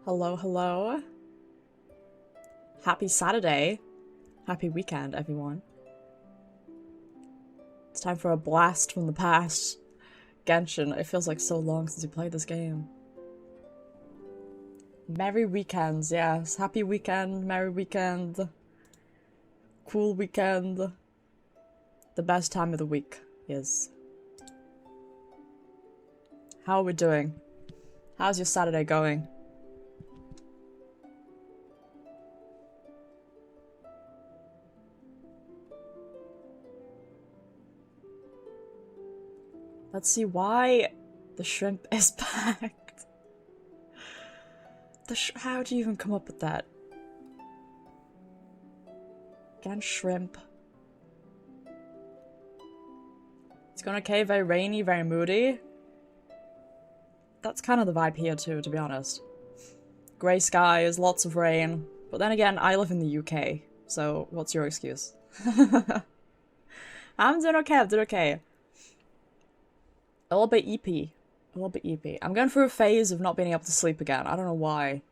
Hello, hello. Happy Saturday. Happy weekend, everyone. It's time for a blast from the past. Genshin, it feels like so long since we played this game. Merry weekends, yes. Happy weekend, merry weekend. Cool weekend. The best time of the week is. How are we doing? How's your Saturday going? Let's see why the shrimp is packed. How do you even come up with that? Again, shrimp. It's going okay, very rainy, very moody. That's kind of the vibe here too, to be honest. Grey skies, lots of rain. But then again, I live in the UK, so what's your excuse? I'm doing okay. A little bit EP. I'm going through a phase of not being able to sleep again. I don't know why.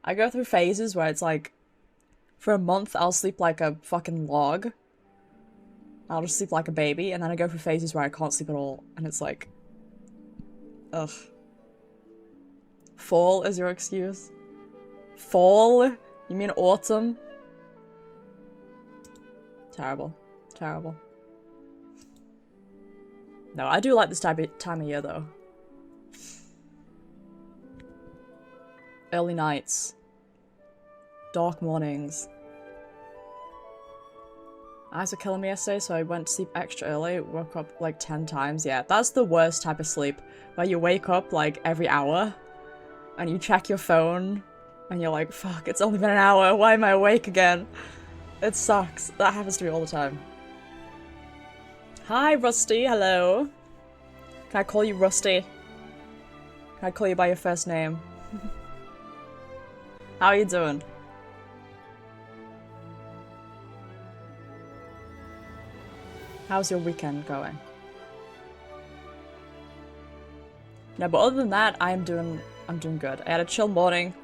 I go through phases where it's like, for a month I'll sleep like a fucking log. I'll just sleep like a baby, and then I go through phases where I can't sleep at all, and it's like, ugh. Fall is your excuse? Fall? You mean autumn? Terrible. Terrible. No, I do like this time of year, though. Early nights. Dark mornings. Eyes were killing me yesterday, so I went to sleep extra early. Woke up like 10 times. Yeah, that's the worst type of sleep. Where you wake up like every hour, and you check your phone, and you're like, fuck, it's only been an hour. Why am I awake again? It sucks. That happens to me all the time. Hi, Rusty. Hello. Can I call you Rusty? Can I call you by your first name? How are you doing? How's your weekend going? No, but other than that, I'm doing good. I had a chill morning.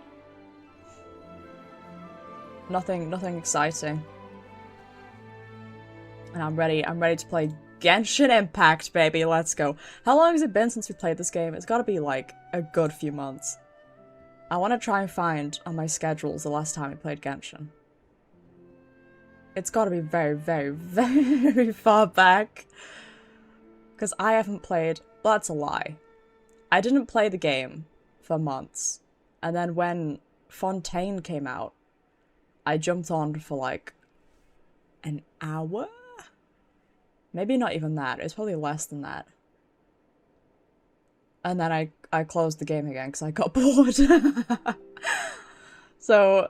Nothing exciting. And I'm ready to play Genshin Impact, baby, let's go. How long has it been since we played this game? It's gotta be like a good few months. I want to try and find on my schedules the last time I played Genshin. It's gotta be very, very, very far back. Because I haven't played... Well, that's a lie. I didn't play the game for months. And then when Fontaine came out, I jumped on for like an hour? Maybe not even that. It's probably less than that. And then I closed the game again because I got bored. So,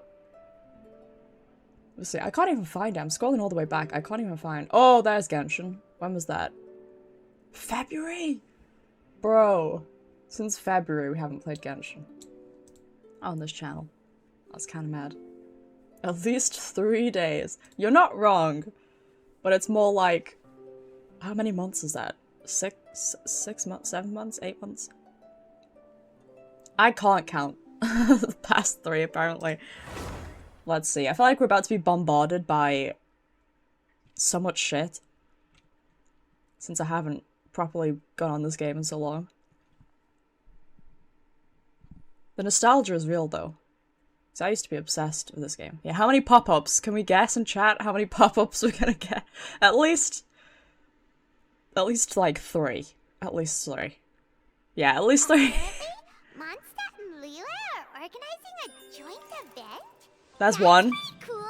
let's see. I can't even find it. I'm scrolling all the way back. I can't even find... Oh, there's Genshin. When was that? February! Bro. Since February, we haven't played Genshin. On this channel. That's kind of mad. At least 3 days. You're not wrong. But it's more like... How many months is that? 6 months? 7 months? 8 months? I can't count. The past 3, apparently. Let's see. I feel like we're about to be bombarded by so much shit. Since I haven't properly gone on this game in so long. The nostalgia is real, though. So I used to be obsessed with this game. Yeah, how many pop-ups? Can we guess in chat how many pop-ups we're gonna get? At least like 3. At least 3. Yeah, at least 3. Mondstadt and Lila are organizing a joint event? That's one. Cool.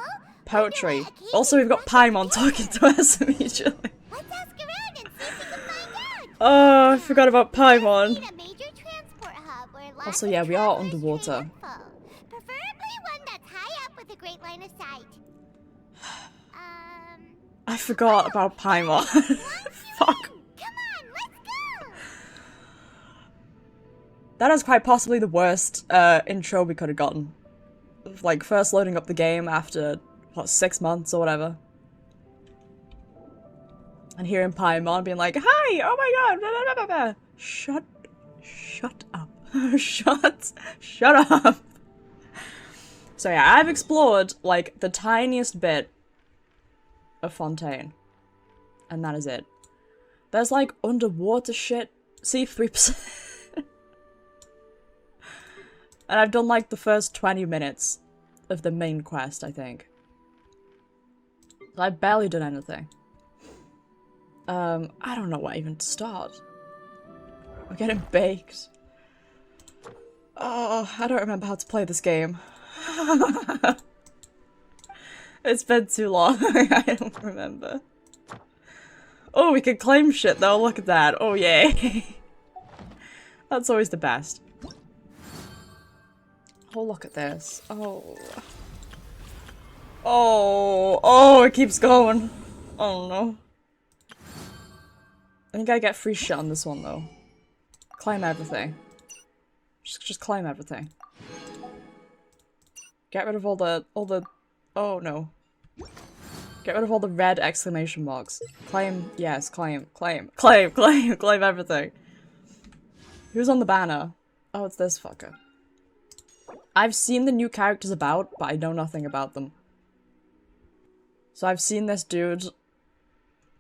Poetry. Also, we've got Paimon talking to us immediately. Let's ask around and see if we can find out. Oh, I forgot about Paimon. Need a major transport hub where lots Also, of yeah, we are travelers underwater. share info. Preferably one that's high up with a great line of sight. I forgot about Paimon. Fuck. Come on, let's go. That is quite possibly the worst intro we could have gotten. Like, first loading up the game after, what, 6 months or whatever. And hearing Paimon being like, hi, oh my god, blah, blah, blah, blah. Shut up. Shut up. So yeah, I've explored, like, the tiniest bit of Fontaine. And that is it. There's, like, underwater shit. See, 3%. And I've done, like, the first 20 minutes of the main quest, I think. So I've barely done anything. I don't know where even to start. I'm getting baked. Oh, I don't remember how to play this game. It's been too long. I don't remember. Oh, we can claim shit though. Look at that. Oh, yay. That's always the best. Oh, look at this. Oh. Oh. Oh, it keeps going. Oh, no. I think I get free shit on this one though. Claim everything. Just claim everything. Get rid of all the oh no. Get rid of all the red exclamation marks. Claim, yes, claim everything. Who's on the banner? Oh, it's this fucker. I've seen the new characters about, but I know nothing about them. So I've seen this dude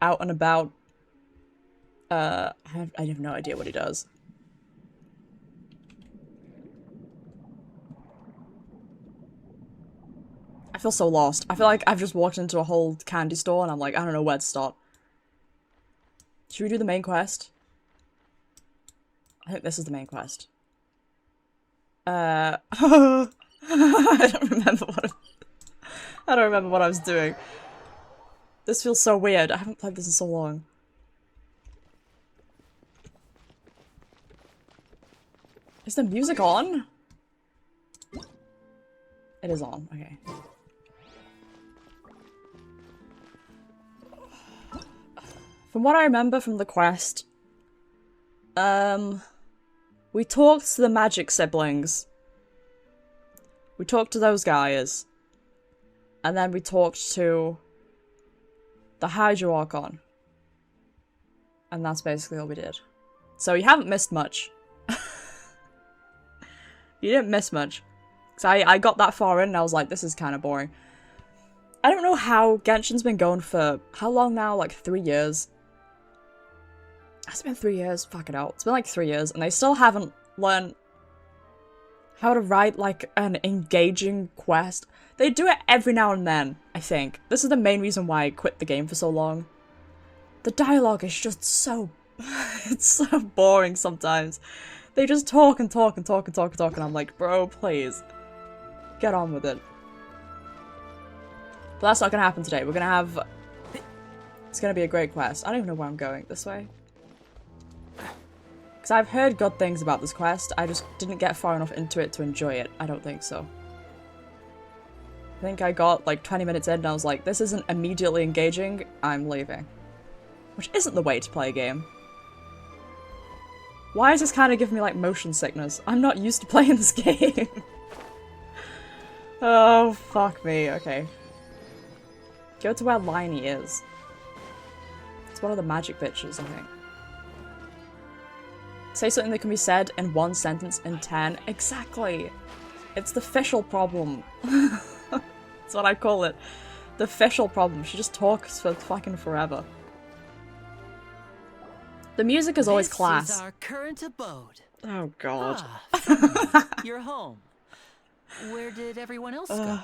out and about. I have no idea what he does. I feel so lost. I feel like I've just walked into a whole candy store and I'm like, I don't know where to start. Should we do the main quest? I think this is the main quest. I don't remember what I was doing. This feels so weird. I haven't played this in so long. Is the music on? It is on, okay. From what I remember from the quest, we talked to the magic siblings. We talked to those guys. And then we talked to the Hydro Archon. And that's basically all we did. So you haven't missed much. You didn't miss much. So I got that far in and I was like, this is kind of boring. I don't know how Genshin's been going for, how long now? Like 3 years? Has it been 3 years? Fuck it out. It's been like 3 years and they still haven't learned how to write like an engaging quest. They do it every now and then, I think. This is the main reason why I quit the game for so long. The dialogue is just so... it's so boring sometimes. They just talk and talk and talk and talk and talk and I'm like, bro, please. Get on with it. But that's not gonna happen today. We're gonna have... It's gonna be a great quest. I don't even know where I'm going. This way? Because I've heard good things about this quest. I just didn't get far enough into it to enjoy it. I don't think so. I think I got like 20 minutes in and I was like, this isn't immediately engaging. I'm leaving. Which isn't the way to play a game. Why is this kind of giving me like motion sickness? I'm not used to playing this game. Oh, fuck me. Okay. Go to where Liney is. It's one of the magic bitches, I think. Say something that can be said in 1 sentence in 10. Exactly. It's the fischl problem. That's what I call it. The fischl problem. She just talks for fucking forever. The music is always class. This is our current abode. Oh god. You're home. Where did everyone else go?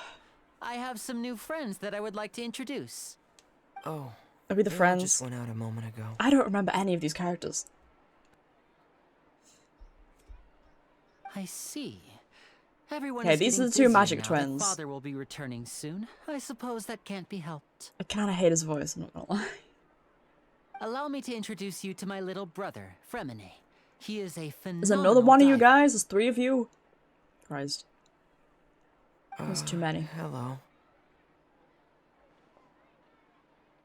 I have some new friends that I would like to introduce. Oh, Are we the they all friends? just went out a moment ago. I don't remember any of these characters. I see. Everyone Okay, is these are getting the two busier magic now that twins. Father will be returning soon. I suppose that can't be helped. I kind of hate his voice, I'm not gonna lie. Allow me to introduce you to my little brother, Fremine. He is a phenomenal There's another one of you diver. guys? There's 3 of you? Christ. There's too many. Hello.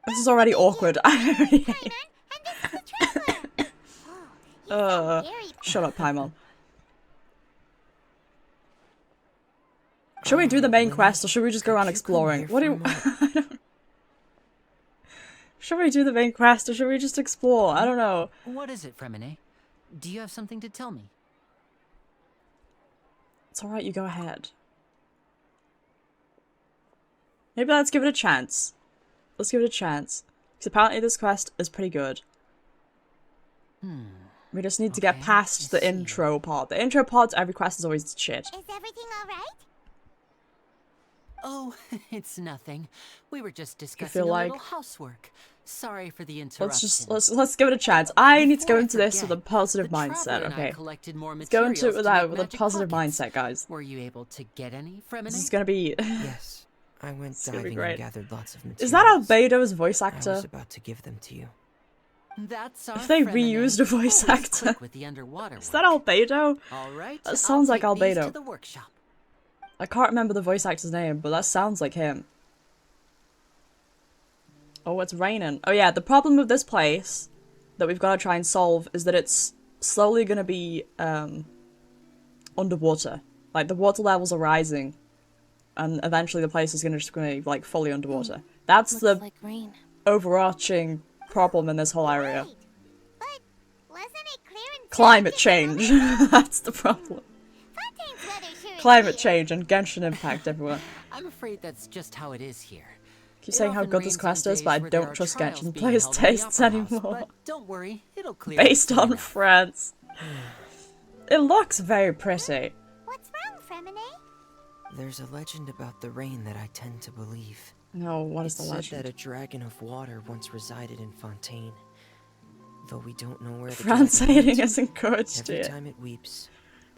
This is already awkward. I already hate- And this is the traveler. Oh, you sound very Shut up, Paimon. Should we do the main quest or should we just go around Could you come exploring? here What do for a you... moment? I don't... Should we do the main quest or should we just explore? I don't know. What is it, Fremine? Do you have something to tell me? It's alright, you go ahead. Maybe let's give it a chance. Let's give it a chance. Because apparently this quest is pretty good. We just need to get past the intro part. The intro part to every quest is always shit. Is everything alright? Oh, it's nothing. We were just discussing a like little housework. Sorry for the interruption. Let's give it a chance. I need to go into this with a positive mindset, okay? Let's go into it with a positive mindset, guys. Were you able to get any from This is gonna be Yes, I went diving and gathered lots of materials. Is that Albedo's voice actor? I was about to give them to you. That's if they reused a voice actor. With the underwater is that Albedo? All right, that sounds like Albedo. To the workshop. I can't remember the voice actor's name, but that sounds like him. Oh, it's raining. Oh yeah, the problem with this place that we've got to try and solve is that it's slowly going to be underwater. Like, the water levels are rising, and eventually the place is just going to be, like, fully underwater. That's the overarching problem in this whole area. Right. But wasn't it clear and Climate change. That's the problem. Fontaine's weather sure Climate is change and Genshin Impact everywhere. I'm afraid that's just how it is here. Keep saying how good this quest is, but I don't trust Genshin players' tastes anymore. Don't worry, it'll clear Based on France. It looks very pretty. What's wrong, Fremine? There's a legend about the rain that I tend to believe. No, what is the It legend? said that a dragon of water once resided in Fontaine. Though we don't know where the France dragon hating went, has encouraged every it. time it weeps,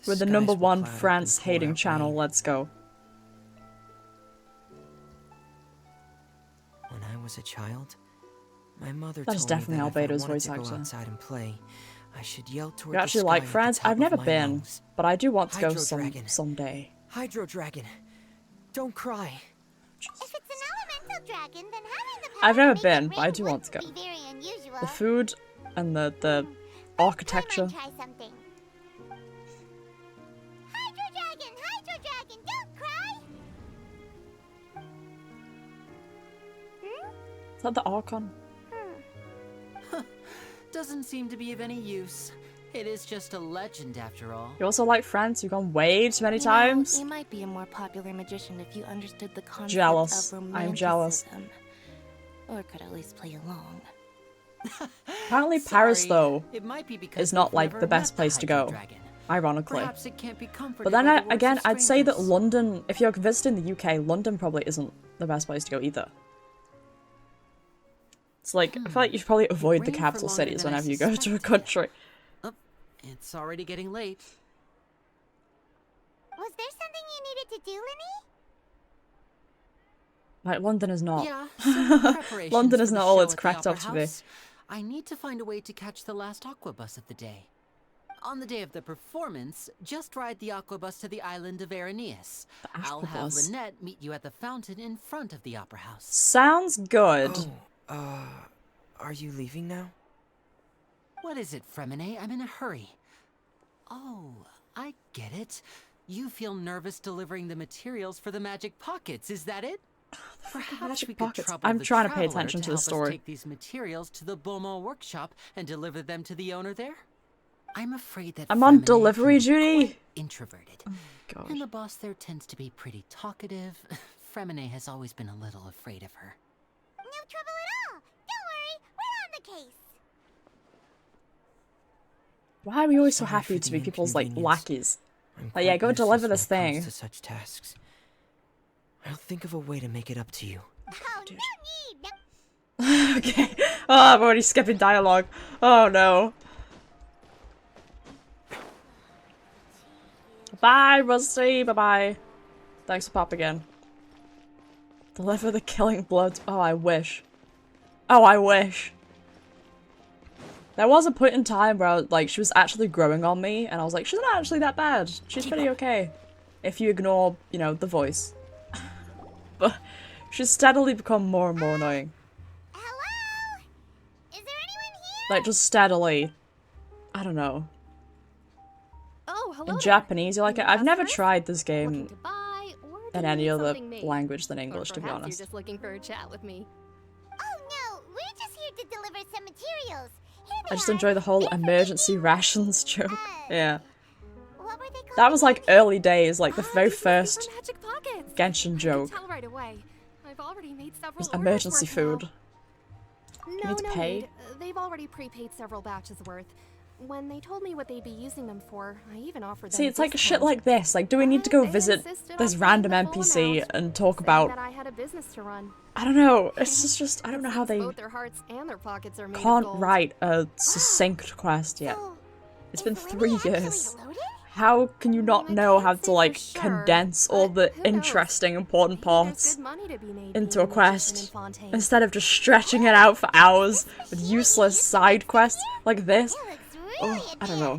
We're the skies number will one cloud up France and pour hating out channel, rain. let's go. When I was a child, my mother That is told me definitely that if I Albedo's wanted voice to go actor. outside and play, I should yell toward You the actually sky like at the France? top I've of never my been, lungs. but I do want to go Hydro dragon. someday. Hydro dragon, don't cry. If it's an elemental dragon, then having the power I've never to make it been, but I rain do want to go. wouldn't be very unusual. The food and the Let's architecture. try something. Hydro dragon, don't cry. Is that the Archon? Doesn't seem to be of any use. It is just a legend after all. You also like France? You've gone way too many times? You might be a more popular magician if you understood the concept Jealous. of I'm jealous. romanticism. Or could at least play along. Apparently Paris, Sorry, though, it might be because is not we've like never the best met place to Hydro go. Dragon. Ironically. Perhaps it can't be comforted But then, by the words again, of I'd say that strangers. London, if you're visiting the UK, London probably isn't the best place to go either. It's like, I feel like you should probably avoid the rained for capital longer cities than I whenever you go to a suspected. country. Oh, it's already getting late. Was there something you needed to do, Linny? Like, London is not. Yeah, some preparations London is for the not all show it's at the cracked up Opera to be. House. I need to find a way to catch the last aqua bus of the day. On the day of the performance, just ride the aqua bus to the island of Araneus. I'll have aquabus. Lynette meet you at the fountain in front of the opera house. Sounds good. Oh, are you leaving now? What is it, Fremine? I'm in a hurry. Oh, I get it. You feel nervous delivering the materials for the magic pockets, is that it? Perhaps magic we could pockets? trouble I'm the trying to pay traveler attention to the help us story. Take these materials to the Beaumont workshop and deliver them to the owner there. I'm afraid that I'm on Fremine delivery can be duty? quite introverted, God. and the boss there tends to be pretty talkative. Fremine has always been a little afraid of her. No trouble at all. Don't worry, we're on the case. Why are we always so Sorry happy for to the be people's, like, inconvenience. lackeys? I'm Like, yeah, quite go useless deliver when this it comes thing. to such tasks. I'll think of a way to make it up to you. Oh, no need. No. Okay. Oh, I'm already skipping dialogue. Oh, no. Bye, Rusty. Bye-bye. Thanks for pop again. Deliver the killing blood. Oh, I wish. Oh, I wish. There was a point in time where, like, she was actually growing on me, and I was like, she's not actually that bad. She's pretty okay. If you ignore, you know, the voice. But she's steadily become more and more annoying. Hello? Is there anyone here? Like, just steadily. I don't know. Oh, hello. In there. Japanese, you're like, New I've never customers? tried this Looking game to buy, or do in you any need other something made? language than Or English, to be perhaps honest. You're just looking for a chat with me. Oh no, we're just here to deliver some materials. Here I they just are. enjoy the whole Ready for emergency picking? rations joke. Yeah. What were they called? That was like again? early days, like the very These must be first for magic pockets. Genshin I joke. can tell right away. I've I've already made several There's orders emergency worth now. food. No, need to no pay? need. They've already prepaid several batches worth. When they told me what they'd be using them for, I even offered them See, a it's like shit discount. like this. Like, do we need to But go they visit insisted this on paying random the full NPC amount, and talk saying about... that I had a business to run. I don't know. It's just I don't know how Seems they both their hearts and their pockets are made of can't gold. write a succinct quest yet. So, It's is been Winnie 3 actually years. loaded? How can you not I know can't how say to for like sure, condense all but the who knows? interesting, important Maybe there's parts good money to be made into being a magician in quest Fontaine. instead of just stretching it out for hours with useless side quests like this? It looks really Oh, I don't know.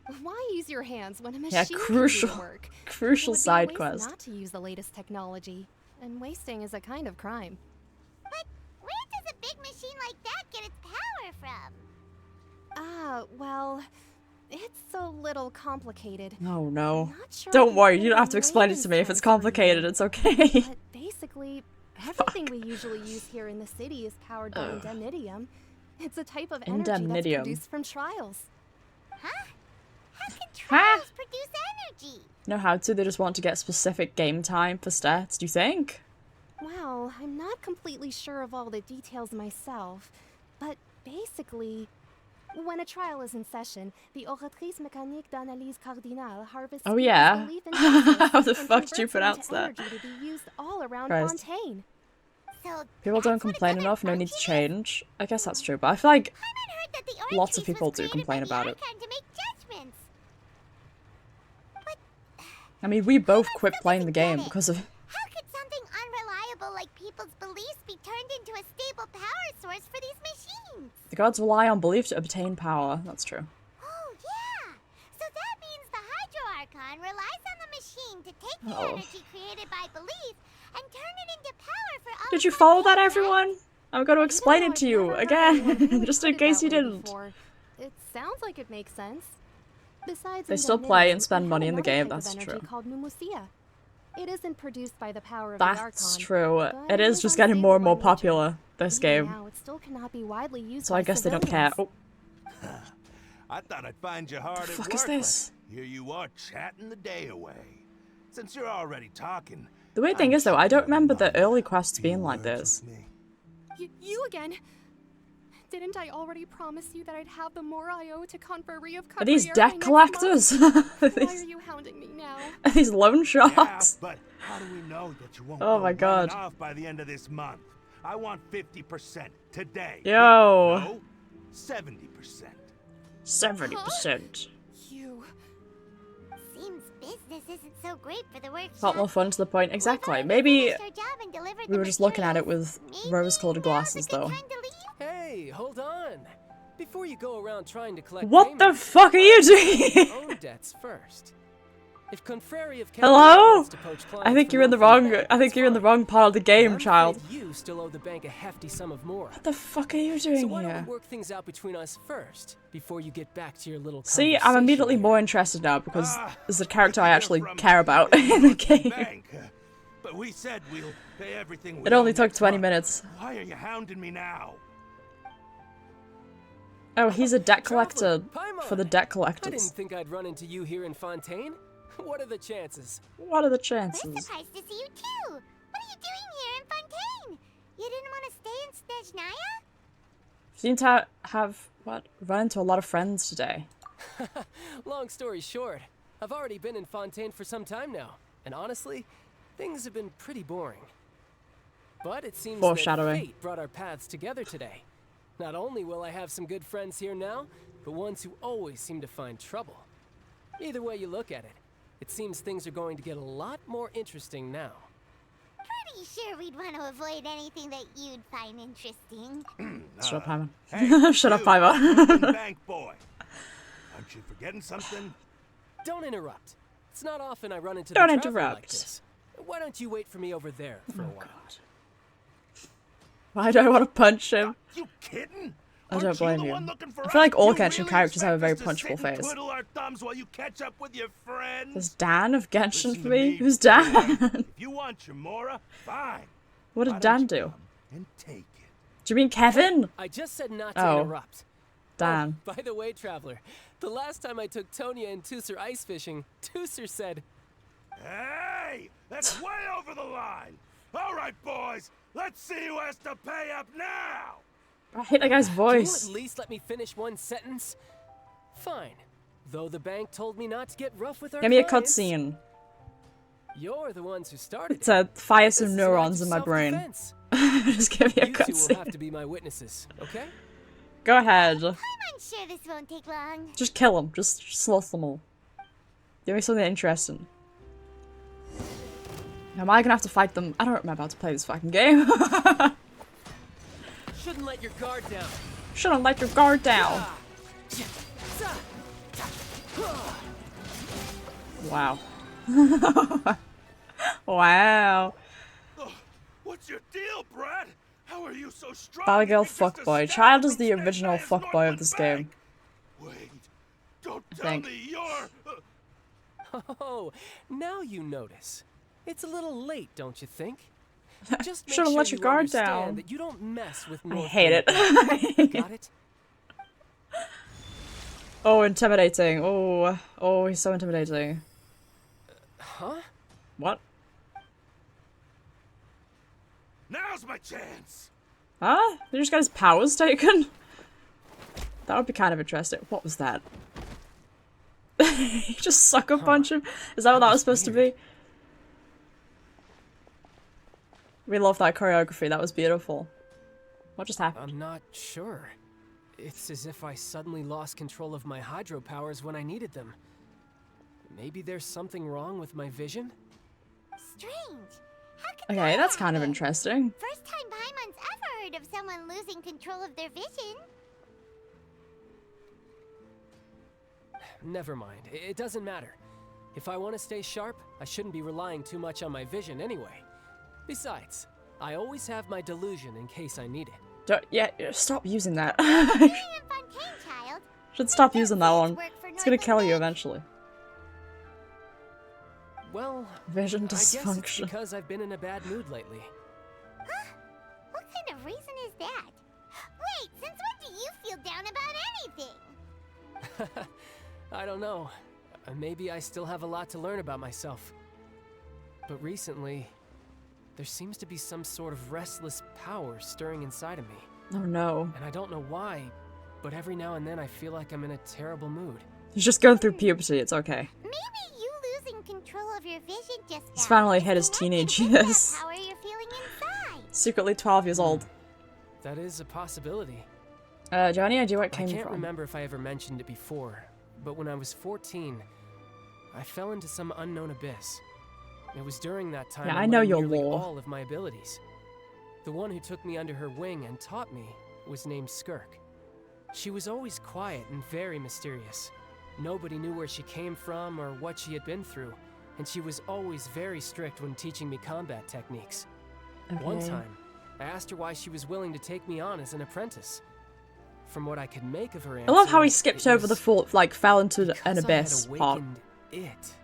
advanced. Why use your hands when a machine Yeah, can crucial, do the work? crucial It would be a side waste quest. not to use the latest technology, and wasting is a kind of crime. But where does a big machine like that get its power from? Well, it's a little complicated. Oh no. I'm not sure Don't if worry, put you don't it have in to explain it to me. If layman's it's terms for you. complicated, it's okay. But basically, everything we usually use here in the city is powered by indemnitium. It's a type of energy that's Indemnitium. produced from trials. Huh? How can trials produce energy? Know how to? They just want to get specific game time for stats, do you think? Well, I'm not completely sure of all the details myself, but basically, when a trial is in session, the oratrice mécanique d'analyse cardinale harvests Oh, people's yeah. belief in justice How the and fuck do you converts pronounce it into that? energy to be used all around Christ. Fontaine. So People that's don't what a complain good enough, no need to function is? change. I guess that's true, but I feel like Paimon heard that the lots of Oratrice people was do created complain by the about it. Archon to make judgments. But I mean, we both Paimon quit still playing the doesn't get game it. because of... How could something unreliable like people's beliefs be turned into a stable power source for these machines? The gods rely on belief to obtain power. That's true. Oh, yeah. So that means the Hydro Archon relies on the machine to take the Oh. energy created by belief and turn it into power for all Did you of follow that, Fontaine, right? everyone? I'm going to explain Even it though to I've you never heard anyone again, really just put in it case that you way didn't. before. It sounds like it makes sense. Besides They still play and indemnitium, spend we have money in the another game, type of that's energy true. called pneumosia. It isn't produced by the power of the That's Archon, true. but It is just getting unstable more and more by nature. popular, this Even game. now, it still cannot be widely used So by I guess they don't care. civilians. Oh, I thought I'd find you hard the at fuck work. is this? But here you are chatting the day away. Since you're already talking. The weird thing I'm is, though, sure I don't you remember the mind early a quests few being like words this. with me. You again? Didn't I already promise you that I'd have the more I owe to Confrérie of Are these Cabrières debt by next collectors? month? are, Why are these, you hounding me now? are these loan Yeah, sharks? but how do we know that you won't Oh go my God. running off by the end of this month? I want 50% today. Yo. Wait, no, 70%. 70%. You. Seems business isn't so great for the workshop. Felt more fun to the point. Exactly. We've Maybe already finished our job and delivered we the were just looking at it materials. with Maybe rose-colored now's a glasses, good though. time to leave? Hey, hold on. Before you go around trying to collect What the payments, fuck are you why don't doing? pay your own debts first. If Confrérie of Hello? Cabrières wants to poach I clients think for you're in the nothing, wrong. then I think that's you're in the fine. wrong part of the But game, I'm child. afraid you still owe the bank a hefty sum of more. What the fuck are you So doing why don't here? we work things out between us first before you get back to your little See, I'm conversation immediately here? more interested now because Ah, this is a character I you're actually from care about in the Northern game. Bank, but we said we'll pay everything we It only owe took next 20 month. minutes. Why are you hounding me now? Oh, he's a debt Traveler, collector for the Paimon. debt I collectors. didn't think I'd run into you here in Fontaine. What are the chances? What are the We're chances? surprised to see you too. What are you doing here in Fontaine? You didn't want to stay in Snezhnaya? Seem to have, what, run into a lot of friends today. Long story short, I've already been in Fontaine for some time now, and honestly, things have been pretty boring. But it seems that Foreshadowing. fate brought our paths together today. Not only will I have some good friends here now, but ones who always seem to find trouble. Either way you look at it, it seems things are going to get a lot more interesting now. Pretty sure we'd want to avoid anything that you'd find interesting. Shut up, Paimon. Hey, Shut up, you, Paimon. Northern Bank boy. Aren't you forgetting something? Don't interrupt. It's not often I run into Don't the traveler like interrupt. this. Why don't you wait for me over there for a while? Why do I want to punch him? You kidding? I don't Aren't you blame the you. one looking for I feel us? like all You Genshin really characters have a very expect us to punchable sit and face. Twiddle our thumbs while you catch up with your friends. There's Dan of Genshin Listen for to me? Who's boy. Dan? If you want Shamora, fine. What Why did don't Dan you do? come and take it. Do you mean Kevin? I just said not to Oh. interrupt. Dan. Oh, by the way, Traveler, the last time I took Tonya and Tusser ice fishing, Tusser said, Hey! That's way over the line! Alright, boys! Let's see who has to pay up now! I hate that guy's Can you voice. at least let me finish one sentence? Fine. Though the bank told me not to get rough with our Give me a clients, cutscene. You're the ones who started To fire it. some This is an act neurons of in my brain. self-defense. Just give me a You two will have cutscene. to be my witnesses, okay? Go ahead. I'm unsure this won't take long. Just kill them. Just slaughter them all. Give me something interesting. Am I gonna have to fight them? I don't remember how to play this fucking game. Shouldn't let your guard down. Shouldn't let your guard down. Wow. Wow. Ugh, what's your deal, Brad? How are you so strong? Valley Girl you can just fuckboy. stab Child is and the stand original by as fuckboy of Northwood this Bank? game. Wait, don't I tell think. me you're... Oh, now you notice. It's a little late, don't you think? Just make Should've sure let your you guard understand down. that you don't mess with I Northwood hate it. Bank. Got it? Oh, intimidating. Oh, oh, he's so intimidating. Huh? What? Now's my chance! Huh? He just got his powers taken? That would be kind of interesting. What was that? He just sucker punch him? Is that what that was supposed to be? We love that choreography. That was beautiful. What just happened? I'm not sure. It's as if I suddenly lost control of my hydro powers when I needed them. Maybe there's something wrong with my vision? Strange. How could Okay, that that's kind of happen? interesting. First time Paimon's ever heard of someone losing control of their vision. Never mind. It doesn't matter. If I want to stay sharp, I shouldn't be relying too much on my vision anyway. Besides, I always have my delusion in case I need it. Yeah, stop using that. Being in Fontaine, child. Should stop using that one. Work for It's gonna Northwood kill you Bank. eventually. Well, Vision I guess it's dysfunction. because I've been in a bad mood lately. Huh? What kind of reason is that? Wait, since when do you feel down about anything? I don't know. Maybe I still have a lot to learn about myself. But recently, there seems to be some sort of restless power stirring inside of me. Oh no. And I don't know why, but every now and then I feel like I'm in a terrible mood. He's just going through puberty, it's okay. Maybe you losing control of your vision just He's now finally is hit his the teenage one that years. power you're feeling inside. Secretly 12 years old. That is a possibility. Do you have any idea where it I came can't from? remember if I ever mentioned it before, but when I was 14, I fell into some unknown abyss. It was during that time Yeah, I I know learned your nearly lore. all of my abilities. The one who took me under her wing and taught me was named Skirk. She was always quiet and very mysterious. Nobody knew where she came from or what she had been through, and she was always very strict when teaching me combat techniques. One Okay. time, I asked her why she was willing to take me on as an apprentice. From what I could make of her answer, I love how he it skipped over the was full, like, fell into an because I had abyss part. awakened it,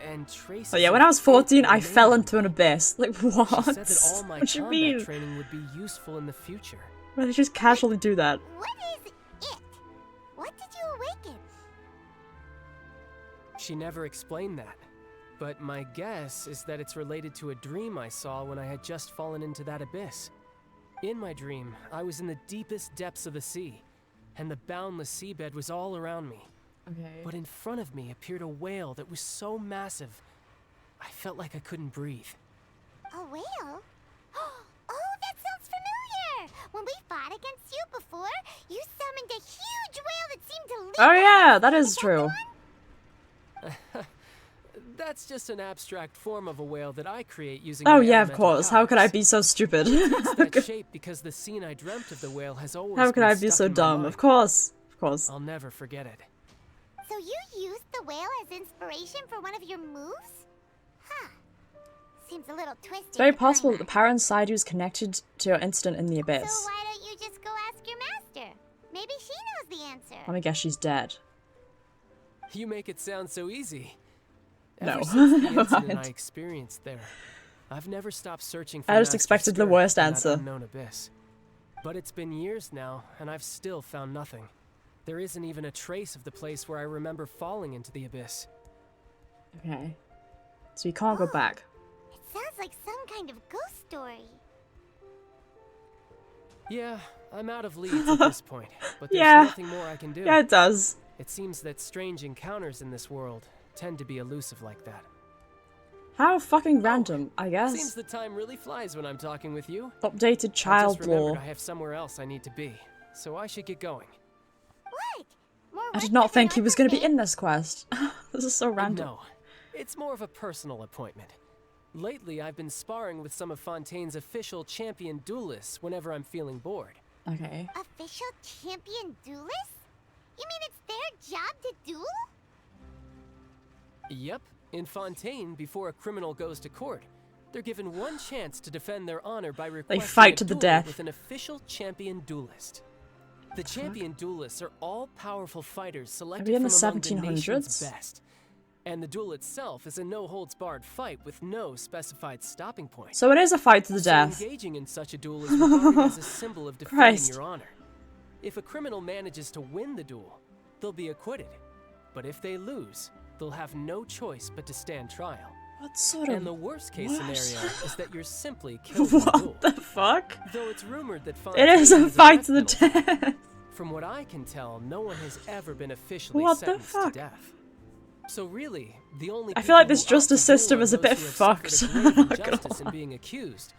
and traces Oh yeah, of when I was it 14, I remained fell in into an me. abyss. Like, what? She said that all my What do you combat mean? training would be useful in the future. Why they just casually do that? What is it? What did you awaken? She never explained that, but my guess is that it's related to a dream I saw when I had just fallen into that abyss. In my dream, I was in the deepest depths of the sea, and the boundless seabed was all around me. Okay. But in front of me appeared a whale that was so massive, I felt like I couldn't breathe. A whale? Oh, that sounds familiar! When we fought against you before, you summoned a huge whale that seemed to leap Oh yeah, at us. that is Is that true. the one? That's just an abstract form of a whale that I create using Oh my yeah, of elemental course. How could I powers. be so stupid? It's that shape because the scene I dreamt of the whale has always How could been I be stuck so in my dumb? mind. Of course. Of course. I'll never forget it. So you used the whale as inspiration for one of your moves? Huh. Seems a little twisted. It's very for possible that the Paimon. power inside you is connected to your incident in the So abyss. why don't you just go ask your master? Maybe she knows the answer. Let me guess she's dead. You make it sound so easy. No. Ever since the Never incident mind. I experienced there, I've never stopped searching for I just Master expected the Skirk worst in that answer. unknown abyss. But it's been years now, and I've still found nothing. There isn't even a trace of the place where I remember falling into the abyss. Okay. So you can't go back. It sounds like some kind of ghost story. Yeah, I'm out of leads at this point, but there's Yeah. nothing more I can do. Yeah, it does. It seems that strange encounters in this world tend to be elusive like that. How fucking random, I Seems guess. the time really flies when I'm talking with you. Updated I child just remembered lore. I have somewhere else I need to be, so I should get going. What? More I work did for not the think he was going to be North in this quest. This is so random. No, it's more of a personal appointment. Lately, I've been sparring with some of Fontaine's official champion duelists whenever I'm feeling bored. Okay. Official champion duelists? You mean it's their job to duel? Yep, in Fontaine, before a criminal goes to court, they're given one chance to defend their honor by requesting fight a to the duel death. with an official champion duelist. The champion duelists are all powerful fighters selected in from the among the 1700s? nation's best. And the duel itself is a no-holds-barred fight with no specified stopping point. So it is a fight to the So death. engaging in such a duel is regarded as a symbol of defending Christ. your honor. If a criminal manages to win the duel, they'll be acquitted. But if they lose, they'll have no choice but to stand trial. What sort And of... the worst case What? scenario is that you're simply killed in the duel. What the fuck? Though it's rumored that It is Fontaine a has fight to the death penalty. death. From what I can tell, no one has ever been officially What the sentenced fuck? to death. So really, the only I feel like people this who opt justice to duel system are is a those bit who have fucked. suffered a grave I'm not gonna injustice in lie. being accused,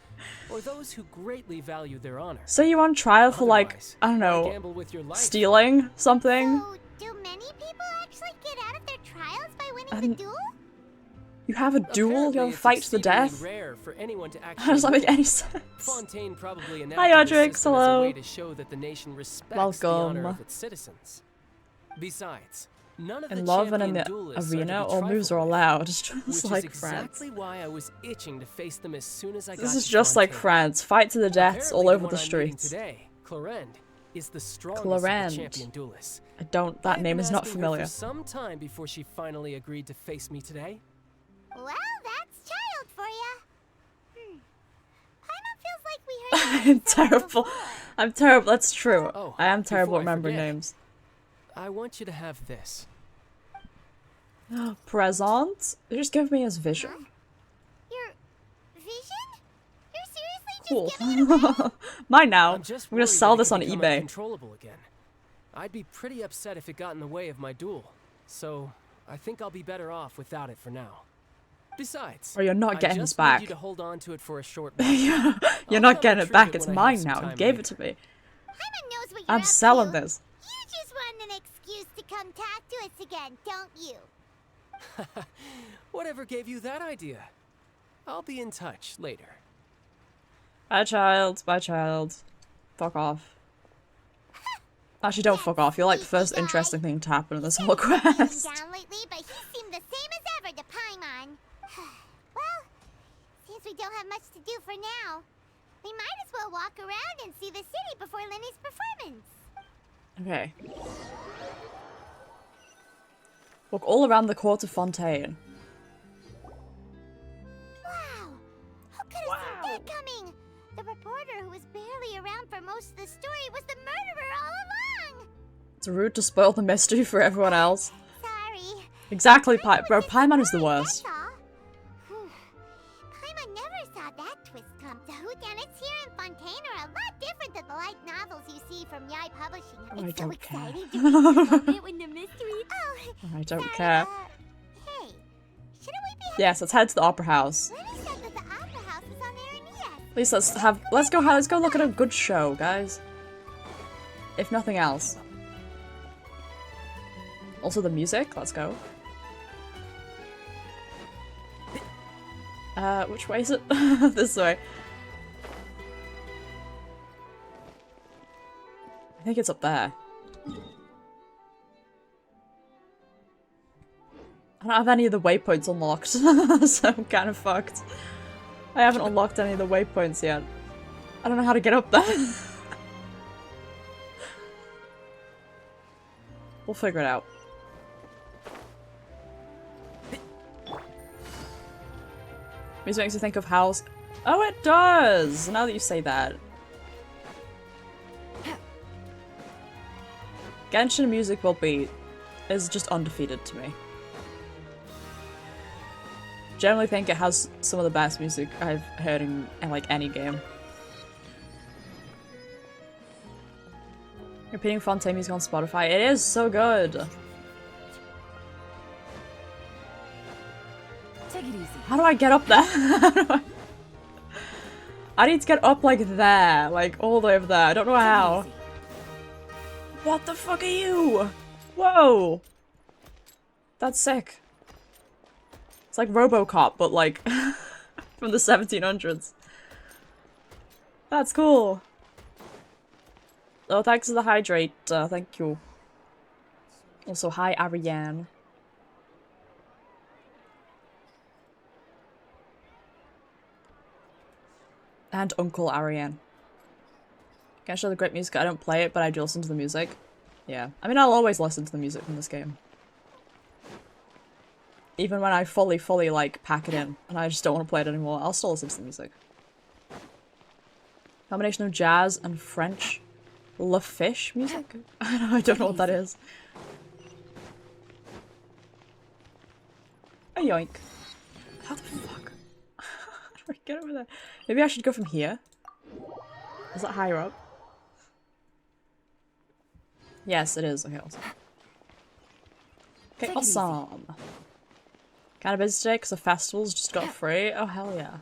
or those who greatly value their honor. So you're on trial for like, Otherwise, I don't why know, gamble with your life? stealing something? So, do many people actually get out of their trials by winning the duel? You have a duel? You Apparently, have a it's fight to the exceedingly death? rare for anyone to How actually does that make win. any sense? Fontaine probably Hi, enacted this Audrix, system as a hello. way to show that the nation respects the honor Welcome. of its citizens. Besides, none of In the love and in champion the duelists are to arena, be all moves are trifled with, allowed. It's which just is like France. exactly why I was itching to face them as soon as I got This is to just like Fontaine. France. Fight to the deaths all Apparently, over one the I'm meeting streets. Today, Clarend, is the strongest Clarend. of the champion duelists. I don't, that I've name been is not asking her familiar. For some time before she finally agreed to face me today. Well, that's child for ya. Paimon feels like we heard you I'm say something terrible. before. I'm terrible, that's true. Oh, I am terrible before at I remembering forget. names. I want you to have this. Present? They just give me his vision? Your vision? You're seriously just Cool. giving it away? Mine now. I'm just I'm gonna worried sell that it this could on become eBay. uncontrollable again. I'd be pretty upset if it got in the way of my duel. So, I think I'll be better off without it for now. Besides, Or you're not I getting just this back. need you to hold on to it for a short while. You're I'll not come getting it retrieve back, it it's when I have mine some now. You time gave it later. to me. Paimon knows what you're I'm up selling to. this. You just want an excuse to come talk to us again, don't you? Whatever gave you that idea? I'll be in touch later. Bye, child. Bye, child. Fuck off. Actually, don't fuck off. You're like the first interesting thing to happen in this whole Been quest. down lately, but he seemed the same as ever to Paimon. Well, since we don't have much to do for now, we might as well walk around and see the city before Lenny's performance. Okay. Walk all around the court of Fontaine. Wow! Who could have seen that coming? The reporter who was barely around for most of the story was the murderer all along! It's rude to spoil the mystery for everyone else. Sorry. Exactly, Paimon Bro, was just Paimon is the surprised, worst. that's all. Whew. Paimon never saw that twist come. The whodunits here in Fontaine are a lot different than the light novels you see from Yai Publishing. Oh, I It's so don't care. exciting to be in the moment when the mystery... Oh, I don't sorry, care. hey, shouldn't we be... Yes, let's head to the opera house. Lenny said that the opera house is on Aranea. Please, let's go look at a good show, guys. If nothing else. Also the music, let's go. Which way is it? This way. I think it's up there. I don't have any of the waypoints unlocked, so I'm kind of fucked. I haven't unlocked any of the waypoints yet. I don't know how to get up there. We'll figure it out. This makes me think of house. Oh, it does! Now that you say that. Genshin music is just undefeated to me. generally think it has some of the best music I've heard in like any game. Repeating Fontaine music on Spotify. It is so good. Take it easy. How do I get up there? I need to get up like there, like all the way over there. I don't know how. What the fuck are you? Whoa! That's sick. It's like RoboCop, but like from the 1700s. That's cool. Oh, thanks for the hydrate. Thank you. Also, hi, Ariane. And Uncle Ariane. Can I show the great music? I don't play it, but I do listen to the music. Yeah. I mean, I'll always listen to the music from this game. Even when I fully, like, pack it in, and I just don't want to play it anymore, I'll still listen to the music. Combination of jazz and French La Fish music? I don't know what that is. A yoink. How the fuck? How do I get over there? Maybe I should go from here? Is that higher up? Yes, it is. Okay, awesome. Okay, awesome. Kind of busy today because the festival's just got free. Oh, hell yeah.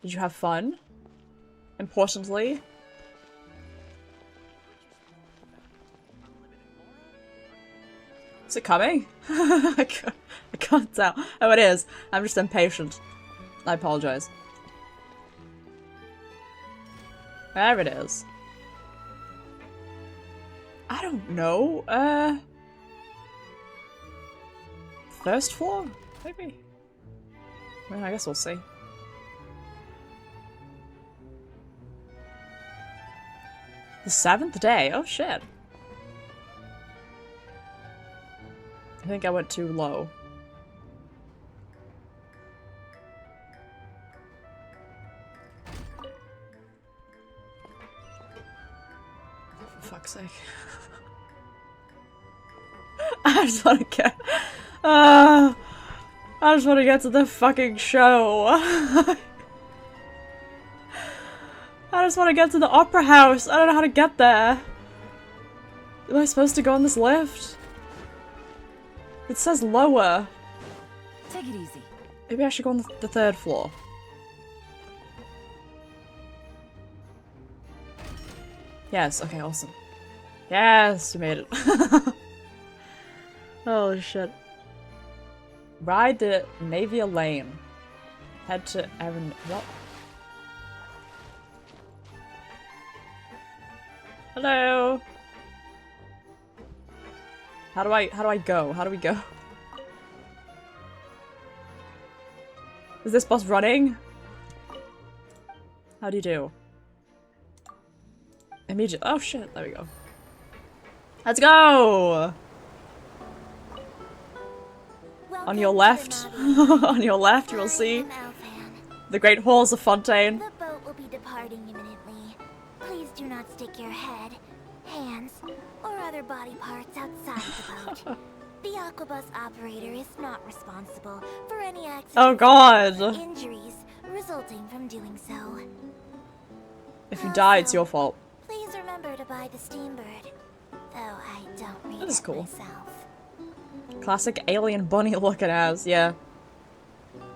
Did you have fun? Importantly. Is it coming? I can't tell. Oh, it is. I'm just impatient. I apologize. There it is. I don't know. First floor? Maybe? I mean, I guess we'll see. The 7th day? Oh shit. I think I went too low. For fuck's sake. I just want to get... I just want to get to the fucking show. I just want to get to the opera house. I don't know how to get there. Am I supposed to go on this lift? It says lower. Take it easy. Maybe I should go on the 3rd floor. Yes, okay, awesome. Yes, we made it. Holy shit. Ride the Navia Lane. Head to Evan. What? Hello. How do I go? How do we go? Is this bus running? How do you do? Immediate. Oh shit, there we go. Let's go! On your left, on your left, you will see the great halls of Fontaine. The boat will be departing imminently. Please do not stick your head, hands, or other body parts outside the boat. The Aquabus operator is not responsible for any accidents Oh god! or injuries resulting from doing so. If you die, it's your fault. Please remember to buy the Steambird, though I don't read That is it cool. myself. Classic alien bunny looking ass, yeah.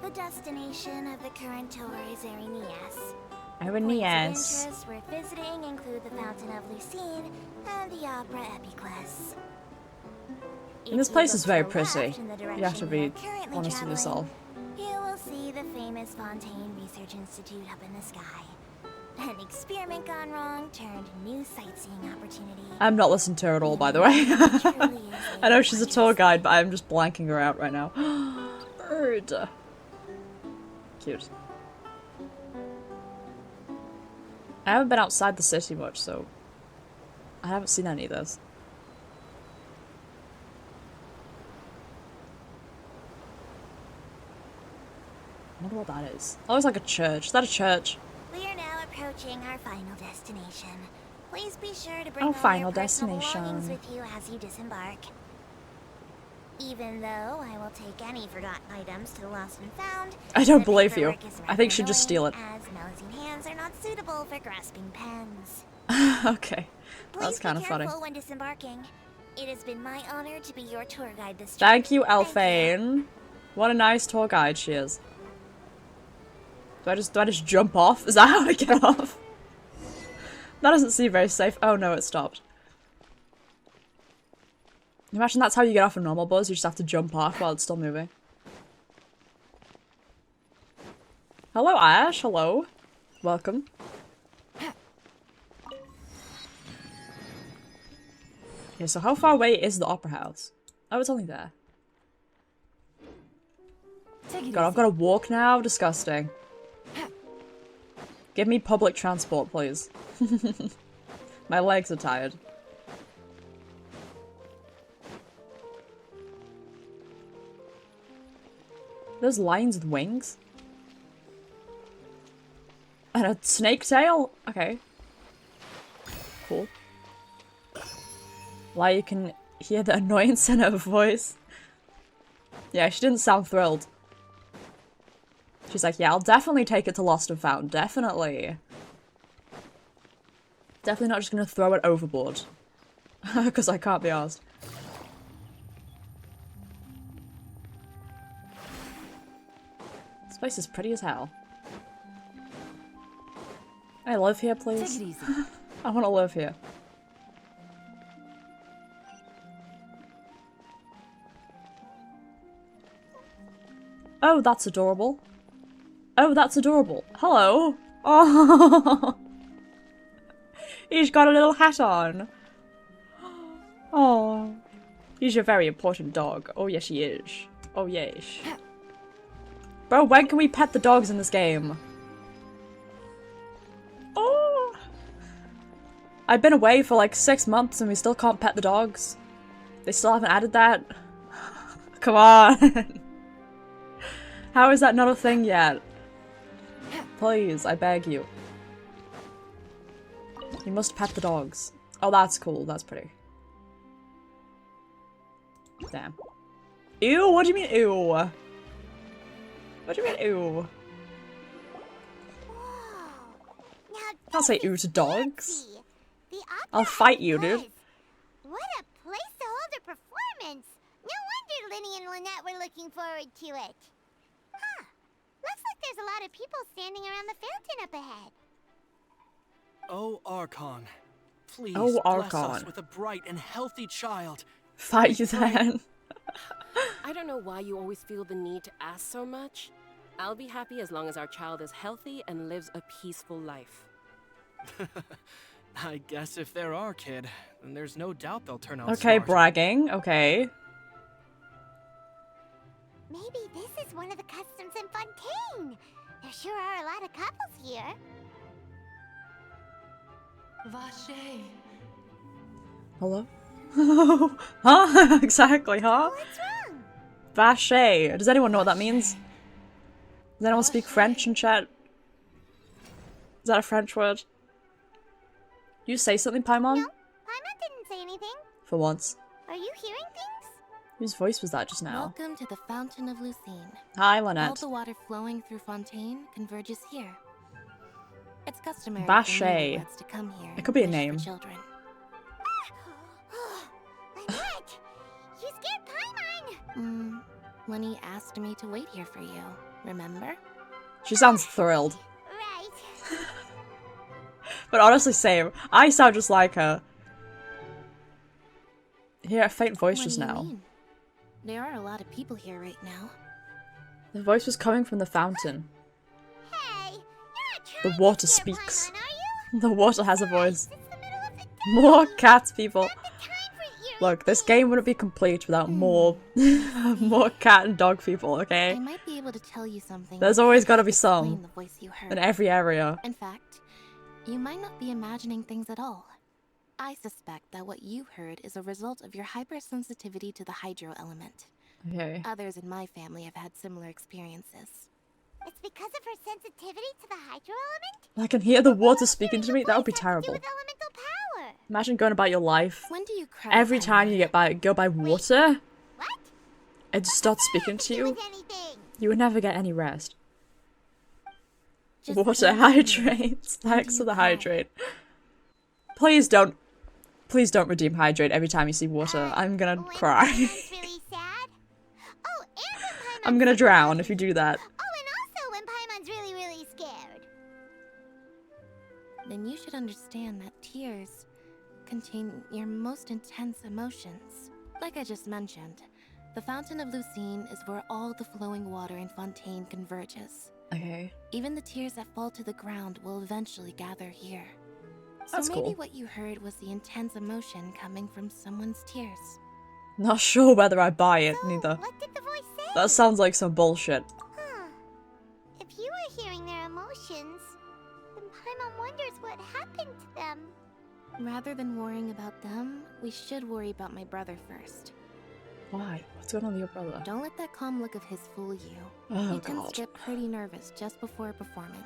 The destination of the current tour is Arenias. Arenias. Points of interest worth visiting include the Fountain of Lucine and the Opera Epiclese. And this place is very pretty. You have to be honest with yourself. You will see the famous Fontaine Research Institute up in the sky. An experiment gone wrong turned new sightseeing opportunity. I'm not listening to her at all, by the way. I know she's a tour guide, but I'm just blanking her out right now. Bird. Cute. I haven't been outside the city much, so I haven't seen any of this. I wonder what that is. Oh, it's like a church. Is that a church? We are now approaching our final destination. Please be sure to bring Oh, all final your personal destination. belongings with you as you disembark. Even though I will take any forgotten items to the lost and found, I don't the believe you. paperwork is I think rather she'd just steal it. annoying, as Melusine hands are not suitable for grasping pens. Okay. That's Please kind of be funny. careful when disembarking. It has been my honor to be your tour guide this trip. Thank you, Thank Alphane. What a nice tour guide she is. Do I just jump off? Is that how I get off? That doesn't seem very safe. Oh no, it stopped. Imagine that's how you get off a normal bus, you just have to jump off while it's still moving. Hello, Ash. Hello. Welcome. Okay, so how far away is the Opera House? Oh, it's only there. God, I've got to walk now? Disgusting. Give me public transport, please. My legs are tired. There's lions with wings? And a snake tail? Okay. Cool. Like you can hear the annoyance in her voice. Yeah, she didn't sound thrilled. She's like, yeah, I'll definitely take it to Lost and Found. Definitely. Definitely not just gonna throw it overboard. Because I can't be arsed. This place is pretty as hell. I live here, please. Take it easy. I want to live here. Oh, that's adorable. Oh, that's adorable. Hello. Oh. He's got a little hat on. Oh. He's a very important dog. Oh, yes, he is. Oh, yes. Bro, when can we pet the dogs in this game? Oh. I've been away for like 6 months and we still can't pet the dogs. They still haven't added that. Come on. How is that not a thing yet? Please, I beg you. You must pet the dogs. Oh, that's cool. That's pretty. Damn. Ew, what do you mean ew? What do you mean ew? I'll say ew to dogs. I'll fight you, dude. What a place to hold a performance! No wonder Linny and Lynette were looking forward to it. Huh. Looks like there's a lot of people standing around the fountain up ahead. Oh, Archon. Please Oh, bless us Archon. with a bright and healthy child. Fight you then. I don't know why you always feel the need to ask so much. I'll be happy as long as our child is healthy and lives a peaceful life. I guess if they're our kid, then there's no doubt they'll turn out Okay, smart. bragging. Okay. Maybe this is one of the customs in Fontaine. There sure are a lot of couples here. Vache. Hello? Huh? Exactly, huh? What's wrong? Vache. Does anyone know what that means? Does anyone speak French in chat? Is that a French word? You say something, Paimon? No, Paimon didn't say anything. For once. Are you hearing things? Whose voice was that just now? Welcome to the Fountain of Lucine. Hi, All Lynette. the water flowing through Fontaine converges here. It's customary Vache. for newlyweds to come here. It could be a and wish for name. Children. Lynette! You scared Paimon! Lenny asked me to wait here for you. Remember? She sounds thrilled. Right. But honestly, same. I sound just like her. Hear a faint voice What just do you now. mean? There are a lot of people here right now. The voice was coming from the fountain. Hey, you're not The trying water to scare speaks. Paimon, are you? The water has a voice. It's the middle of the day. More cats, people. Not the time for eerie Look, this game wouldn't be complete without more, more cat and dog people. I Okay, might be able to tell you something. there's that always could got to be explain some the voice you heard. in every area. In fact, you might not be imagining things at all. I suspect that what you heard is a result of your hypersensitivity to the hydro element. Okay. Others in my family have had similar experiences. It's because of her sensitivity to the hydro element? I can hear the water speaking to me. That would be Voice has to do terrible. with elemental power. Imagine going about your life When do you cry? every time you go by water. What? it just starts speaking to you, you would never get any rest. Just Water hydrates. Thanks for the hydrate. Please don't redeem hydrate every time you see water. I'm gonna cry. Really sad? Oh, and when Paimon's I'm gonna drown if you do that. Oh, and also when Paimon's really, really scared. Then you should understand that tears contain your most intense emotions. Like I just mentioned, the Fountain of Lucine is where all the flowing water in Fontaine converges. Okay. Even the tears that fall to the ground will eventually gather here. So That's maybe cool. what you heard was the intense emotion coming from someone's tears. Not sure whether I buy it, So, neither. what did the voice say? That sounds like some bullshit. Huh. If you were hearing their emotions, then Paimon wonders what happened to them. Rather than worrying about them, we should worry about my brother first. Why? What's going on with your brother? Don't let that calm look of his fool you. Oh, He tends God. to get pretty nervous just before a performance.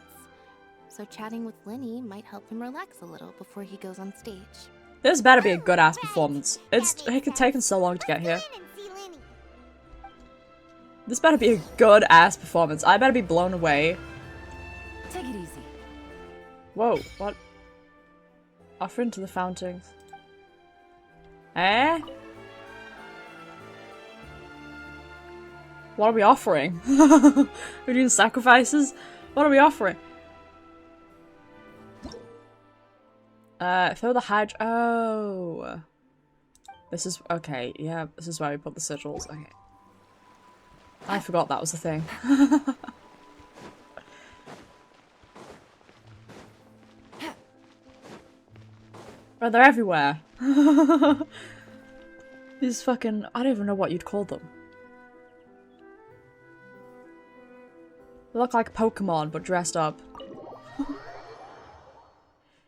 So chatting with Linny might help him relax a little before he goes on stage. This better be a good ass performance. It's taken so long to get here. Go in and see Linny. This better be a good ass performance. I better be blown away. Take it easy. Whoa, what? Offering to the fountains. Eh? What are we offering? We're doing sacrifices? What are we offering? Throw the hydra. Oh. This is. Okay, yeah, this is where we put the sigils. Okay. I forgot that was the thing. Bro, they're everywhere. These fucking. I don't even know what you'd call them. They look like Pokemon, but dressed up.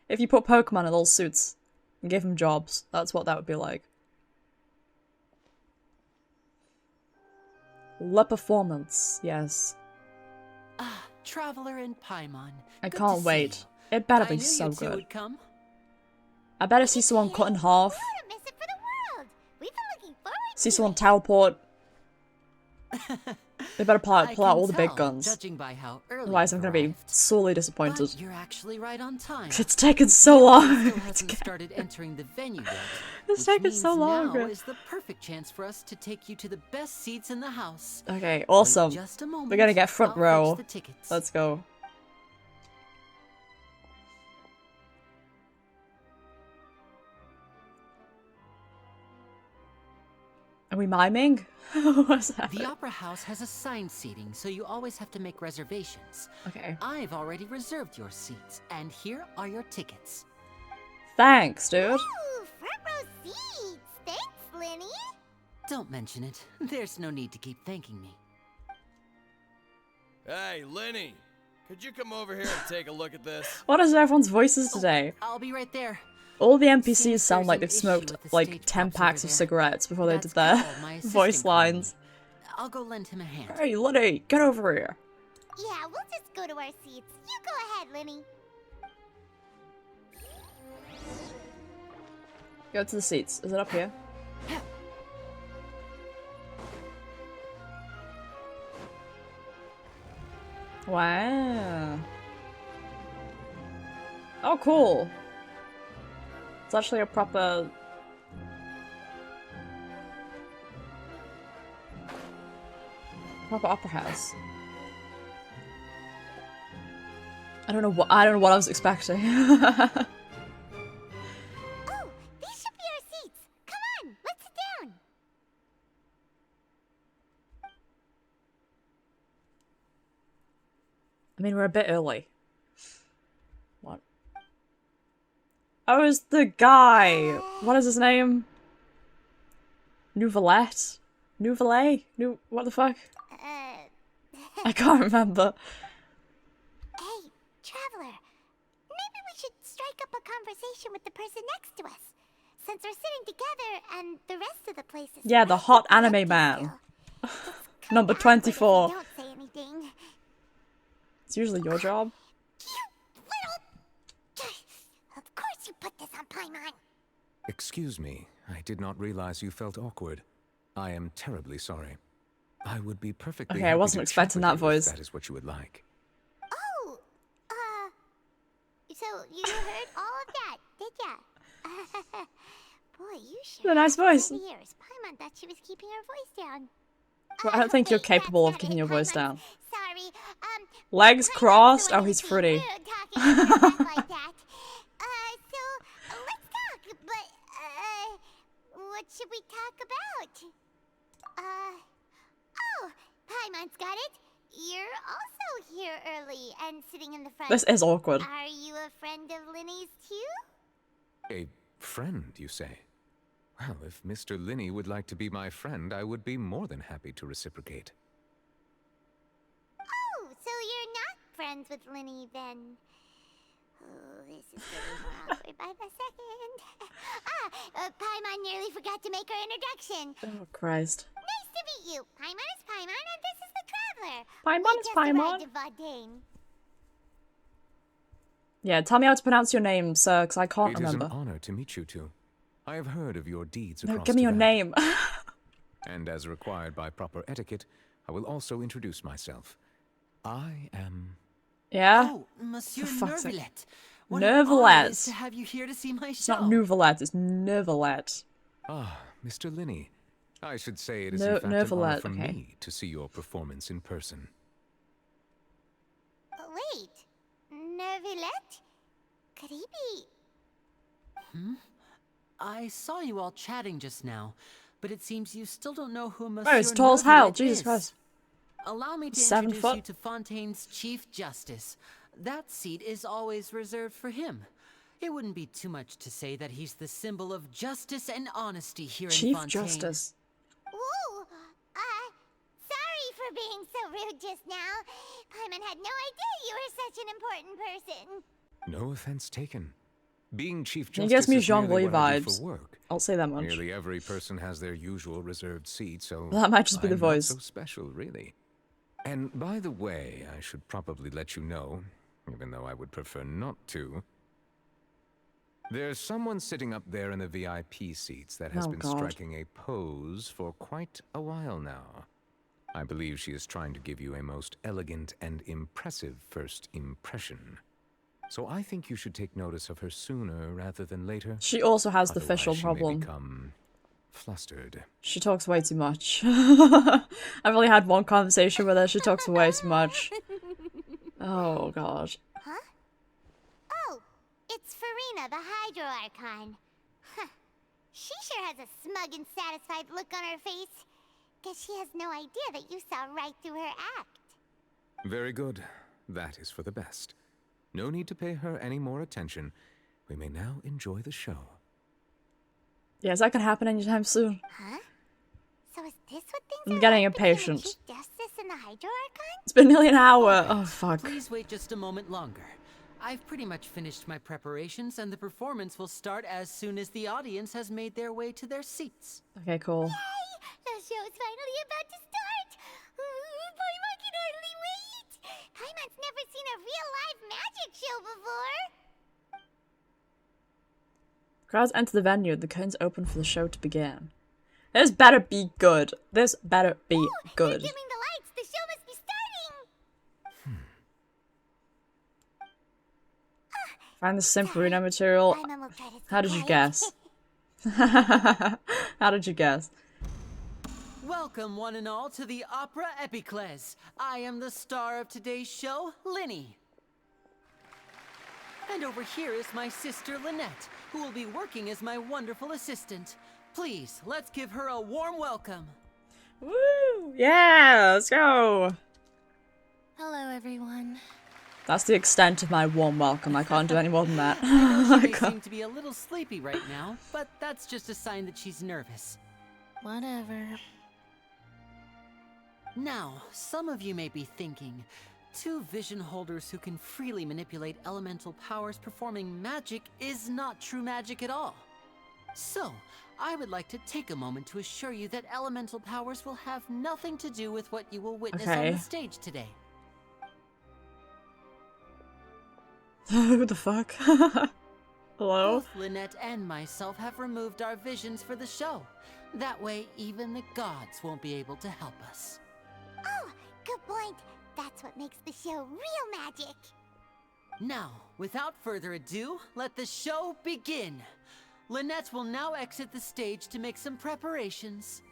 If you put Pokemon in little suits and gave them jobs, that's what that would be like. Le Performance, yes. Ah, Traveler and Paimon. I Good can't to see wait. you. It better I be knew so you two good. would come. I better see someone cut in half, We wouldn't miss it for the world. We've been looking forward see to someone it. teleport. They better pull out I all the can big tell, guns. Judging by how early Otherwise I'm you've gonna be arrived. sorely disappointed. But you're actually right on time. It's taken so Still long to hasn't get. started entering the venue yet. It's which taken means so long. Now is the perfect chance for us to take you to the best seats in the house. Okay, Wait awesome. just a moment. We're gonna get front I'll fetch row. the tickets. Let's go. Are we miming? What's that? The Opera House has assigned seating, so you always have to make reservations. Okay. I've already reserved your seats, and here are your tickets. Thanks, dude. Ooh, front row seats. Thanks, Linny. Don't mention it. There's no need to keep thanking me. Hey, Linny, could you come over here and take a look at this? What is everyone's voices today? I'll be right there. All the NPCs Seems sound there's like an they've issue smoked with the like stage 10 props packs over of there. cigarettes before they That's did their Carol, my assistant, voice calling me. lines. I'll go lend him a hand. Hey, Liddy, get over here. Yeah, we'll just go to our seats. You go ahead, Linny. Go to the seats. Is it up here? Wow. Oh, cool. It's actually a proper... opera house. I don't know what I was expecting. Oh, these should be our seats. Come on, let's sit down. I mean, we're a bit early. What? Oh, it's the guy! What is his name? Nouvelette? Nouvelet? What the fuck? I can't remember. Hey, Traveler. Maybe we should strike up a conversation with the person next to us. Since we're sitting together and the rest of the place is Yeah, the hot practically anime empty man. still. Number Kinda awkward if we 24. don't say anything. It's usually your job. You little... Of course you put this on Paimon. Excuse me, I did not realize you felt awkward. I am terribly sorry. I would be perfectly Okay, I happy wasn't to expecting chat that with you if voice. that is what you would like. Oh, so you heard all of that, did ya? Boy, you sure A nice have voice. good ears. Paimon thought she was keeping her voice down. Well, I don't think you're Wait, capable that's of keeping not your it, voice Paimon's- down. Sorry, Legs Paimon's the crossed? one Oh, who he's was fruity. rude talking behind her back like that. So let's talk. But what should we talk about? Oh, Paimon's got it. You're also here early and sitting in the front. This is awkward. Are you a friend of Linny's too? A friend, you say? Well, if Mr. Linney would like to be my friend, I would be more than happy to reciprocate. Oh, so you're not friends with Linny then? Oh, this is getting more awkward by the second. Paimon nearly forgot to make her introduction. Oh, Christ. Nice to meet you. Paimon is Paimon, and this is the Traveler. Paimon We is just Paimon. arrived at Vaudain. Yeah, tell me how to pronounce your name, sir, because I can't It remember. is an honor to meet you two. I have heard of your deeds No, across give me your Tibet. name. And as required by proper etiquette, I will also introduce myself. I am... Yeah? Oh, Monsieur For fuck's sake. Nervalet. What an honor it is Nervalet. to have you here to see my It's show. not Nouvelet, it's Nervalet. Ah, Mr. Linney. I should say it is No- in fact an honor Nervalet, for okay. me to see your performance in person. Wait, Nervilette? Could he be... I saw you all chatting just now, but it seems you still don't know who Monsieur Oh, it's tall as hell, Nervalet Jesus is. Christ. Allow me to 7 introduce foot. you to Fontaine's Chief Justice. That seat is always reserved for him. It wouldn't be too much to say that he's the symbol of justice and honesty here in Chief Fontaine. Justice. Ooh, sorry for being so rude just now. Paimon had no idea you were such an important person. No offense taken. Being Chief He Justice gives me is Jean merely Louis what I do vibes. for work. I'll say that much. Nearly every person has their usual reserved seat, so That might just be the I'm voice. Not so special, really. And by the way, I should probably let you know, even though I would prefer not to. There's someone sitting up there in the VIP seats that has Oh, been God. striking a pose for quite a while now. I believe she is trying to give you a most elegant and impressive first impression. So I think you should take notice of her sooner rather than later. She also has the Otherwise, official she may problem. become flustered. She talks way too much. I've only had one conversation with her. She talks way too much. Oh, God. Huh? Oh, it's Farina, the Hydro Archon. Huh. She sure has a smug and satisfied look on her face. Guess she has no idea that you saw right through her act. Very good. That is for the best. No need to pay her any more attention. We may now enjoy the show. Yeah, is that gonna happen anytime soon? Huh? So is this what things I'm are getting like between the impatient. Chief Justice and the Hydro Archon? It's been nearly an hour. Oh, fuck. Please wait just a moment longer. I've pretty much finished my preparations, and the performance will start as soon as the audience has made their way to their seats. Okay, cool. The show is finally about to start! Paimon can hardly wait! Paimon's never seen a real live magic show before! Crowds enter the venue. The curtains open for the show to begin. This better be good. This better be good. Dimming the lights, the show must be starting! Find the Symphorino material. Paimon will try to How stay did you quiet. guess? How did you guess? Welcome, one and all, to the Opera Epiclese. I am the star of today's show, Linny. And over here is my sister, Lynette, who will be working as my wonderful assistant. Please, let's give her a warm welcome. Woo! Yeah, let's go. Hello, everyone. That's the extent of my warm welcome. I can't do any more than that. I know I she may can't. seem to be a little sleepy right now, but that's just a sign that she's nervous. Whatever. Now, some of you may be thinking, two vision holders who can freely manipulate elemental powers performing magic is not true magic at all. So, I would like to take a moment to assure you that elemental powers will have nothing to do with what you will witness on Okay. the stage today. Who the fuck? Hello? Both Lynette and myself have removed our visions for the show. That way, even the gods won't be able to help us. point. That's what makes the show real magic. Now, without further ado, let the show begin. Lynette will now exit the stage to make some preparations.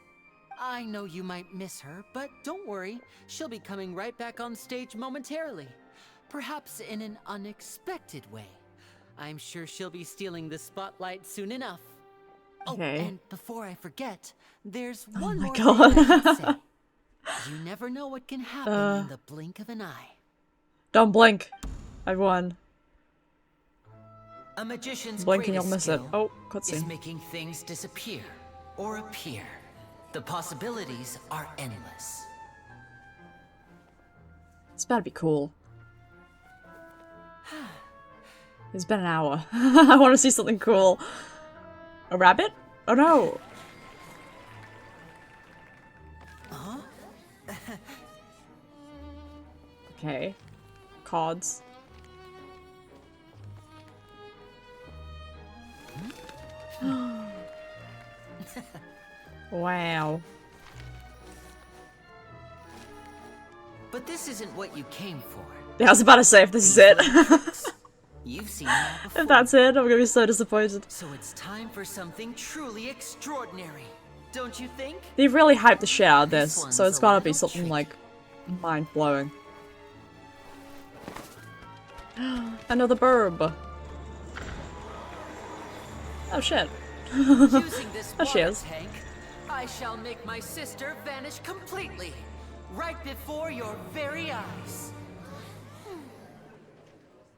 I know you might miss her, but don't worry. She'll be coming right back on stage momentarily. Perhaps in an unexpected way. I'm sure she'll be stealing the spotlight soon enough. Okay. Oh, and before I forget, there's one more God. thing I should say. You never know what can happen in the blink of an eye. Don't blink. I won. A magician's Blink and you'll miss it. skill Oh, is cutscene. making things disappear or appear. The possibilities are endless. It's about to be cool. It's been an hour. I want to see something cool. A rabbit? Oh no! Huh? Okay. Cards. Wow. But this isn't what you came for. Yeah, I was about to say if this is it. You've seen that before. If that's it, I'm gonna be so disappointed. So it's time for something truly extraordinary, don't you think? They've really hyped the shit out of this, This so one's it's a gotta be little something like mind-blowing. Another burb. Oh shit. Using this Oh, she water is. tank, I shall make my sister vanish completely, right before your very eyes.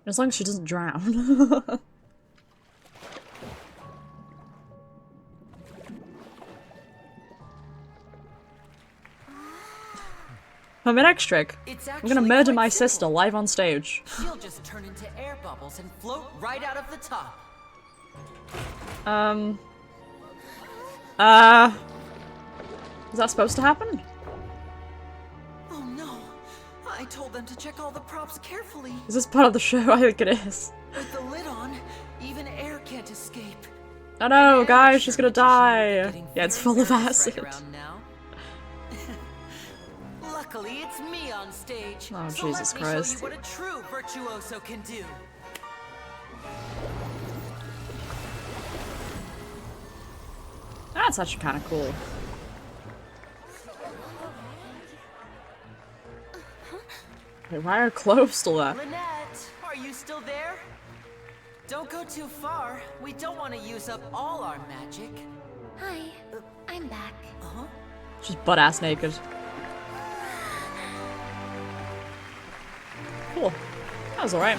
As long as she doesn't drown. For my next trick, I'm gonna murder my sister live on stage. She'll just turn into air bubbles and float right out of the top. Is that supposed to happen? Oh no! I told them to check all the props carefully. Is this part of the show? I think it is. With the lid on, even air can't escape. Oh no, guys, she's gonna die. Yeah, it's full of acid. Around now. Luckily, it's me on stage. Oh, so Jesus let me Christ. show you what a true virtuoso can do. That's actually kind of cool. Wait, why are clothes still there? Lynette, are you still there? Don't go too far. We don't want to use up all our magic. Hi, I'm back. Uh-huh. She's butt-ass naked. Cool. That was alright.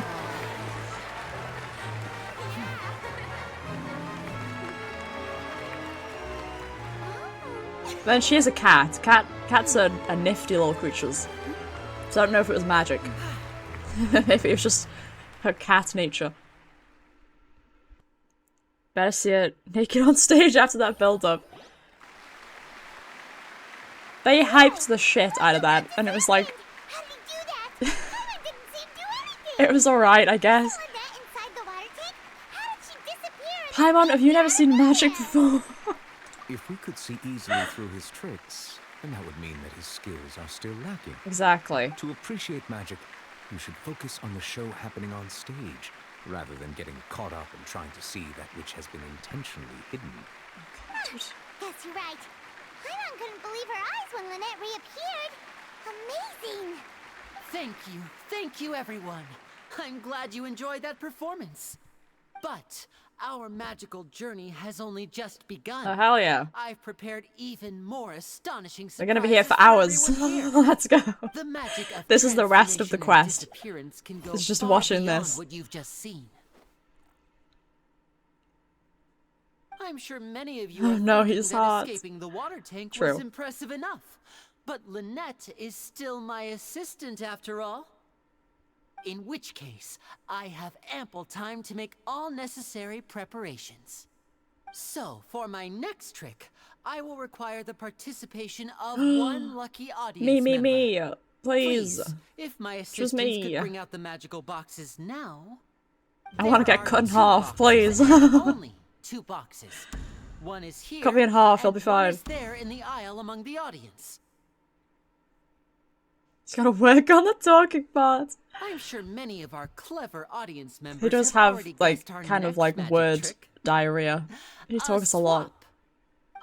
Then she is a cat. Cats are nifty little creatures. So I don't know if it was magic. Maybe it was just her cat nature. Better see it naked on stage after that build-up. They hyped the shit out of that, and it was like... It was alright, I guess. Paimon, have you never seen magic before? If we could see easily through his tricks, then that would mean that his skills are still lacking. Exactly. To appreciate magic, you should focus on the show happening on stage, rather than getting caught up in trying to see that which has been intentionally hidden. Guess you're right. Paimon couldn't believe her eyes when Lynette reappeared. Amazing! Thank you everyone. I'm glad you enjoyed that performance. But our magical journey has only just begun. Oh, hell yeah. I've prepared even more astonishing surprises. We're gonna be here for hours. Let's go. The magic of This is the rest of the quest. disappearance can go It's just far watching beyond this. what you've just seen. I'm sure many of you Oh are no, thinking he's that hot. escaping the water tank True. was impressive enough. But Lynette is still my assistant after all. In which case, I have ample time to make all necessary preparations. So, for my next trick, I will require the participation of one lucky audience member. Me. Please. If my Choose assistants me. could bring out the magical boxes now. I want to There get are cut in 2 half, boxes please. and only 2 boxes. One is here. Cut me in half, I'll be and one fine. is there in the aisle among the audience. He's gotta work on the talking part. I'm sure many of our clever audience members He does have have, already like, guessed our kind of next like magic word trick. diarrhea. He talks a lot.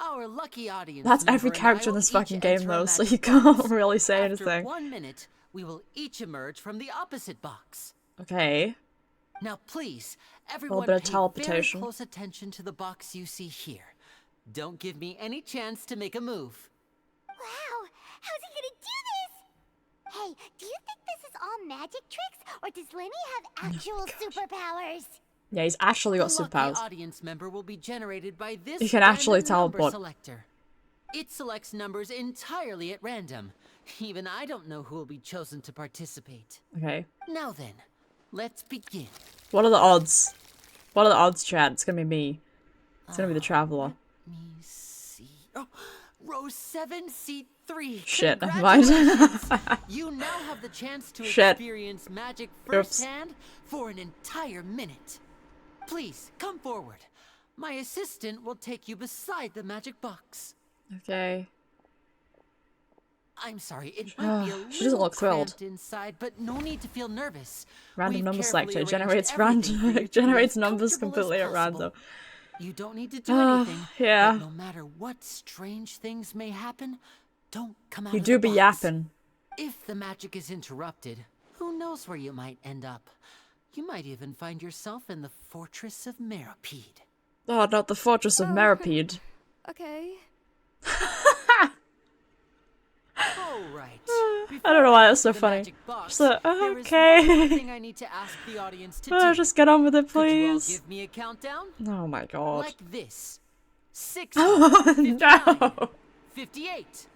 Our lucky audience That's every member and I character in will this each fucking game enter a though, so magic you can't box. really say After anything. 1 minute, we will each emerge from the opposite box. Okay. Now please, A everyone little bit of pay teleportation. very close attention to the box you see here. Don't give me any chance to make a move. Wow, how's he gonna do this? Hey, do you think this is all magic tricks, or does Lenny have actual superpowers? Yeah, he's actually got The lucky superpowers. audience member will be generated by this He can actually random number teleport. selector. It selects numbers entirely at random. Even I don't know who will be chosen to participate. Okay. Now then, let's begin. What are the odds? What are the odds, Chad? It's gonna be me. It's gonna be the Traveler. Let me see. Oh, row 7, seat 3. Shit, never mind. You now have the chance to Shit. experience magic Oops. firsthand for an entire minute. Please, come forward. My assistant will take you beside the magic box. Okay. I'm sorry, it might be a She doesn't little look thrilled. cramped inside, but no need to feel nervous. Random We've number carefully selector arranged generates everything for you random to be generates as numbers comfortable as completely at possible. random. You don't need to do anything. Yeah. But no matter what strange things may happen, don't come out You of do the be box. yapping. If the magic is interrupted, who knows where you might end up? You might even find yourself in the Fortress of Meripede. Oh, not the Fortress of Meripede. Okay. All right. I don't know why that's so The funny. magic box, Just like, there is one more okay. thing I need to ask the audience to Oh, do. just get on with it, Could you all please. give me a countdown? Oh my god. Like this. 60, Oh 59, no. 58.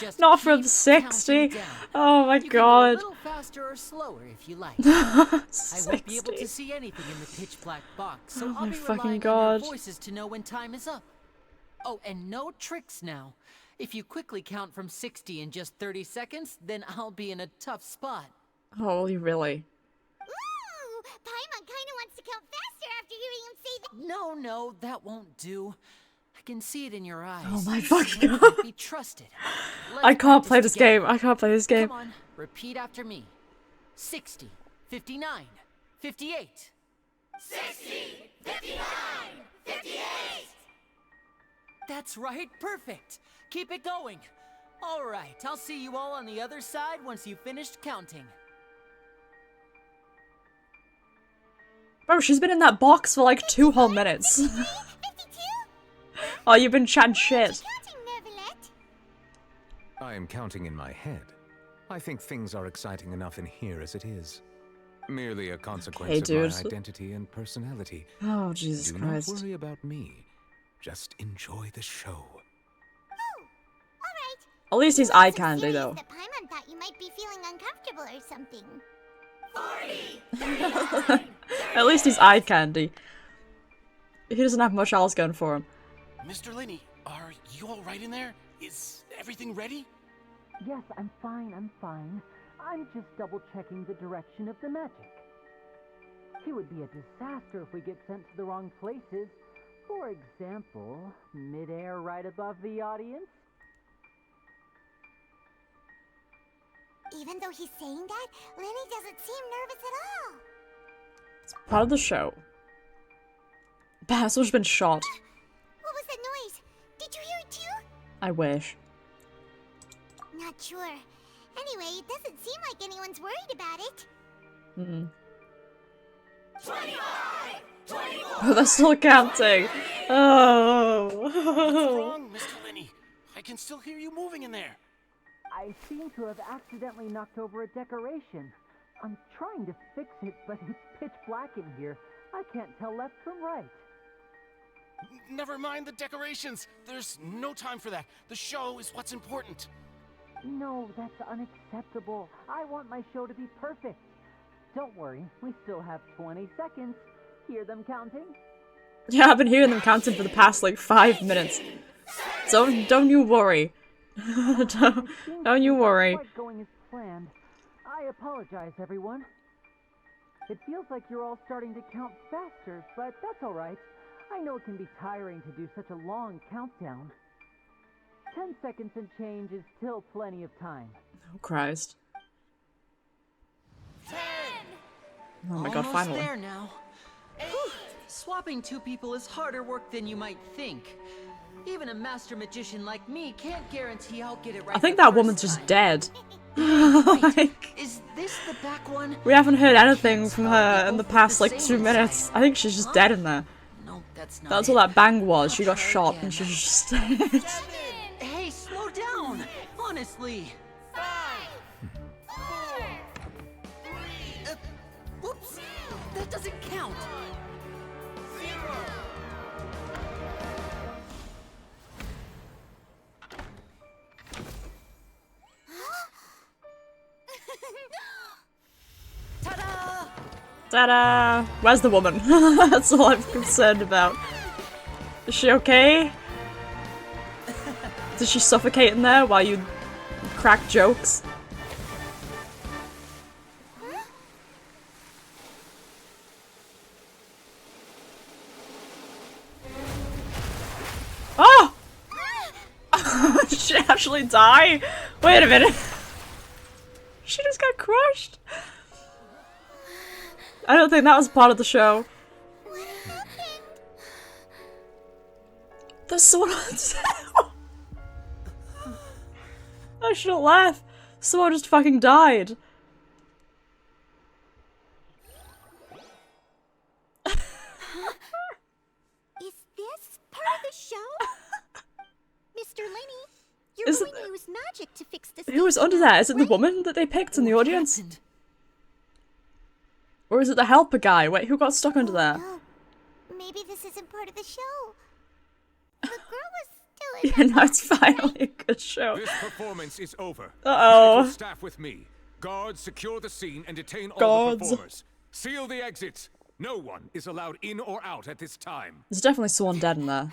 Just Not from keep 60. counting down. Oh my You can go a god. little faster or slower if you like. I won't be able 60. to see anything in the pitch black box, so Oh I'll my be fucking relying on god. your voices to know when time is up. Oh, and no tricks now. If you quickly count from 60 in just 30 seconds, then I'll be in a tough spot. Oh, you really? Ooh, Paimon kinda wants to count faster after hearing him say that. No, that won't do. I can see it in your eyes. Oh my fucking You god. can't be trusted. Let's I can't practice play this together. game. I can't play this game. Come on, repeat after me. 60, 59, 58. 60, 59, 58. That's right, perfect. Keep it going. All right, I'll see you all on the other side once you've finished counting. Bro, she's been in that box for like 2 whole minutes. 52? Oh, you've been chatting shit. Counting, Neverlet. I am counting in my head. I think things are exciting enough in here as it is. Merely a consequence of dude. my identity and personality. Oh, Jesus Do Christ. not worry about me. Just enjoy the show. Oh, alright. At least he's eye candy, though. That Paimon thought you might be feeling uncomfortable or something. 40. At least he's eye candy. He doesn't have much else going for him. Mr. Linney, are you all right in there? Is everything ready? Yes, I'm fine. I'm just double-checking the direction of the magic. It would be a disaster if we get sent to the wrong places. For example, mid-air right above the audience. Even though he's saying that, Lenny doesn't seem nervous at all. It's part of the show. Bassel's been shot. What was that noise? Did you hear it too? I wish. Not sure. Anyway, it doesn't seem like anyone's worried about it. Mm-mm. 25! 24! Oh, they're still counting. Oh. What's wrong, Mr. Linney? I can still hear you moving in there. I seem to have accidentally knocked over a decoration. I'm trying to fix it, but it's pitch black in here. I can't tell left from right. Never mind the decorations. There's no time for that. The show is what's important. No, that's unacceptable. I want my show to be perfect. Don't worry, we still have 20 seconds. Hear them counting? Yeah, I've been hearing them counting for the past like 5 minutes. Don't you worry. don't you worry. Quite going as planned. I apologize, everyone. It feels like you're all starting to count faster, but that's all right. I know it can be tiring to do such a long countdown. 10 seconds and change is still plenty of time. Oh, Christ. Oh my god, Almost finally. there now. Whew. Swapping two people is harder work than you might think. Even a master magician like me can't guarantee I'll get it right. I think the that first woman's just time. dead. Like, is this the back one? We haven't heard anything from her in the both past look the like same 2 minutes. inside. I think she's just dead in there. No, that's not That's it. all that bang was. She got I'll try shot again. and she's just dead. Hey, slow down! Honestly. 5, 4, 3, Whoops! That doesn't count! 0. Ta-da! Ta-da! Where's the woman? That's all I'm concerned about. Is she okay? Did she suffocate in there while you crack jokes? Oh! Did she actually die? Wait a minute. She just got crushed. I don't think that was part of the show. There's someone on top. I shouldn't laugh. Someone just fucking died. Is this part of the show? Mr. Linney, you're Is going it- to use magic to fix this. Who was under there? Is it the woman that they picked in the audience? Or is it the helper guy? Wait, who got stuck under there? No. Maybe this isn't part of the show. The girl was still in Yeah, no, it's finally a good show. This performance is over. Uh-oh. Medical staff with me. Guards, secure the scene and detain all the Guards. performers. Seal the exits. No one is allowed in or out at this time. There's definitely someone dead in there.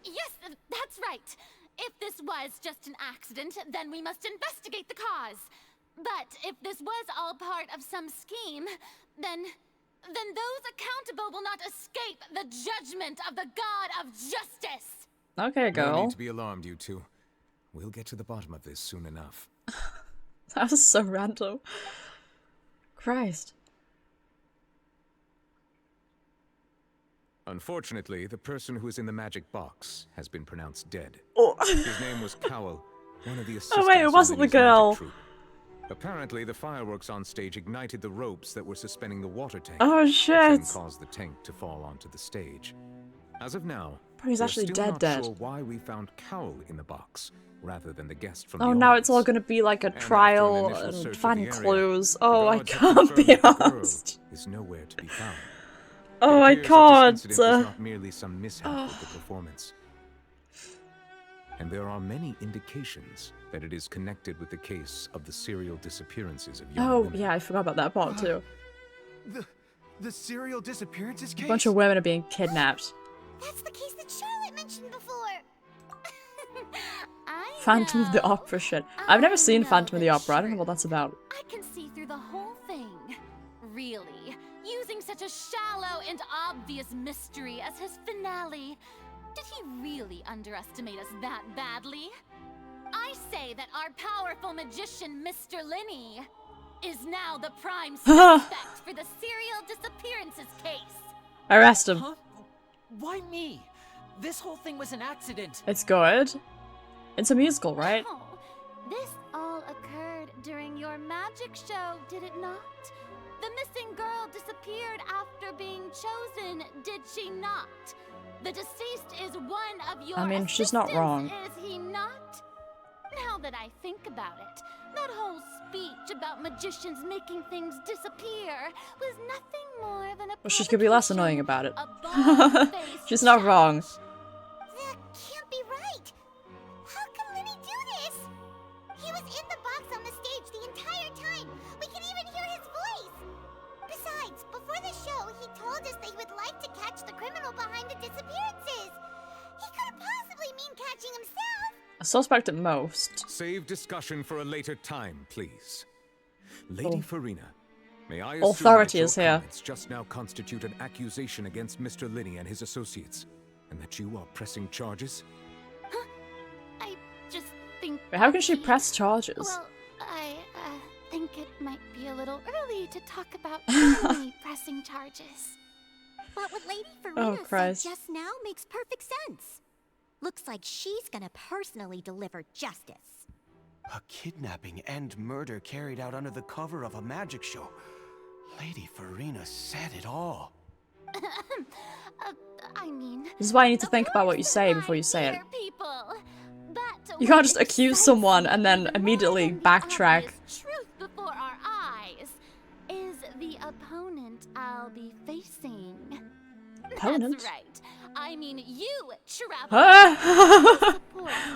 Yes, that's right. If this was just an accident, then we must investigate the cause. But if this was all part of some scheme, then those accountable will not escape the judgment of the God of Justice. Okay, No girl. need to be alarmed, you two. We'll get to the bottom of this soon enough. That was so random. Christ. Unfortunately, the person who is in the magic box has been pronounced dead. Oh. His name was Cowell, one of the assistants. Oh wait, it wasn't the girl. Apparently, the fireworks on stage ignited the ropes that were suspending the water tank. Oh, which shit. then caused the tank to fall onto the stage. As of now, Bro, he's we're actually still dead not dead. sure why we found Cowell in the box rather than the guest from Oh, the now audience. it's all gonna be like a And after trial initial search and of finding the area, clues. the Oh, I guards have can't confirmed be that the girl asked. is nowhere to be found. Oh, It I appears that this can't. incident was not merely some mishap with the performance. And there are many indications that it is connected with the case of the serial disappearances of young Oh, women. yeah, I forgot about that part too. The serial disappearances A case? bunch of women are being kidnapped. That's the case that Charlotte mentioned before. Phantom of the Opera shit. I've never seen Phantom of the Opera. I don't know what that's about. I can see through the whole thing. Really? Using such a shallow and obvious mystery as his finale. Did he really underestimate us that badly? I say that our powerful magician, Mr. Linney, is now the prime suspect for the serial disappearances case. Arrest him. Huh? Why me? This whole thing was an accident. It's good. It's a musical, right? Oh, this all occurred during your magic show, did it not? The missing girl disappeared after being chosen, did she not? The deceased is one of your I mean, she's not wrong. Is he not? Now that I think about it, that whole speech about magicians making things disappear was nothing more than a Well, she could be less annoying about it. a bald-faced She's not wrong. That can't be right. How can Linney do this? He was in the box on the stage the entire time. We can even hear his voice. Besides, before the show, he told us that he would like to catch the criminal behind the disappearances. He couldn't possibly mean catching himself. A suspect at most. Save discussion for a later time, please. Lady Oh. Farina, may I Authority assume that is your here. comments just now constitute an accusation against Mr. Linney and his associates, and that you are pressing charges? I just think... Wait, how can she press charges? Well, I think it might be a little early to talk about any pressing charges. But what Lady Oh, Farina said Christ. just now makes perfect sense. Looks like she's gonna personally deliver justice. A kidnapping and murder carried out under the cover of a magic show. Lady Farina said it all. I mean, This is why you need to think about what you say before you say it. people. But You can't just accuse someone and then immediately backtrack. truth before our eyes is the opponent I'll be facing. Opponent? That's right. I mean you, traveler. Huh?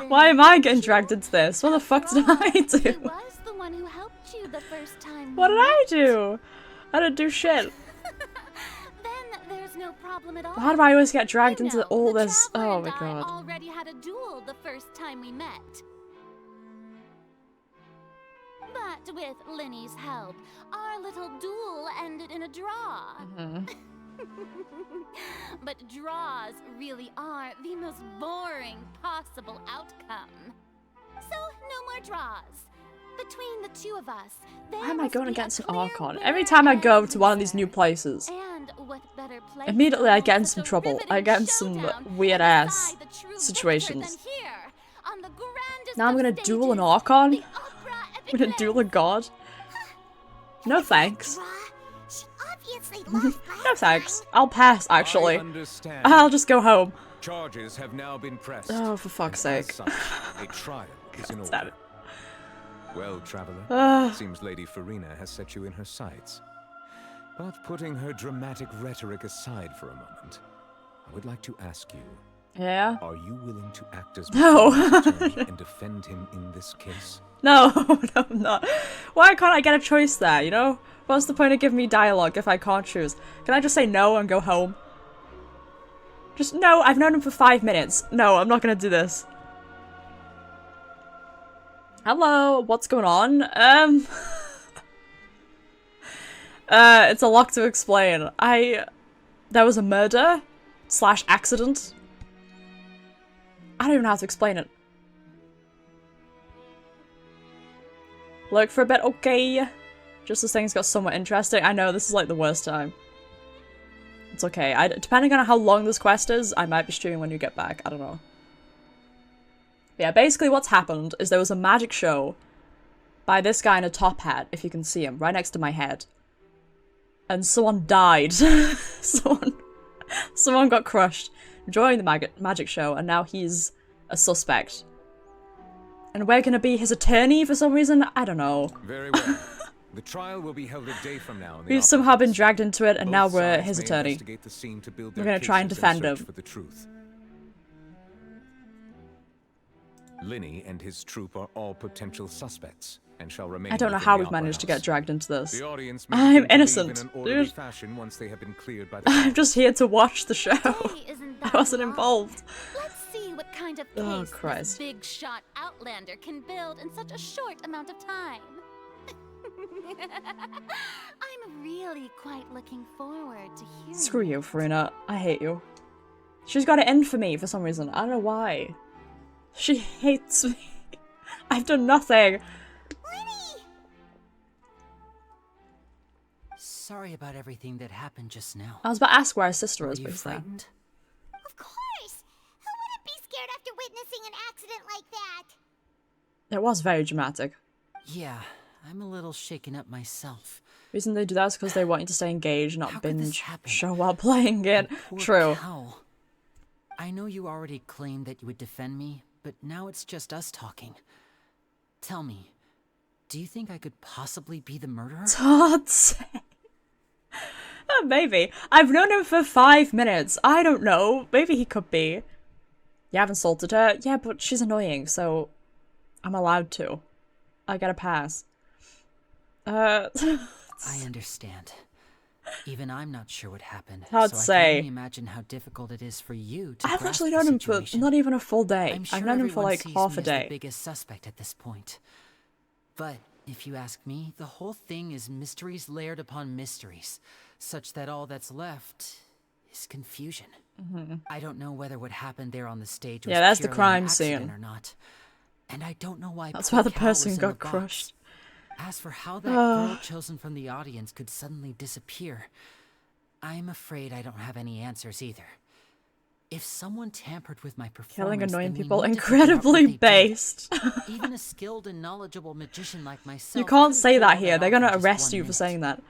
Why am I getting dragged into this? What the fuck did I do? Was the one who helped you the first time. What did I do? I didn't do shit. Then there's no problem at all. How do I always get dragged into all this? Oh my I god. already had a duel the first time we met. But with Linny's help, our little duel ended in a draw. But draws really are the most boring possible outcome. So, no more draws. Between the two of us, Why am I going against an Archon? Every time I go to one of these new places, and what better place immediately I get in some trouble. I get in some weird ass situations. Now I'm gonna duel an Archon? I'm gonna duel a god? No thanks. No thanks. I'll pass, actually. I'll just go home. Charges have now been pressed. Oh, for fuck's sake. Such, a trial is in order. Well, traveler, it seems Lady Farina has set you in her sights. But putting her dramatic rhetoric aside for a moment, I would like to ask you. Yeah? Are you willing to act as No. and defend him in this case? No, no, I'm not. Why can't I get a choice there, you know? What's the point of giving me dialogue if I can't choose? Can I just say no and go home? Just, no, I've known him for 5 minutes. No, I'm not gonna do this. Hello, what's going on? It's a lot to explain. There was a murder / accident. I don't even know how to explain it. Look for a bit, okay. Just as things got somewhat interesting. I know, this is like the worst time. It's okay. Depending on how long this quest is, I might be streaming when you get back. I don't know. Yeah, basically what's happened is there was a magic show by this guy in a top hat, if you can see him, right next to my head. And someone died. someone got crushed during the magic show, and now he's a suspect. And we're gonna be his attorney for some reason? I don't know. Very well. The trial will be held a day from now. We've somehow been dragged into it, and now we're his attorney. We're gonna try and defend him. For the truth. Linny and his troop are all potential suspects and shall remain. I don't know within how the we've managed to opera get dragged into this. The audience may I'm begin to innocent, leave in an orderly dude. fashion once they have been cleared by the I'm just here to watch the show. Isn't that I wasn't involved. Let's see what kind of Oh, case Christ. this big shot Outlander can build in such a short amount of time. I'm really quite looking forward to hearing. Screw you, Farina. I hate you. She's got it in for me for some reason. I don't know why. She hates me. I've done nothing. Sorry about everything that happened just now. I was about to ask where her sister Were was, you but he's there. frightened? Of course! Who wouldn't be scared after witnessing an accident like that? It was very dramatic. Yeah, I'm a little shaken up myself. Reason they do that is because they want you to stay engaged, not How could this binge happen? show while playing it. Poor True. cow. I know you already claimed that you would defend me, but now it's just us talking. Tell me, do you think I could possibly be the murderer? Todd's. Maybe. I've known him for 5 minutes. I don't know. Maybe he could be. You have insulted her? Yeah, but she's annoying, so I'm allowed to. I get a pass. I understand. Even I'm not sure what happened. Hard so to I say. can only imagine how difficult it is for you to I've grasp actually the known him for situation. not even a full day. I'm sure I've known him for everyone like sees half me a as the day. biggest suspect at this point. But if you ask me, the whole thing is mysteries layered upon mysteries, such that all that's left is confusion. I don't know whether what happened there on the stage was Yeah, that's the purely an crime accident scene. or not. And I don't know why That's poor why the Cal was person in got the box. crushed. As for how that girl chosen from the audience could suddenly disappear, I'm afraid I don't have any answers either. If someone tampered with my performance, Killing annoying then we people, need to figure out what incredibly they did. based. Even a skilled and knowledgeable magician like myself. You can't couldn't say pull that all here. They're off gonna in just arrest 1 you for minute. saying that.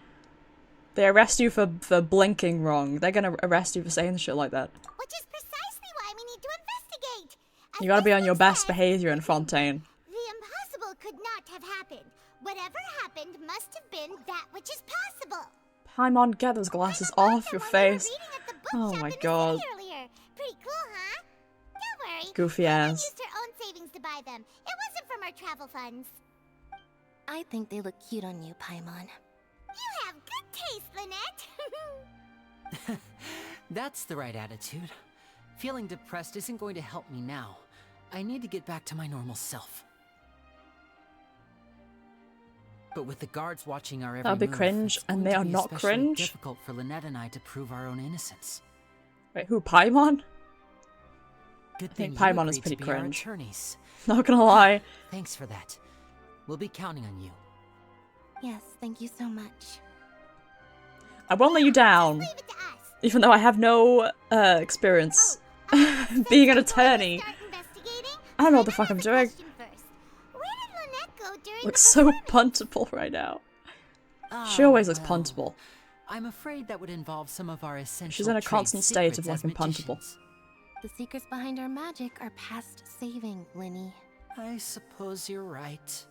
They arrest you for blinking wrong. They're gonna arrest you for saying shit like that. Which is precisely why we need to investigate. You gotta be on your best behavior in Fontaine. The impossible could not have happened. Whatever happened must have been that which is possible. Paimon, get those glasses off your face. Oh my god. Earlier. Pretty cool, huh? Don't worry. Goofy Paimon ass. used her own savings to buy them. It wasn't from our travel funds. I think they look cute on you, Paimon. You have good taste, Lynette. That's the right attitude. Feeling depressed isn't going to help me now. I need to get back to my normal self. But with the guards watching our every That'll be move, cringe, it's and going they to are be not especially cringe? difficult for Lynette and I to prove our own innocence. Wait, who, Paimon? Good I thing think you Paimon is agreed to pretty be our cringe. attorneys. Not gonna lie. Thanks for that. We'll be counting on you. Yes, thank you so much. I won't let you down. Even though I have no experience being an attorney. I don't know what the fuck I'm doing. Looks so puntable right now. She always looks puntable. I'm afraid that would involve some of our essential She's in a trade constant state of secrets as looking puntable. magicians. The secrets behind our magic are past saving, Linny. I suppose you're right.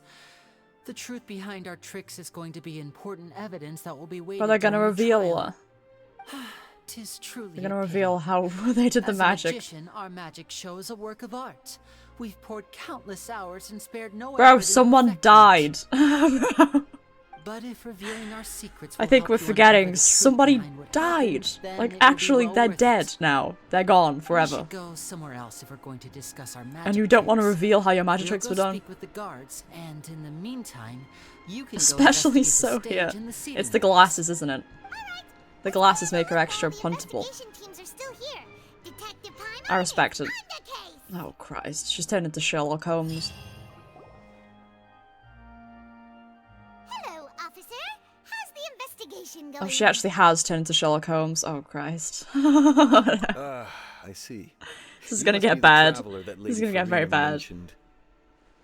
The truth behind our tricks is going to be important evidence that will be waiting. But they're gonna reveal. Tis truly. They're gonna reveal how they did the As magic. a magician, our magic show is a work of art. We've poured countless hours and spared no Bro, effort in someone died. But if revealing our secrets I will think help we're you forgetting uncover the truth somebody behind what died. happened, then Like, it will be actually, well they're worth dead it. now. They're gone We forever. should go somewhere else if we're going to discuss our magic And you don't want to tricks. reveal how your magic We'll tricks go were done. speak with the guards, and in the meantime, you can Especially go so investigate the here. stage and the seating It's the rooms. glasses, isn't it? The glasses make her extra puntable. Teams are still here. Detective Paimon I respect it. is on the case. Oh Christ, she's turned into Sherlock Holmes. Hello, officer. How's the investigation going? Oh, she actually has turned into Sherlock Holmes. Oh Christ. I see. This is You gonna must be get the bad. traveler that This is Lady gonna get very Farina bad. mentioned.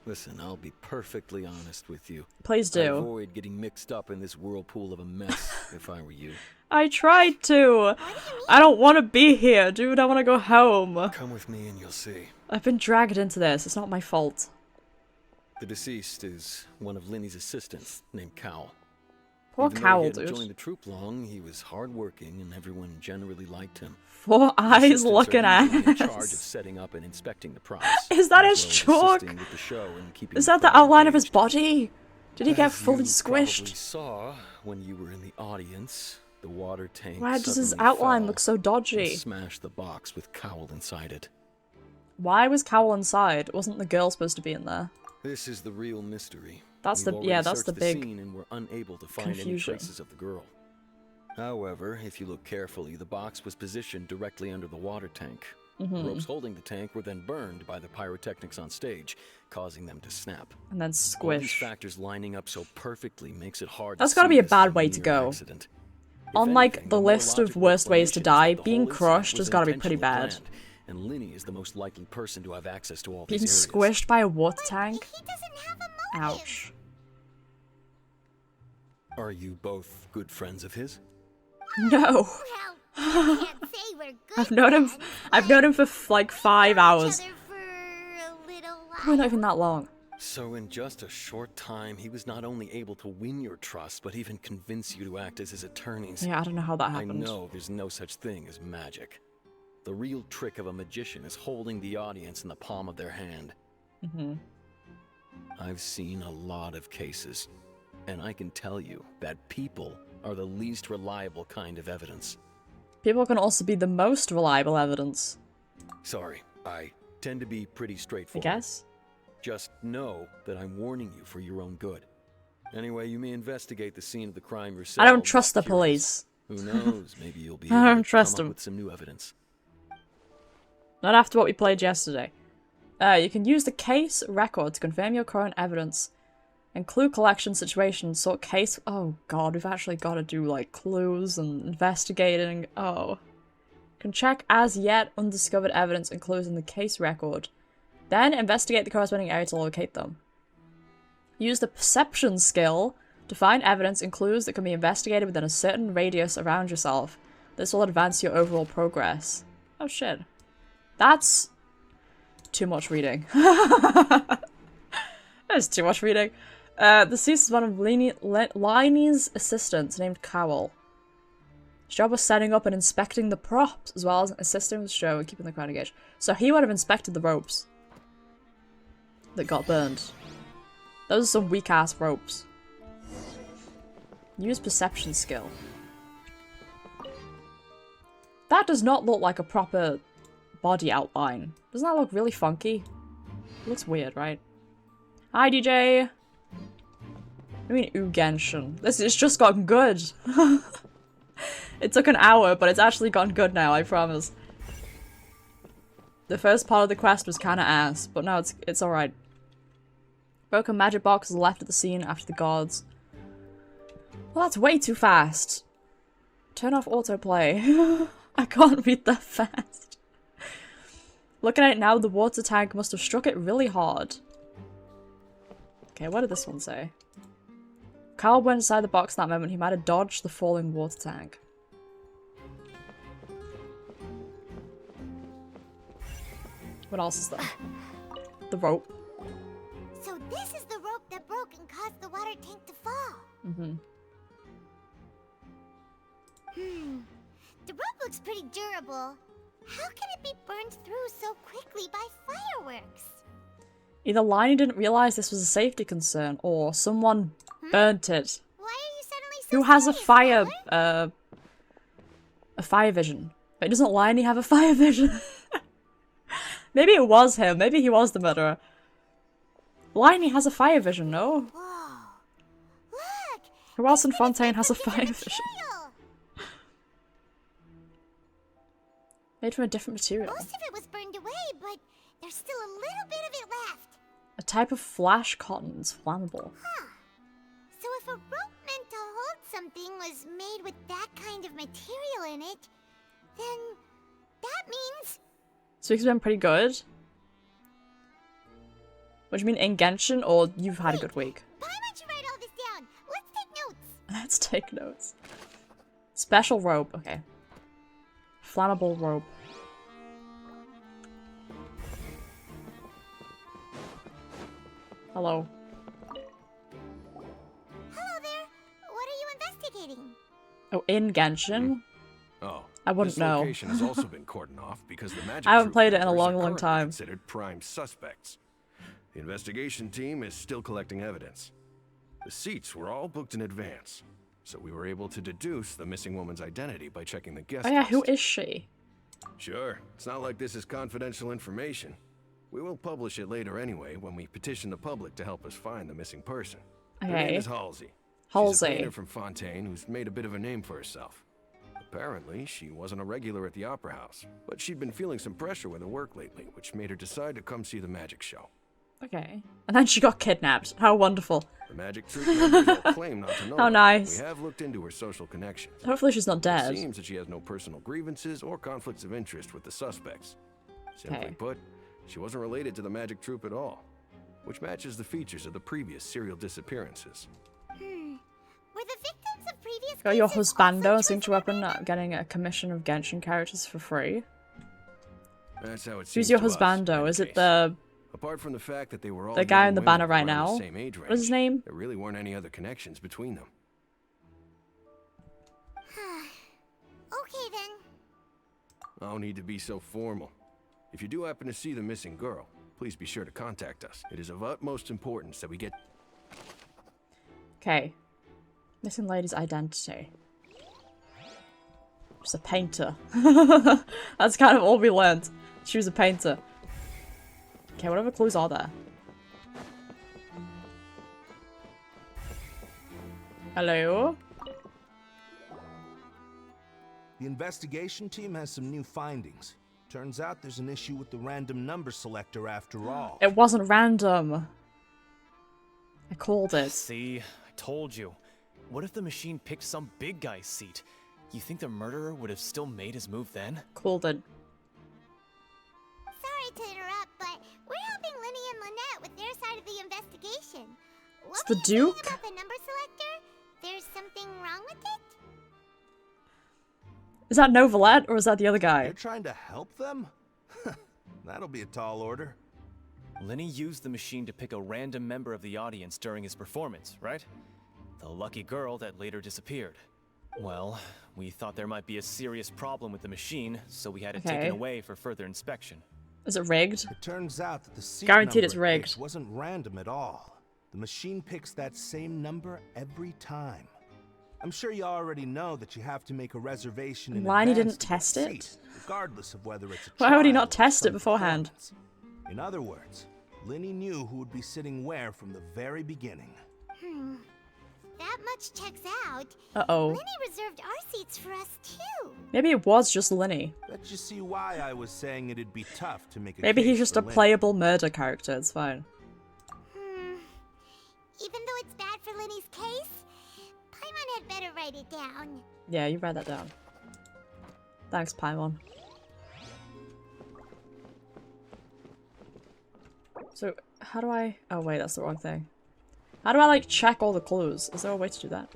Listen, I'll be perfectly honest with you. Please I'd do. avoid getting mixed up in this whirlpool of a mess if I were you. I tried to. I don't want to be here, dude. I want to go home. Come with me and you'll see. I've been dragged into this. It's not my fault. The deceased is one of Linny's assistants named Cowell. Poor Even though Cowell, he hadn't dude. joined the troop long, he was hardworking and everyone generally liked him. 4 eyes Assistants are looking usually in charge of ass. setting up and inspecting the props. Is that as his well as chalk? assisting with the show and keeping Is the that the crowd outline of his engaged. body? Did he get As fully you probably squished? saw when you were in the audience, the water tank Why does his suddenly outline fell look so and dodgy? smashed the box with Cowell inside it. Why was Cowell inside? Wasn't the girl supposed to be in there? This is the real mystery. That's We've the- already yeah, that's searched the the big scene and we're unable to find confusion. any traces of the girl. However, if you look carefully, the box was positioned directly under the water tank. The Mhm. ropes holding the tank were then burned by the pyrotechnics on stage, causing them to snap. And then All these squish. factors lining up so perfectly makes it hard That's to gotta see be a this bad as way to mere go. accident. If On like anything, the more list of logical worst ways to explanation is die, that the being whole incident crushed was has gotta be pretty intentionally bad. planned, and Linny is the most likely person to have access to all Being these areas. squished by a water tank? Ouch. Are you both good friends of his? No. I've known him. I've known him for like 5 hours. Probably not even that long. So in just a short time, he was not only able to win your trust, but even convince you to act as his attorneys. Yeah, I don't know how that I happened. know there's no such thing as magic. The real trick of a magician is holding the audience in the palm of their hand. Mhm. I've seen a lot of cases, and I can tell you that people are the least reliable kind of evidence. People can also be the most reliable evidence. Sorry, I tend to be pretty I straightforward. guess. Just know that I'm warning you for your own good. Anyway, you may investigate the scene of the crime yourself. I don't trust the police. Who knows? Maybe you'll be I able don't to trust come them. up with some new evidence. Not after what we played yesterday. You can use the case record to confirm your current evidence. And clue collection situations, sort case. Oh god, we've actually got to do like clues and investigating. Oh. Can check as yet undiscovered evidence and clues in the case record. Then investigate the corresponding area to locate them. Use the perception skill to find evidence and clues that can be investigated within a certain radius around yourself. This will advance your overall progress. Oh shit. That's too much reading. That's too much reading. The deceased is one of Liney's assistants named Cowell. His job was setting up and inspecting the props, as well as assisting with the show and keeping the crowd engaged. So he would have inspected the ropes that got burned. Those are some weak-ass ropes. Use perception skill. That does not look like a proper body outline. Doesn't that look really funky? It looks weird, right? Hi, DJ! I mean, Genshin. This has just gotten good. It took an hour, but it's actually gotten good now, I promise. The first part of the quest was kinda ass, but now it's alright. Broken magic box is left at the scene after the guards. Well, that's way too fast. Turn off autoplay. I can't read that fast. Looking at it now, the water tank must have struck it really hard. Okay, what did this one say? Carl went inside the box in that moment. He might have dodged the falling water tank. What else is there? The rope. So this is the rope that broke and caused the water tank to fall. Mm-hmm. The rope looks pretty durable. How can it be burned through so quickly by fireworks? Either Liney didn't realize this was a safety concern, or someone burnt it. Why are you suddenly so Who has serious, a fire vision? But doesn't Liney have a fire vision? Maybe it was him. Maybe he was the murderer. Liney has a fire vision, no? Whoa. Look! Who else in Fontaine has a fire vision? Made from a different material. Most of it was burned away, but there's still a little bit of it left. A type of flash cotton is flammable. Huh. So if a rope meant to hold something was made with that kind of material in it, then that means... So he's been pretty good? What do you mean, in Genshin, or you've had a good week? Why don't you write all this down? Let's take notes. Let's take notes. Special rope, okay. Flammable rope. Hello. Hello there. What are you investigating? Oh, in Genshin? Oh, I wouldn't this know. location has also been cordoned off because the magic I haven't troop played it in a members are long, long currently time. Considered prime suspects. The investigation team is still collecting evidence. The seats were all booked in advance, so we were able to deduce the missing woman's identity by checking the guest Oh yeah, list. who is she? Sure, it's not like this is confidential information. We will publish it later anyway when we petition the public to help us find the missing person. Her name Okay. is Halsey. She's a Halsey. painter from Fontaine who's made a bit of a name for herself. Apparently, she wasn't a regular at the Opera House, but she'd been feeling some pressure with her work lately, which made her decide to come see the magic show. Okay. And then she got kidnapped. How wonderful. The magic troop members all claim not to know How her. nice. We have looked into her social connections. Hopefully she's not dead. It seems that she has no personal grievances or conflicts of interest with the suspects. Simply Okay. put, she wasn't related to the magic troop at all, which matches the features of the previous serial disappearances. Were the victims of previous Got your cases husbando, also signature weapon, getting a commission of Genshin characters for free. That's how it seems Who's your to us, in husbando? any Is it case. the Apart from the fact that they were all the guy young in the women banner right around now? the same age What is his range, name? There really weren't any other connections between them. Okay then. No need to be so formal. If you do happen to see the missing girl, please be sure to contact us. It is of utmost importance that we get... Okay. Missing lady's identity. She's a painter. That's kind of all we learned. She was a painter. Okay, what other clues are there? Hello? The investigation team has some new findings. Turns out there's an issue with the random number selector after all. It wasn't random. I called it. See, I told you. What if the machine picked some big guy's seat? You think the murderer would have still made his move then? Called it. Sorry to interrupt, but we're helping Linny and Lynette with their side of the investigation. It's What the were you saying Duke? about the number selector? There's something wrong with it? Is that Novelette or is that the other guy? You're trying to help them? That'll be a tall order. Lenny used the machine to pick a random member of the audience during his performance, right? The lucky girl that later disappeared. Well, we thought there might be a serious problem with the machine, so we had it taken away for further inspection. Is it rigged? It turns out that the seat Guaranteed number it's it rigged. picked wasn't random at all. The machine picks that same number every time. I'm sure you already know that you have to make a reservation in Why he advance didn't to get a test it? seat, regardless of whether it's a Why would he trial not or test it some beforehand? performance. In other words, Linny knew who would be sitting where from the very beginning. That much checks out. Uh-oh. Linny reserved our seats for us too. Maybe it was just Linny. Bet you see why I was saying it'd be tough to make a Maybe case he's just for a Linny. playable murder character, it's fine. Even though it's bad for Linny's case, Paimon had better write it down. Yeah, you write that down. Thanks, Paimon. So, how do I... Oh wait, that's the wrong thing. How do I, like, check all the clues? Is there a way to do that?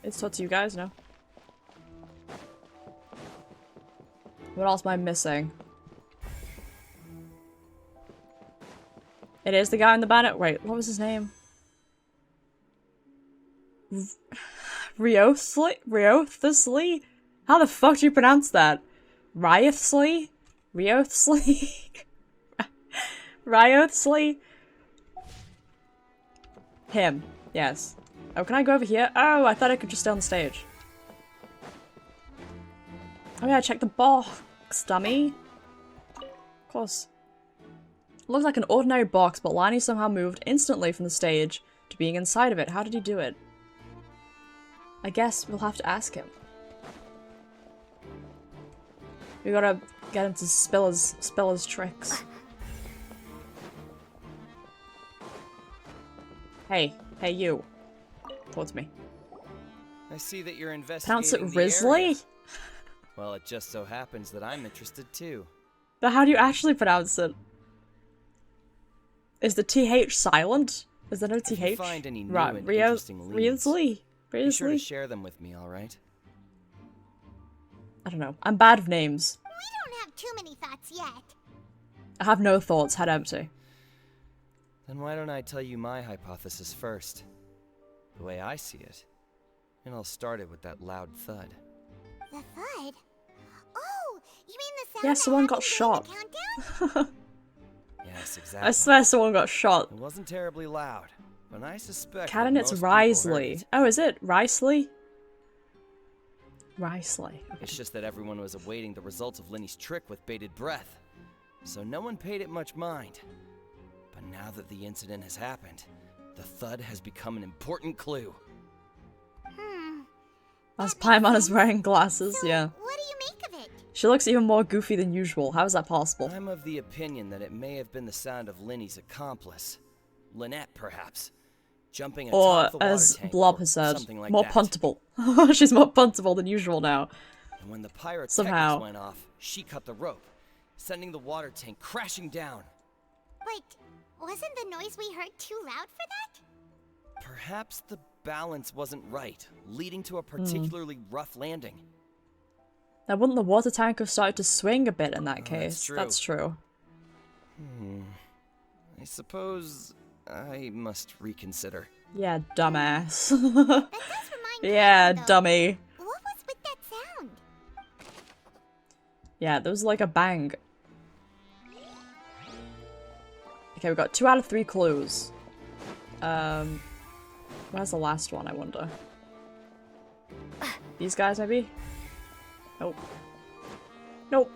It's up to you guys, no? What else am I missing? It is the guy in the banner. Wait, what was his name? Riothsley? How the fuck do you pronounce that? Riothsley? Riothsley? Riothsley? Him. Yes. Oh, can I go over here? Oh, I thought I could just stay on the stage. Oh yeah, check the box, dummy. Of course. Looks like an ordinary box, but Lani somehow moved instantly from the stage to being inside of it. How did he do it? I guess we'll have to ask him. We gotta get him to spill his tricks. Hey, you. Towards me. I see that you're investigating Pronounce it the Risley? area. Well, it just so happens that I'm interested too. But how do you actually pronounce it? Is the TH silent? Is there no TH? If you find any new right, and interesting leads, Risley? be sure to share them with me, all right? I don't know. I'm bad with names. We don't have too many thoughts yet. I have no thoughts, head empty. Then why don't I tell you my hypothesis first? The way I see it. And I'll start it with that loud thud. The thud? Oh, you mean the sound Yeah, that someone got happened during shot. the countdown? Yes, exactly. I swear someone got shot. It wasn't terribly loud, but I suspect Canon, that it's most people heard Risley. it. Oh, is it? Risley? Risley. It's just that everyone was awaiting the results of Linny's trick with bated breath, so no one paid it much mind. But now that the incident has happened, the thud has become an important clue. As Paimon is wearing glasses, yeah. What do you make of it? She looks even more goofy than usual. How is that possible? I'm of the opinion that it may have been the sound of Linny's accomplice, Lynette, perhaps, jumping Or, atop the water as tank Blob or has said, something like more that. puntable. She's more puntable than usual now. And when the pyrotechnics Somehow. went off, she cut the rope, sending the water tank crashing down. Like, wasn't the noise we heard too loud for that? Perhaps the balance wasn't right, leading to a particularly rough landing. Now, wouldn't the water tank have started to swing a bit in that case? true. That's true. I suppose I must reconsider. Yeah, dumbass. Yeah, dummy. What was with that sound? Yeah, there was like a bang. Okay, we got 2 out of 3 clues. Where's the last one, I wonder? These guys, maybe? Nope. Nope.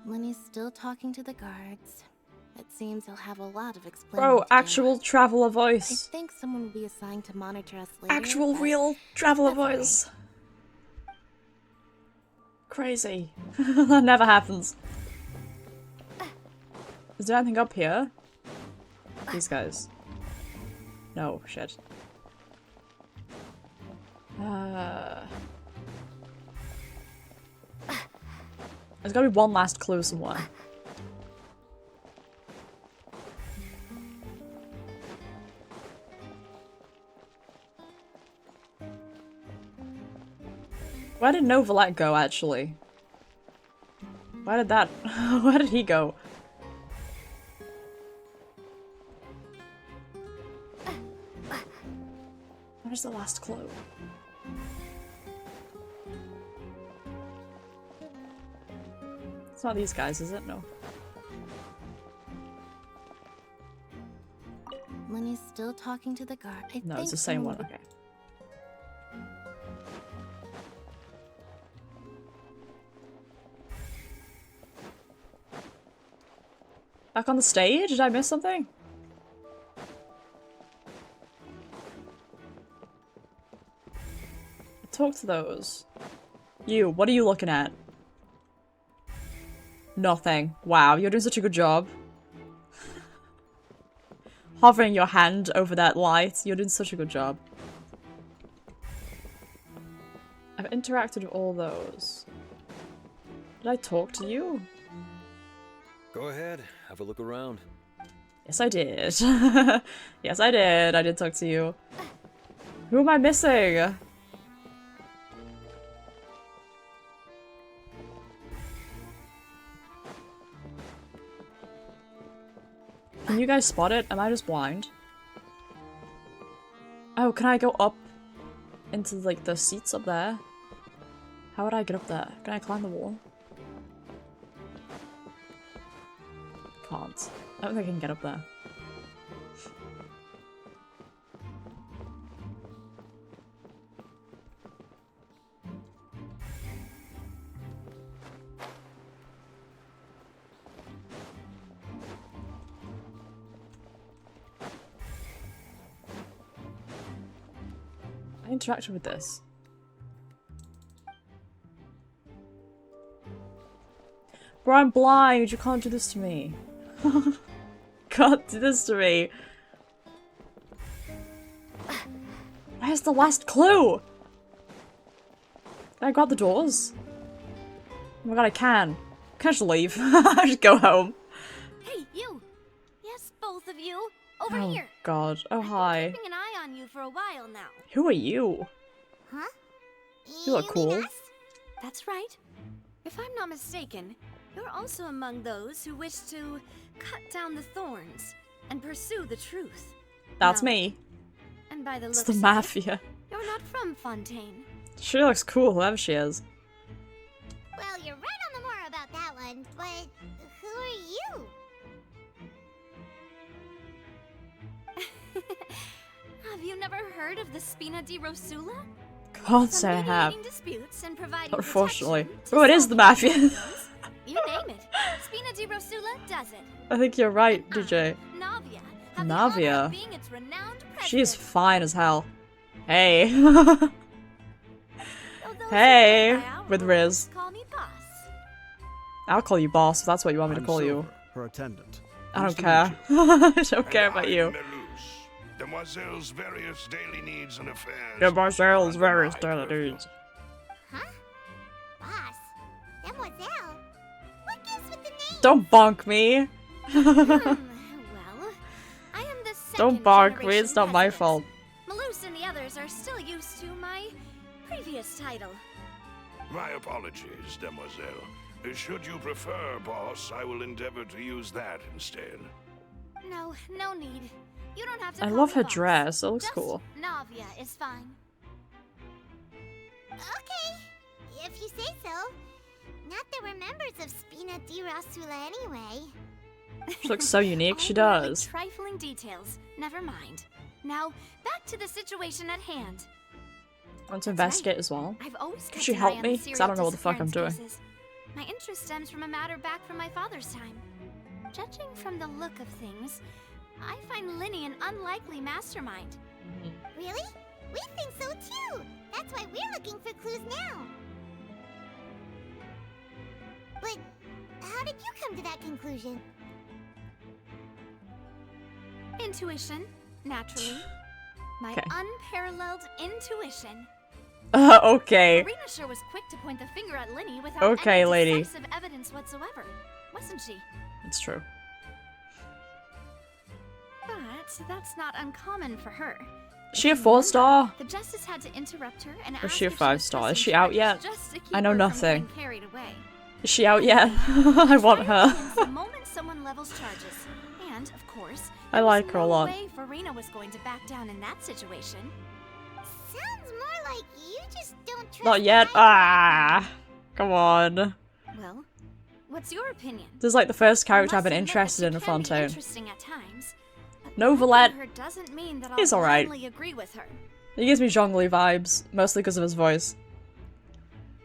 Lenny's still talking to the guards. It seems he'll have a lot of explaining Bro, to do. actual traveler I voice. think someone will be assigned to monitor us later. Actual but real traveler that's all right. voice. crazy. That never happens. Is there anything up here? These guys. No, shit. There's gotta be one last clue somewhere. Where did Novalet go, actually? Where did that- where did he go? Where's the last clue? It's not these guys, is it? No. Lenny's still talking to the guard. No, it's the same one, okay. Back on the stage? Did I miss something? Talk to those. You, what are you looking at? Nothing. Wow, you're doing such a good job. Hovering your hand over that light, you're doing such a good job. I've interacted with all those. Did I talk to you? Go ahead, have a look around. Yes, I did. Yes, I did. I did talk to you. Who am I missing? Can you guys spot it? Am I just blind? Oh, can I go up into, like, the seats up there? How would I get up there? Can I climb the wall? Can't. I don't think I can get up there. I interacted with this. Bro, I'm blind! You can't do this to me. Can't do this to me. Where's the last clue? Can I grab the doors? Oh my god, I can. Can I just leave? I just go home. Hey, you! Yes, both of you! Over Oh here! god. Oh hi. Keeping an eye on you for a while now. Who are you? Huh? You look cool. That's right. If I'm not mistaken, you're also among those who wish to cut down the thorns and pursue the truth. That's Now, me. And by the It's looks the of it, mafia. you're not from Fontaine. She looks cool, whoever she is. Well, you're right on the more about that one, but who are you? Have you never heard of the Spina di Rosula? Can't say I have. Mediating disputes and providing Unfortunately. protection to Oh, it is the mafia. You name it. Spina di Rosula does it. I think you're right, DJ. Navia. Navia. Being its renowned She is fine as hell. Hey. Hey. With Riz. Call me boss. I'll call you boss if that's what you want me to call you. Her attendant. I don't care. I don't care about you. Demoiselle's various daily needs and affairs. Demoiselle's various daily needs. Huh? Boss? Demoiselle? What gives with the name? Don't bonk me. Well, I am the Don't bonk me, it's not my fault. Malus and the others are still used to my previous title. My apologies, Demoiselle. Should you prefer, boss, I will endeavor to use that instead. No, no need. You don't have to I call love me her boss. dress, it looks Just cool. Navia is fine. Okay, if you say so. Not that we're members of Spina di Rosula anyway. She looks so unique, she All my does. trifling details. Never mind. Now, back to the situation at hand. I want to investigate as well. I've always Could kept she an eye help on me? the Because I don't know what the fuck I'm doing. serial disappearance cases. My interest stems from a matter back from my father's time. Judging from the look of things, I find Linny an unlikely mastermind. Really? We think so too! That's why we're looking for clues now. did you come to that conclusion? Intuition, naturally. My Okay. unparalleled intuition. Okay. Karina sure was quick to point the finger at Linny without Okay, any lady. decisive evidence whatsoever, wasn't she? It's true. But that's not uncommon for her. Is she a 4-star? The justice had to interrupt her and Or is ask she a if 5-star? Is pressing she out yet? charges just to keep I know her from nothing. getting carried away. Is she out yet? I want her. The moment someone levels charges, and of course, I like her a lot. no way Farina was going to back down in that situation. Sounds more like you just don't trust Not yet. Ah, come on. Well, what's your opinion? This is like the first character I've been Must admit interested that in she a can be Fontaine. interesting at times, but No liking Valette her doesn't mean that is I'll alright. blindly agree with her. He gives me Zhongli vibes, mostly because of his voice.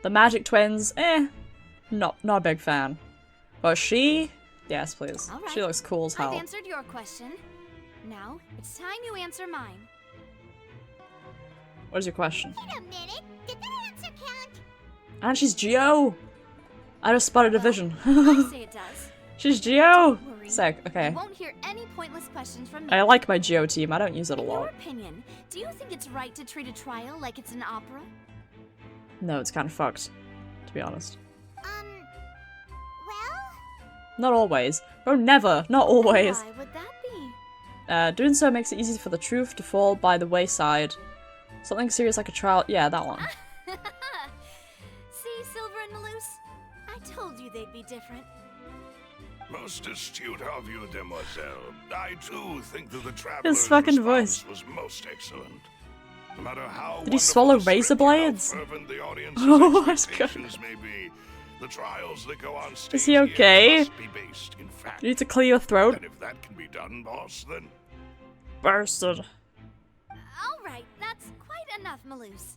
The Magic Twins, not a big fan. But she, yes please. All right. She looks cool as I've hell. answered your question. Now it's time you answer mine. What is your question? Wait a minute, did that answer count? And she's Geo! I just spotted a vision. I say it does. She's Geo! Don't worry. Sick, okay. You won't hear any pointless questions from me. I like my Geo team, I don't use it a In your lot. opinion, do you think it's right to treat a trial like it's an opera? No, it's kind of fucked, to be honest. Well? Not always. Bro, never. Not always. Why would that be? Doing so makes it easy for the truth to fall by the wayside. Something serious like a trial. Yeah, that one. See, Silver and Malus? I told you they'd be different. Most astute of you, demoiselle. I too think that the traveler's His fucking response voice. was most excellent. No matter how Did he swallow razor blades? the audience's Oh my god. expectations may be, the trials that go on stage Is he okay? must be based in fact. You need to clear your throat. And if that can be done, boss, then Bursted. Alright, that's quite enough, Malus.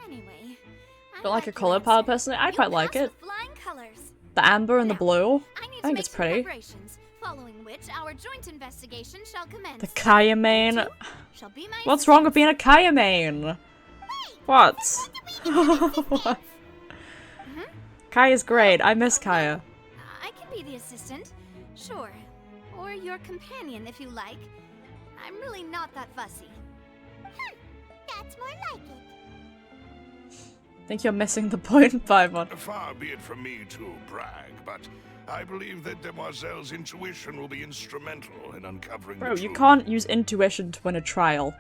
Anyway, Don't like a color palette personally? I quite like it. flying colors. The amber and the blue. I need I to think make it's some pretty. preparations, following which our joint investigation shall commence. The Kaya main. Shall be my What's wrong with being a Kaya main? What? What? Kaya's great. I miss Kaya. I can be the assistant, sure. Or your companion if you like. I'm really not that fussy. That's more like it. Think you're missing the point, Paimon. far be it from me to brag, but I believe that Demoiselle's intuition will be instrumental in uncovering Bro, the you truth. can't use intuition to win a trial.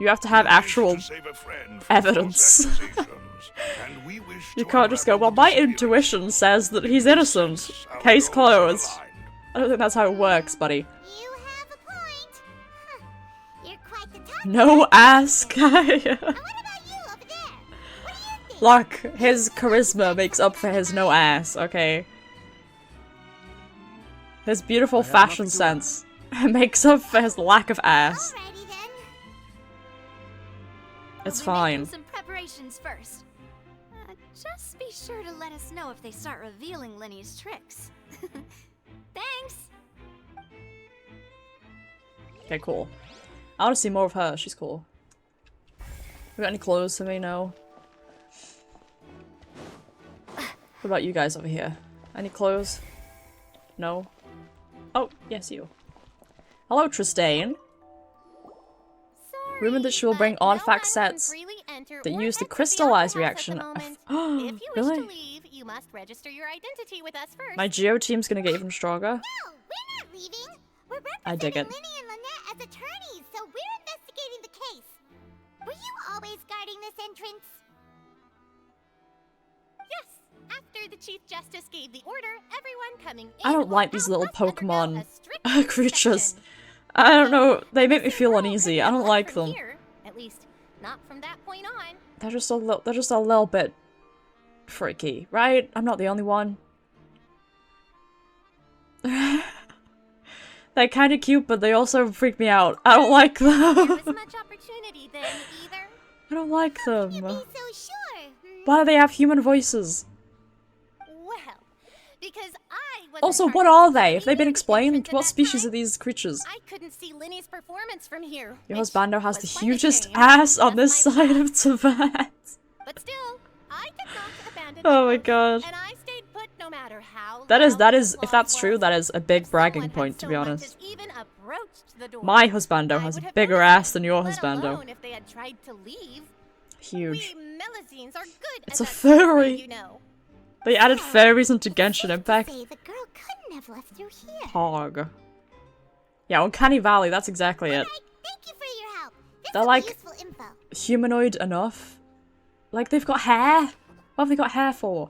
You have to have actual evidence. And we wish You can't just go, well, my intuition says that he's innocent. Case closed. I don't think that's how it works, buddy. You have a point. You're quite the talker. No ass Kaya. What about you over there? What do you think? Look, his charisma makes up for his no ass, okay? His beautiful fashion sense makes up for his lack of ass. Alrighty then. It's We'll be making fine. some preparations first. Just be sure to let us know if they start revealing Linny's tricks. Thanks! Okay, cool. I want to see more of her. She's cool. We got any clothes for me? No. What about you guys over here? Any clothes? No? Oh, yes, you. Hello, Tristane. Rumored that she will bring artifact sets that use the crystallized reaction. If you wish Really? to leave, you must register your identity with us first. My Geo team's gonna get even stronger. We're not leaving. We're I dig it. Linny and Lynette as attorneys, so we're investigating the case. Were you always guarding this entrance? Yes, after the Chief Justice gave the order, everyone coming in I don't like these little must undergo Pokemon a strict creatures. I don't know. They make me feel uneasy. I don't like them. here, at least not from that point on. They're just a little bit freaky, right? I'm not the only one. They're kind of cute, but they also freak me out. I don't like them. There was much opportunity then, either. I don't like them. So sure. Why do they have human voices? Well, because I was Also, what are they? Have they been explained? What species are these creatures? I couldn't see Linny's performance from here. Your husbando has the hugest ass on this side of Tibet. But still, I did not abandon Oh my god. and I stayed put no matter how That is, if that's true, that is a big bragging point, to be honest. Even approached the door, My husbando has a bigger ass than your husbando. if they had tried to leave. Huge. We Melusines are good It's at a that sort of furry. thing, you know. They added furries into Genshin Impact. Say the girl couldn't have left through here. Hog. Yeah, Uncanny Valley, that's exactly it. Thank you for your help. This They're will be like useful info. humanoid enough. Like, they've got hair. What have they got hair for?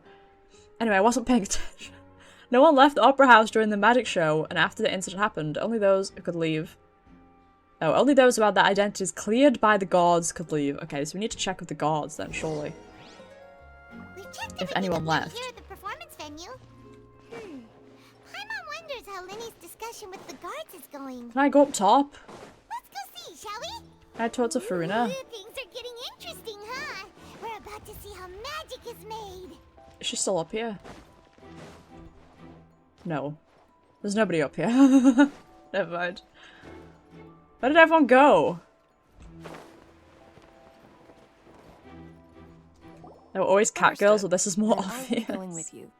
Anyway, I wasn't paying attention. No one left the Opera House during the magic show, and after the incident happened, only those who could leave. Oh, only those who had their identities cleared by the guards could leave. Okay, so we need to check with the guards then, surely. If anyone left. Here at the performance venue. Paimon wonders how Linny's discussion with the guards is going. Can I go up top? Let's go see, shall we? Can I talk to Furina? Things are getting interesting, huh? We're about to see how magic is made. Is she still up here? No. There's nobody up here. Never mind. Where did everyone go? There were always cat girls, but this is more obvious. Going with you.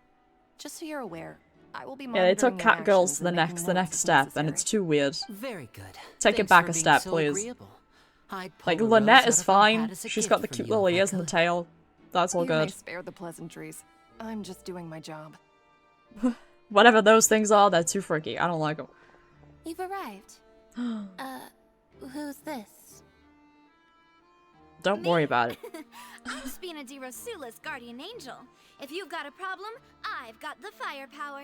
Just so you're aware, I will be Yeah, they took monitoring cat their girls actions to the and next making notes if step, and necessary. it's too weird. Very good. Take it Thanks back for a being step, so please. agreeable. I'd pull Like, a rose Lynette out is of her hat fine. as a She's gift got the for cute you little if I ears and the could. tail. That's all You may good. spare the pleasantries. I'm just doing my job. Whatever those things are, they're too freaky. I don't like them. You've arrived. Who's this? Don't worry about it. I'm Spina di Rosula's guardian angel. If you've got a problem, I've got the firepower.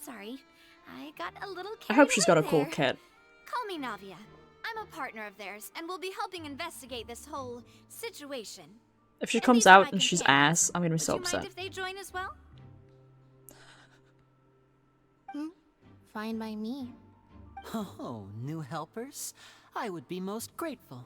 Sorry, I got a little I carried hope she's got a away cool there. kit. Call me Navia. I'm a partner of theirs, and we'll be helping investigate this whole situation. If she comes out and she's ass, I'm gonna be so Would you mind upset. if they join as well? Fine by me. Oh, new helpers? I would be most grateful.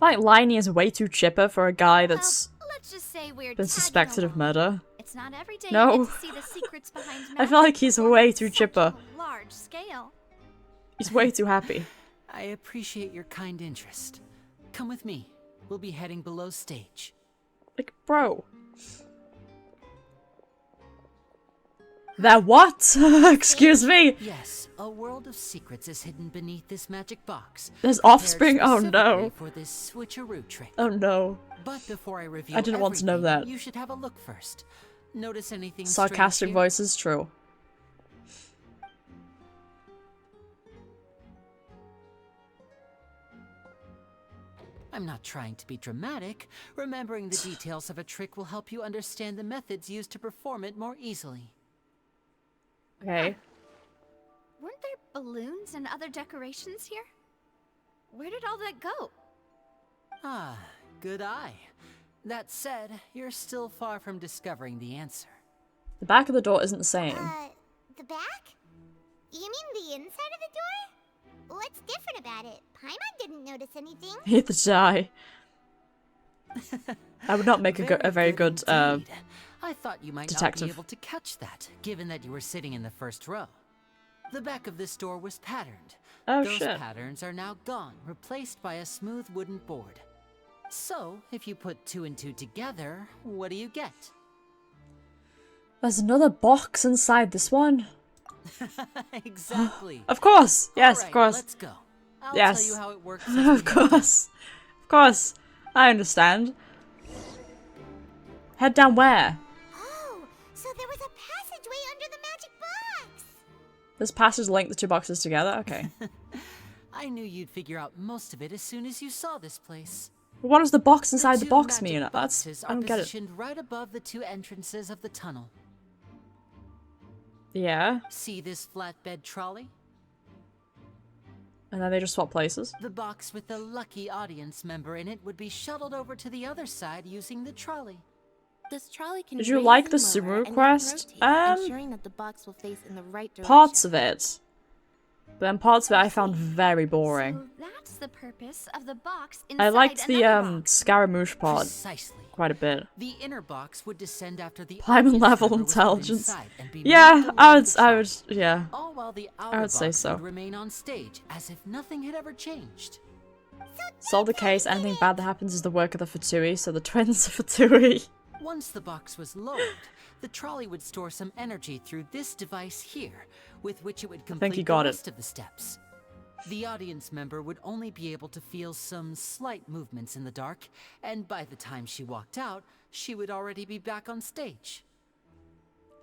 I feel like Liney is way too chipper for a guy that's Let's just say we're been tagging suspected of along. murder. It's not every day No. you get to see the secrets behind I feel like he's way too chipper. large scale. He's way too happy. I appreciate your kind interest. Come with me. We'll be heading below stage. Like, bro. That what? Excuse me. Yes, a world of secrets is hidden beneath this magic box. There's prepared offspring? Oh, no. specifically For this switcheroo trick. Oh no. But before I reveal I didn't want to know everything, that. You should have a look first. Notice anything Sarcastic strange here? voices, true. I'm not trying to be dramatic. Remembering the details of a trick will help you understand the methods used to perform it more easily. Okay. Weren't there balloons and other decorations here? Where did all that go? Ah, good eye. That said, you're still far from discovering the answer. The back of the door isn't the same. The back? You mean the inside of the door? What's different about it? Paimon didn't notice anything. Hit the die. I would not make a very good I thought you might detective. not be able to catch that, given that you were sitting in the first row. The back of this door was patterned. Oh, Those shit. patterns are now gone, replaced by a smooth wooden board. So, if you put 2 and 2 together, what do you get? There's another box inside this one. Exactly. Of course. Yes, Alright, of course. let's go. I'll Yes. tell you how it works as we Of course. Of course. I understand. Head down where? Oh, so there was a passageway under the magic box. This passage linked the two boxes together? Okay. I knew you'd figure out most of it as soon as you saw this place. What does the box inside the two box magic mean? That's boxes I don't are get it. positioned right above the 2 entrances of the tunnel. Yeah. See this flatbed trolley? And then they just swap places. The box with the lucky audience member in it would be shuttled over to the other side using the trolley. This trolley can Did you raise like the and lower Subaru and quest? rotate, ensuring that the box will face in the right direction. Parts of it. But then parts of it I found very boring. That's the purpose of the box I inside liked the another box. Scaramouche part Precisely. quite a bit. The inner box would descend after the Paimon audience level member was put intelligence. inside and be Yeah, moved I along would, the I would, trolley. yeah. All while the I outer would say box so. would remain on stage, as if nothing had ever changed. Solve the case. Anything bad that happens is the work of the Fatui, so the twins are Fatui. Once the box was lowered, the trolley would store some energy through this device here, with which it would complete the rest of the steps. The audience member would only be able to feel some slight movements in the dark, and by the time she walked out, she would already be back on stage.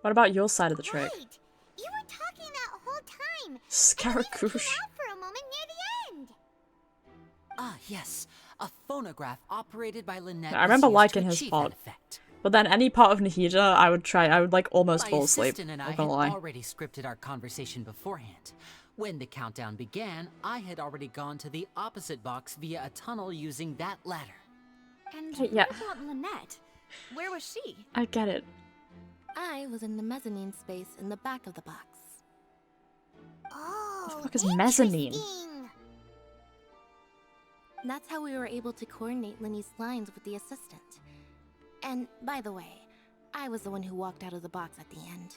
What about your side of the trick? Right. You were talking that whole time. Scaramouche. For a moment near the end. Ah, yes. A phonograph operated by Lynette. I remember liking his part. But then any part of Nahida, I would like almost fall asleep. My assistant and I I'm had gonna lie. already scripted our conversation beforehand. When the countdown began, I had already gone to the opposite box via a tunnel using that ladder. And Yeah. what about Lynette? Where was she? I get it. I was in the mezzanine space in the back of the box. Oh, What the fuck is mezzanine? That's how we were able to coordinate Linny's lines with the assistant. And, by the way, I was the one who walked out of the box at the end.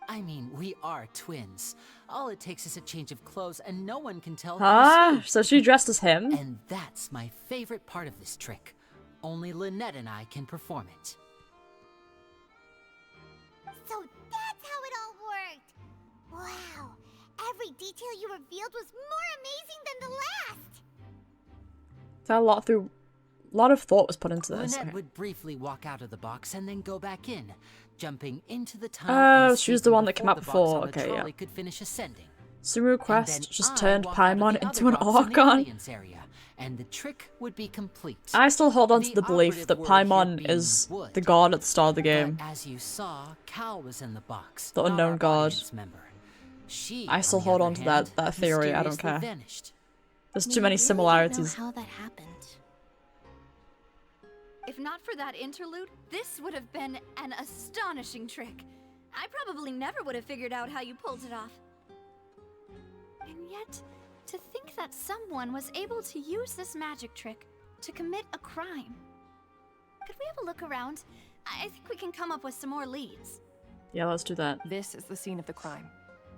I mean, we are twins. All it takes is a change of clothes and no one can tell Ah, who's who. so she dressed as him? And that's my favorite part of this trick. Only Lynette and I can perform it. So that's how it all worked. Wow. Every detail you revealed was more amazing than the last. So a lot of thought was put into this. Lynette Okay. would briefly walk out of the box and then go back in, jumping into the tunnel. and Oh, she was the escaping one that came out the box before. on the Okay, trolley yeah. could finish ascending. Sumu Quest just I turned walk out of Paimon the into an other box in the Archon. audience area, and the trick would be complete. I still hold on to the belief operative that word here Paimon being is would. the god at the start of the game. But as you saw, Cal was in the box. The not unknown our god. audience member. She, I still on the hold other on to hand, that theory, I don't mysteriously care. vanished. There's We too many really don't similarities. know how that happened. If not for that interlude, this would have been an astonishing trick. I probably never would have figured out how you pulled it off. And yet, to think that someone was able to use this magic trick to commit a crime. Could we have a look around? I think we can come up with some more leads. Yeah, let's do that. This is the scene of the crime,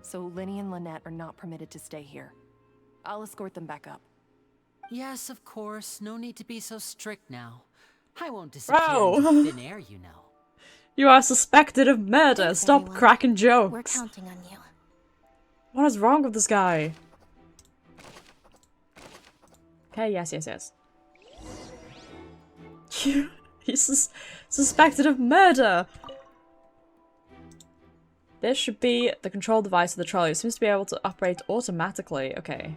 so Linny and Lynette are not permitted to stay here. I'll escort them back up. Yes, of course. No need to be so strict now. I won't disappear Bro. into thin air, you know. You are suspected of murder. Thanks, Stop everyone. cracking We're jokes. counting on you. What is wrong with this guy? Okay, yes. He's suspected of murder. This should be the control device of the trolley. It seems to be able to operate automatically. Okay.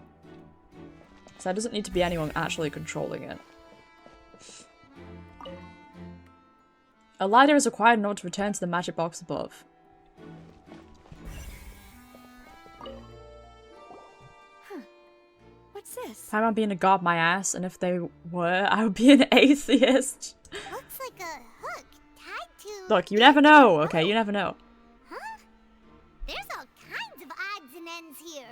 So there doesn't need to be anyone actually controlling it. A lighter is required in order to return to the magic box above. What's this? Paimon being a god my ass, and if they were, I would be an atheist. Looks like a hook tied to... Look, you never know, okay? You never know. Huh? There's all kinds of odds and ends here.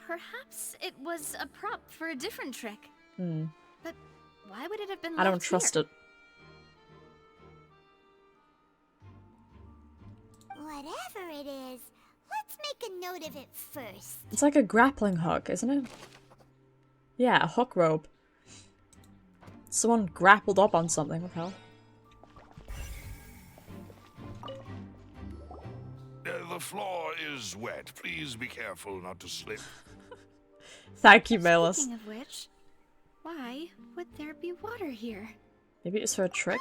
Perhaps it was a prop for a different trick. Hmm. But why would it have been I don't left trust here? it. Whatever it is, let's make a note of it first. It's like a grappling hook, isn't it? Yeah, a hook rope. Someone grappled up on something, what the hell? The floor is wet. Please be careful not to slip. Thank you, Malus. Speaking of which, why would there be water here? Maybe it's for a trick?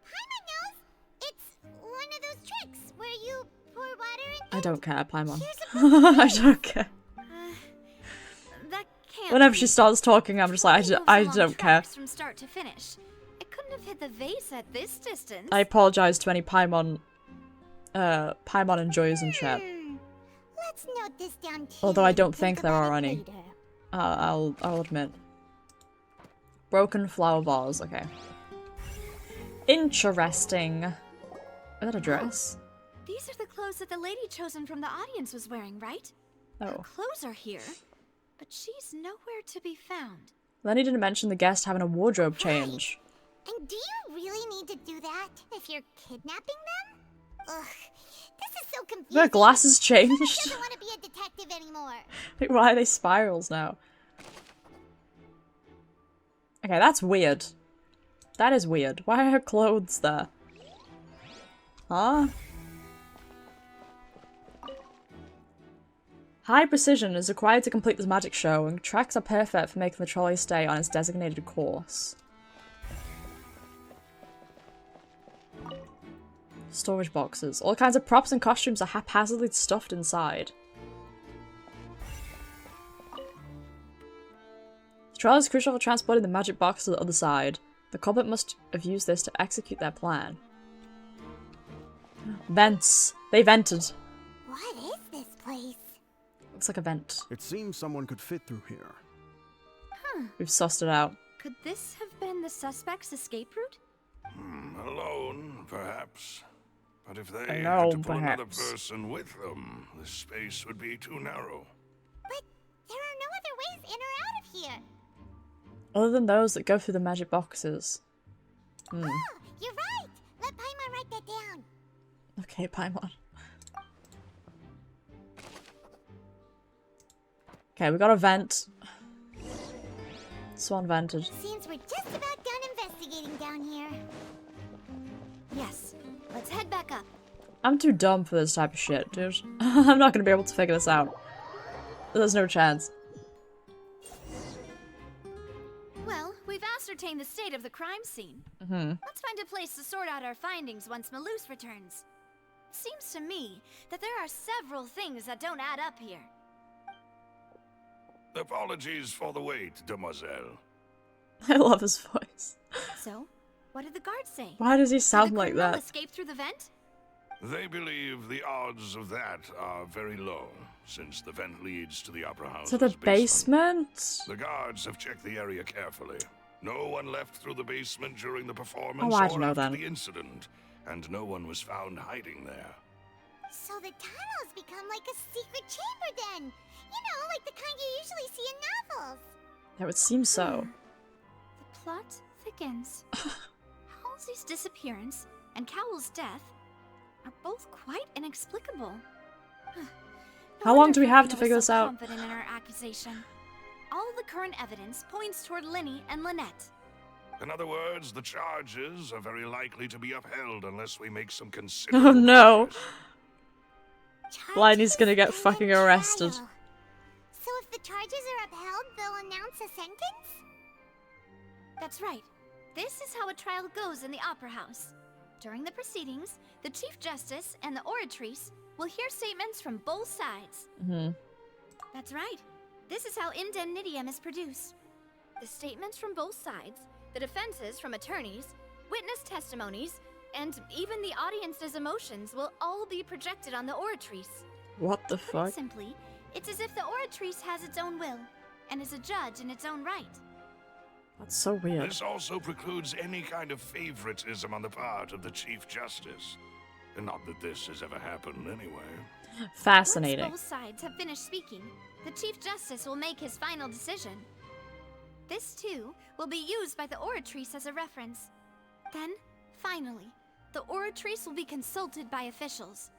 Paimon knows! It's one of those tricks where you pour water in... I don't care, Paimon. I don't care. That can't Whenever be. she starts talking, I'm just like, I Moves along don't care. tracks From start to finish. It couldn't have hit the vase at this distance. I apologize to any Paimon enjoyers in chat. Let's note this down too. Although I and don't think there about are it any. later. I'll admit. Broken flower vase, okay. Interesting. Is that a dress? These are the clothes that the lady chosen from the audience was wearing, right? Oh. Her clothes are here, but she's nowhere to be found. Lenny didn't mention the guest having a wardrobe change. And do you really need to do that if you're kidnapping them? Ugh, this is so confusing. Their glasses Someone changed. doesn't want to be a detective anymore. Like, why are they spirals now? Okay, that's weird. That is weird. Why are her clothes there? Huh? High precision is required to complete this magic show, and tracks are perfect for making the trolley stay on its designated course. Storage boxes. All kinds of props and costumes are haphazardly stuffed inside. The trolley is crucial for transporting the magic box to the other side. The culprit must have used this to execute their plan. Vents. They vented. What is this place? Looks like a vent. It seems someone could fit through here. Huh. We've sussed it out. Could this have been the suspect's escape route? Alone, perhaps. But if they Alone, had to pull another perhaps. person with them, the space would be too narrow. But there are no other ways in or out of here. Other than those that go through the magic boxes. Oh, you're right. Let Paimon write that down. Okay, Paimon. Okay, we got a vent. Swan vented. Seems we're just about done investigating down here. Yes. Let's head back up. I'm too dumb for this type of shit, dude. I'm not gonna be able to figure this out. There's no chance. Well, we've ascertained the state of the crime scene. Mm-hmm. Let's find a place to sort out our findings once Malus returns. Seems to me that there are several things that don't add up here. Apologies for the wait, demoiselle. I love his voice. So, what did the guards say? Why does he Did sound the like criminal that? escape through the vent? They believe the odds of that are very low, since the vent leads to the Opera House's To the basement? The guards have checked the area carefully. No one left through the basement during the performance Oh, I or don't know after then. the incident, and no one was found hiding there. So the tunnels become like a secret chamber then. You know, like the kind you usually see in novels. That would seem so. The plot thickens. Halsey's disappearance and Cowell's death are both quite inexplicable. How long do we have to figure this out? Confident in our accusation. All the current evidence points toward Linny and Lynette. In other words, the charges are very likely to be upheld unless we make some considerable Oh no. progress. Liney's gonna get fucking arrested. So if the charges are upheld, they'll announce a sentence? That's right. This is how a trial goes in the Opera House. During the proceedings, the Chief Justice and the Oratrice will hear statements from both sides. Mm-hmm. That's right. This is how indemnitium is produced. The statements from both sides, the defenses from attorneys, witness testimonies, and even the audience's emotions will all be projected on the Oratrice. What the Put it fuck? simply, it's as if the Oratrice has its own will, and is a judge in its own right. That's so weird. This also precludes any kind of favoritism on the part of the Chief Justice. And not that this has ever happened anyway. Fascinating. Once both sides have finished speaking, the Chief Justice will make his final decision. This, too, will be used by the Oratrice as a reference. Then, finally, the Oratrice will be consulted by officials.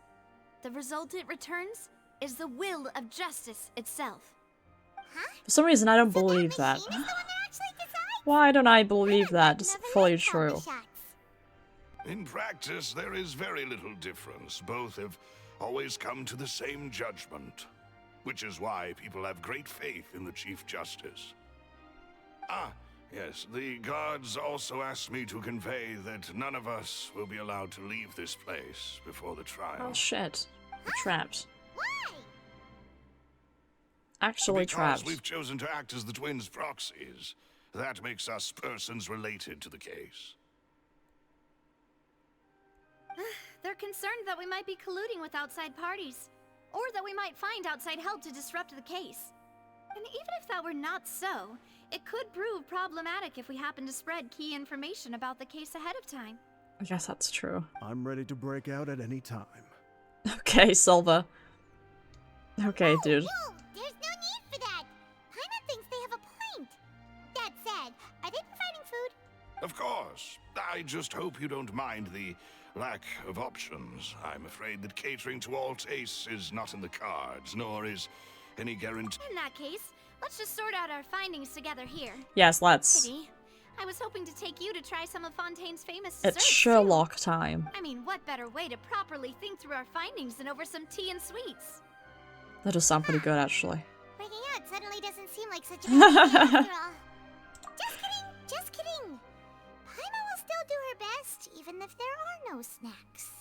The result it returns is the will of justice itself. For some reason, I don't believe that. Why don't I believe that? It's fully true. In practice, there is very little difference. Both have always come to the same judgment, which is why people have great faith in the Chief Justice. Ah, yes, the guards also asked me to convey that none of us will be allowed to leave this place before the trial. Oh shit. We're trapped. Actually because trapped. we've chosen to act as the twins' proxies. That makes us persons related to the case. They're concerned that we might be colluding with outside parties, or that we might find outside help to disrupt the case. And even if that were not so, it could prove problematic if we happen to spread key information about the case ahead of time. I guess that's true. I'm ready to break out at any time. Okay, Silva. Okay, dude. Whoa, there's no need for that. Paimon thinks they have a point. That said, are they providing food? Of course. I just hope you don't mind the lack of options. I'm afraid that catering to all tastes is not in the cards, nor is any guarantee. In that case, let's just sort out our findings together here. Yes, let's. Pity. I was hoping to take you to try some of Fontaine's famous It's desserts, Sherlock too. time. I mean, what better way to properly think through our findings than over some tea and sweets? That does sound pretty good, actually. Breaking out suddenly doesn't seem like such a bad idea after all. Just kidding, just kidding. Paimon will still do her best, even if there are no snacks.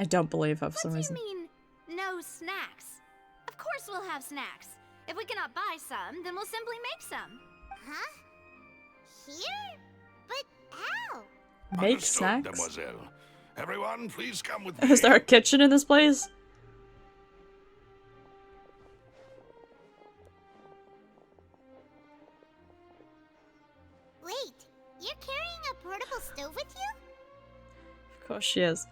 I don't believe her for some What do reason. you mean, no snacks? Of course we'll have snacks. If we cannot buy some, then we'll simply make some. Huh? Here? But how? Make Understood, snacks? Mademoiselle. Everyone, please come with me. Is there a kitchen in this place? Wait, you're carrying a portable stove with you? Of course she is.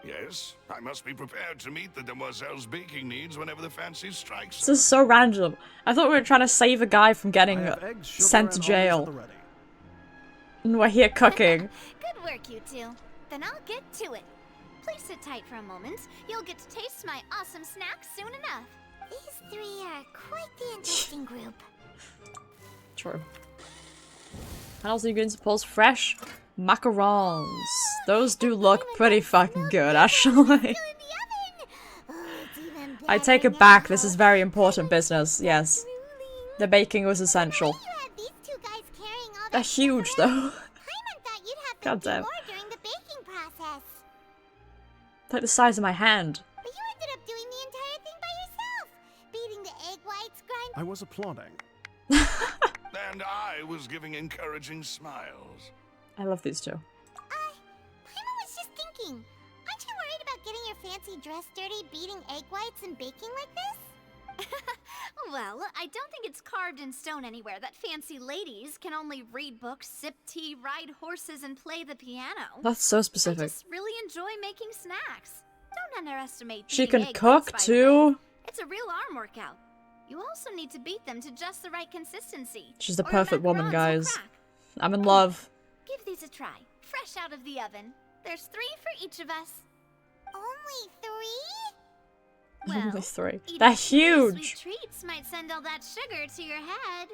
Yes, I must be prepared to meet the demoiselle's baking needs whenever the fancy strikes. This is so random. I thought we were trying to save a guy from getting eggs, sugar, sent to and jail. olives at the ready. And we're here cooking. Good work, you two. Then I'll get to it. Please sit tight for a moment. You'll get to taste my awesome snacks soon enough. These three are quite the interesting group. True. And also you can suppose fresh macarons. Those do look pretty fucking good, actually. I take it back, this is very important business, yes. The baking was essential. They're huge, though. God damn. During the baking process. Like the size of my hand. But you ended up doing the entire thing by yourself. Beating the egg whites, grinding. I was applauding. And I was giving encouraging smiles. I love these two. Paimon was just thinking. Aren't you worried about getting your fancy dress dirty, beating egg whites and baking like this? Well, I don't think it's carved in stone anywhere that fancy ladies can only read books, sip tea, ride horses, and play the piano. That's so I specific. just really enjoy making snacks. Don't underestimate She beating can egg cook, whites, by the way. too. It's a real arm workout. You also need to beat them to just the right consistency. She's the or your perfect woman, macarons will guys. crack. I'm in love. Give these a try, fresh out of the oven. There's 3 for each of us. Only 3? Only 3. Eating They're 3 huge! Sweet treats might send all that sugar to your head.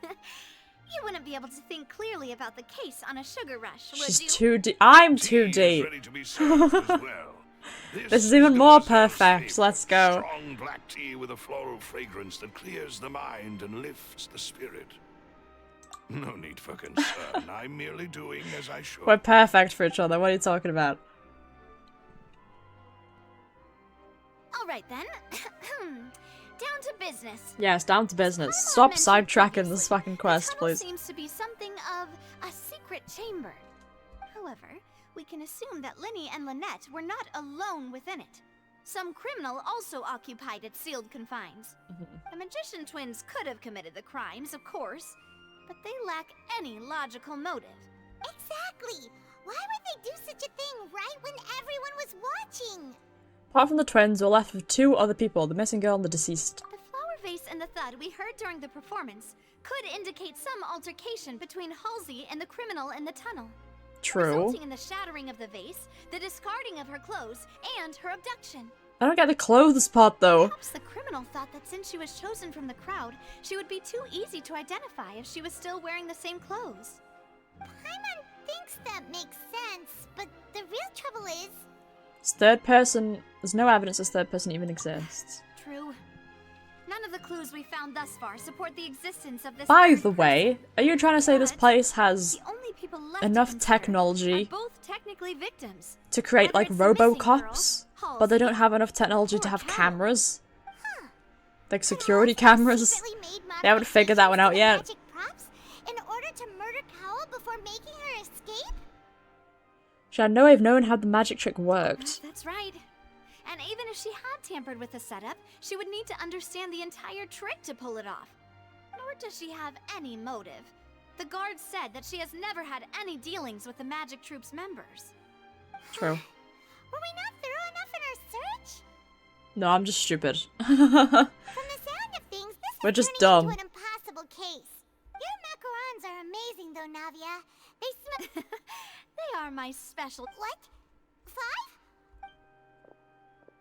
You wouldn't be able to think clearly about the case on a sugar rush, would She's you? too deep. I'm too deep. This is even more perfect. Let's go. Strong black tea with a floral fragrance that clears the mind and lifts the spirit. No need for concern. I'm merely doing as I should. We're perfect for each other. What are you talking about? All right then. Down to business. Yes, down to business. Stop sidetracking this fucking quest, The tunnel please. seems to be something of a secret chamber. However, we can assume that Linny and Lynette were not alone within it. Some criminal also occupied its sealed confines. The magician twins could have committed the crimes, of course, but they lack any logical motive. Exactly! Why would they do such a thing right when everyone was watching? Apart from the twins, we're left with 2 other people, the missing girl and the deceased. The flower vase and the thud we heard during the performance could indicate some altercation between Halsey and the criminal in the tunnel. True. Resulting in the shattering of the vase, the discarding of her clothes, and her abduction. I don't get the clothes part, though. Perhaps the criminal thought that since she was chosen from the crowd, she would be too easy to identify if she was still wearing the same clothes. Paimon thinks that makes sense, but the real trouble is... It's third person. There's no evidence this third person even exists. True. None of the clues we found thus far support the existence of this. By the way, are you trying to say this place has The only people left enough to consider technology are both technically victims. to create like Whether it's the missing RoboCops, girl, but they don't have enough technology to have cameras? Like security cameras? They haven't figured that one out yet. magic props in order to murder Kawa before making her escape? She had no way of knowing how the magic trick worked. That's right. And even if she had tampered with the setup, she would need to understand the entire trick to pull it off. Nor does she have any motive. The guard said that she has never had any dealings with the magic troop's members. True. Were we not thorough enough in our search? No, I'm just stupid. From the sound of things, this We're is just turning dumb. into an impossible case. Your macarons are amazing though, Navia. They smell... They are my special... What? 5?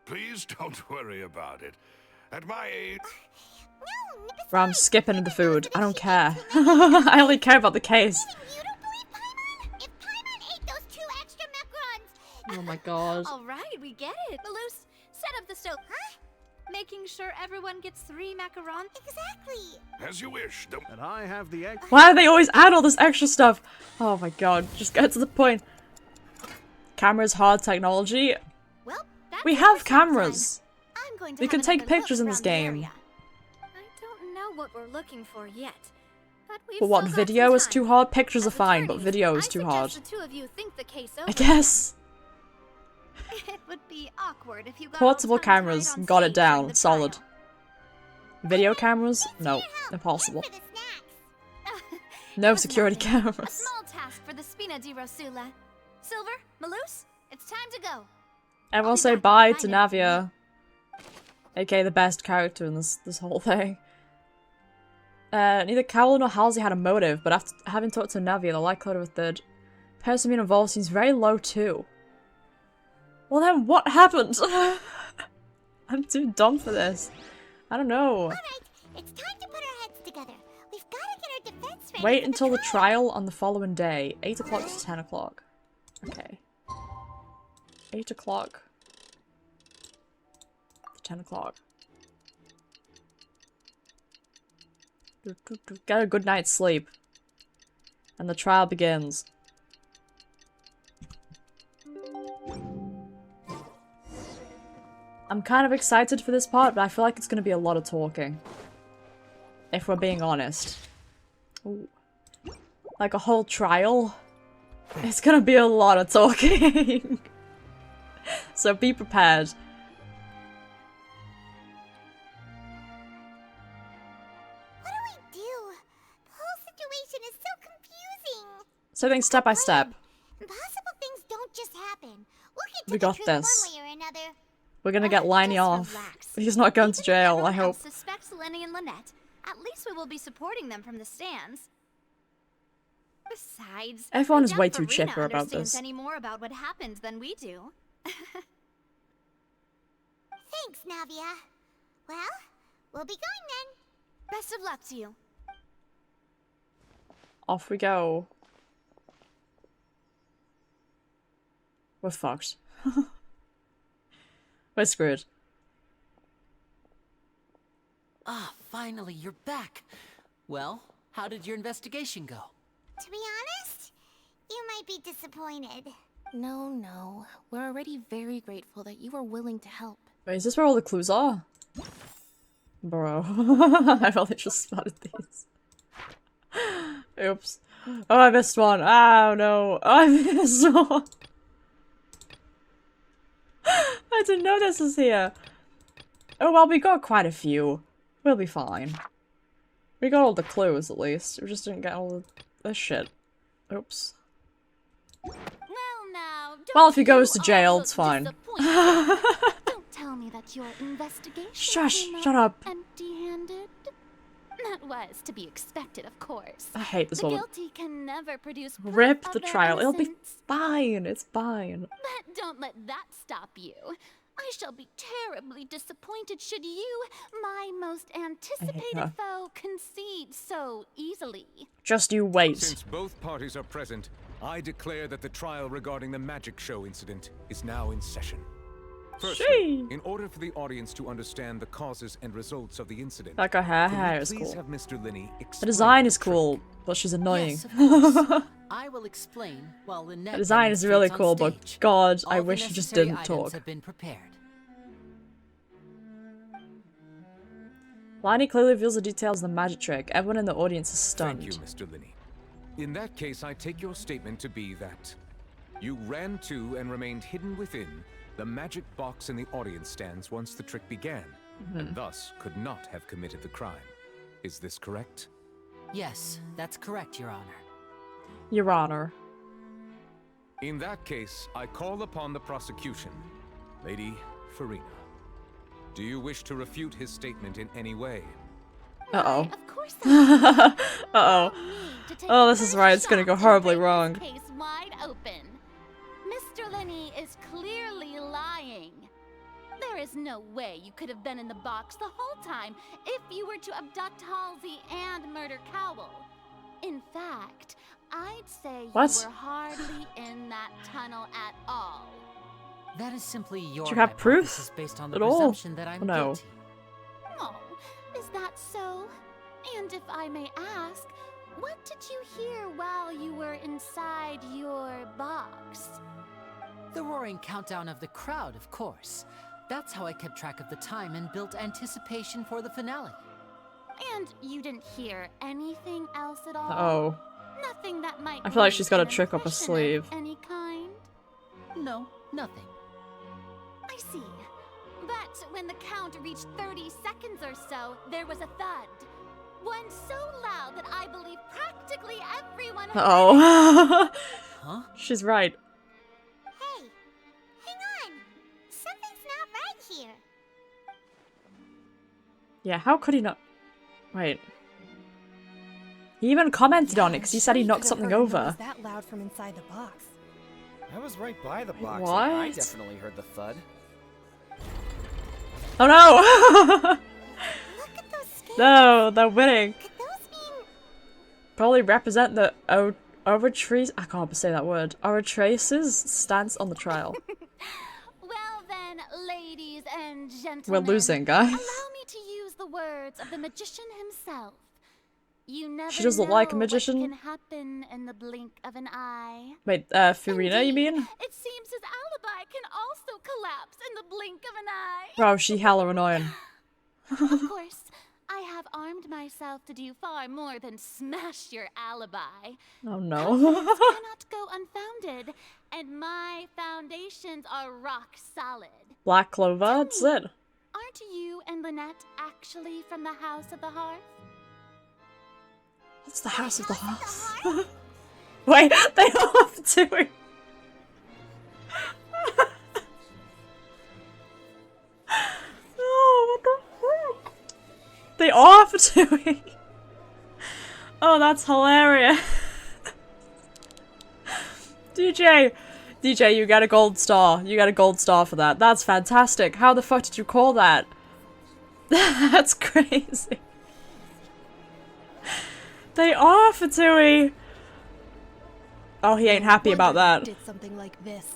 Please don't worry about it. At my age... Bro, I'm skipping the food. I don't care. I only care about the case. Oh my god. Alright, we get it. Malus, set up the stove. Huh? Making sure everyone gets 3 macarons? Exactly. As you wish. And I have the egg. Why do they always add all this extra stuff? Oh my god, just get to the point. Cameras, hard technology. Well, We have cameras. I'm going to We have can take another look pictures in this around the game. area. I don't know what we're looking for yet. But we've But what, still got video some is time. too hard? Pictures are As fine, but attorneys, video is too hard. I suggest the 2 of you think the case over. I guess. It would be awkward if you got Portable all tongue-tied cameras, on got it stage during down, the solid. trial. Video cameras? No, impossible. No security A cameras. small task for the Spina di Rosula. Silver, Malus, it's time to go. Everyone say bye to Navia. aka the best character in this whole thing. Neither Carol nor Halsey had a motive, but after having talked to Navia, the likelihood of a third person being involved seems very low too. Well then, what happened? I'm too dumb for this. I don't know. Alright, it's time to put our heads together. We've got to get our defense ready. Wait until the trial on the following day. 8 o'clock to 10 o'clock. Okay. 8 o'clock to 10 o'clock. Get a good night's sleep. And the trial begins. I'm kind of excited for this part, but I feel like it's going to be a lot of talking. If we're being honest. Ooh. Like a whole trial. It's going to be a lot of talking. So be prepared. What do we do? The whole situation is so confusing. So I think step by step. Impossible things don't just happen. Look into We the got truth this. one way or another. We're gonna get Liney off. relax. He's not going to jail, I hope. Suspects Lenny and Lynette. At least we will be supporting them from the stands. Besides, Everyone I is doubt way too Farina chipper about understands this. any more about what happened than we do. Thanks, Navia. Well, we'll be going then. Best of luck to you. Off we go. We're fucked. We're screwed. Ah, finally, you're back. Well, how did your investigation go? To be honest, you might be disappointed. No. We're already very grateful that you were willing to help. Wait, is this where all the clues are? Bro. I've only just spotted these. Oops. Oh, I missed one. Oh, no. Oh, I missed one. I didn't know this was here. Oh, well, we got quite a few. We'll be fine. We got all the clues, at least. We just didn't get all of this shit. Oops. Well, now, Well, if he goes to jail, it's fine. Don't tell me that your investigation Shush! came Shut out up. empty-handed. That was to be expected, of course. I hate this the woman. guilty can never produce proof Rip of the their trial. It'll be innocence. fine. It's fine. But don't let that stop you. I shall be terribly disappointed should you, my most her. anticipated foe, concede so easily. Just you wait. Since both parties are present, I declare that the trial regarding the magic show incident is now in session. Firstly, in order for the audience to understand the causes and results of the incident, Like her hair could we is please cool. have Mr. Linney The explain design is cool, but she's annoying. Yes, of course. I will explain while Lynette The design is really demonstrates cool, on but stage. God, I All the wish she just necessary didn't items talk. have been prepared. Liney clearly reveals the details of the magic trick. Everyone in the audience is stunned. Thank you, Mr. Linney. In that case, I take your statement to be that you ran to and remained hidden within the magic box in the audience stands once the trick began, and thus could not have committed the crime. Is this correct? Yes, that's correct, Your Honor. Your Honor. In that case, I call upon the prosecution. Lady Farina, do you wish to refute his statement in any way? Uh-oh. Of course I Uh-oh. to take Oh, the this is first right. It's gonna shot go and horribly break wrong. this case wide open. Mr. Linney is clearly lying. There is no way you could have been in the box the whole time if you were to abduct Halsey and murder Cowell. In fact, I'd say What? you were hardly in that tunnel at all. That is simply your Do you have proof hypothesis based on the at all? presumption that I'm No. guilty. Oh, is that so? And if I may ask, what did you hear while you were inside your box? The roaring countdown of the crowd, of course. That's how I kept track of the time and built anticipation for the finale. And you didn't hear anything else at all? Oh. Nothing that might I feel like leave she's got a an trick up her impression sleeve. of any kind? No, nothing. I see. But when the count reached 30 seconds or so, there was a thud. One so loud that I believe practically everyone heard it. Oh. Huh? She's right. Hey, hang on. Something's not right here. Yeah, how could he not? Wait. He even commented on it because he said he knocked something over. That loud from inside the box. I was right by the box. what? And I definitely heard the thud. Oh no! No, they're winning. Probably represent the Oratrice. I can't say that word. Oratrice's stance on the trial. Well then, ladies and gentlemen, We're losing, guys. allow me to use the words of the magician himself. You never She doesn't like a know magician? what can happen in the blink of an eye. Wait, Farina, you mean? It seems his alibi can also collapse in the blink of an eye. Bro, she hella annoying. Of course, I have armed myself to do far more than smash your alibi. Oh no. Confidence cannot go unfounded, and my foundations are rock solid. Black Clover, that's it. Aren't you and Lynette actually from the House of the Hearth? What's the House of the Hearth? Wait, they are doing. Oh, what the fuck? They are doing. Oh, that's hilarious. DJ, you got a gold star. You got a gold star for that. That's fantastic. How the fuck did you call that? That's crazy. They are Fatui. Oh, he ain't happy about that. Did something like this.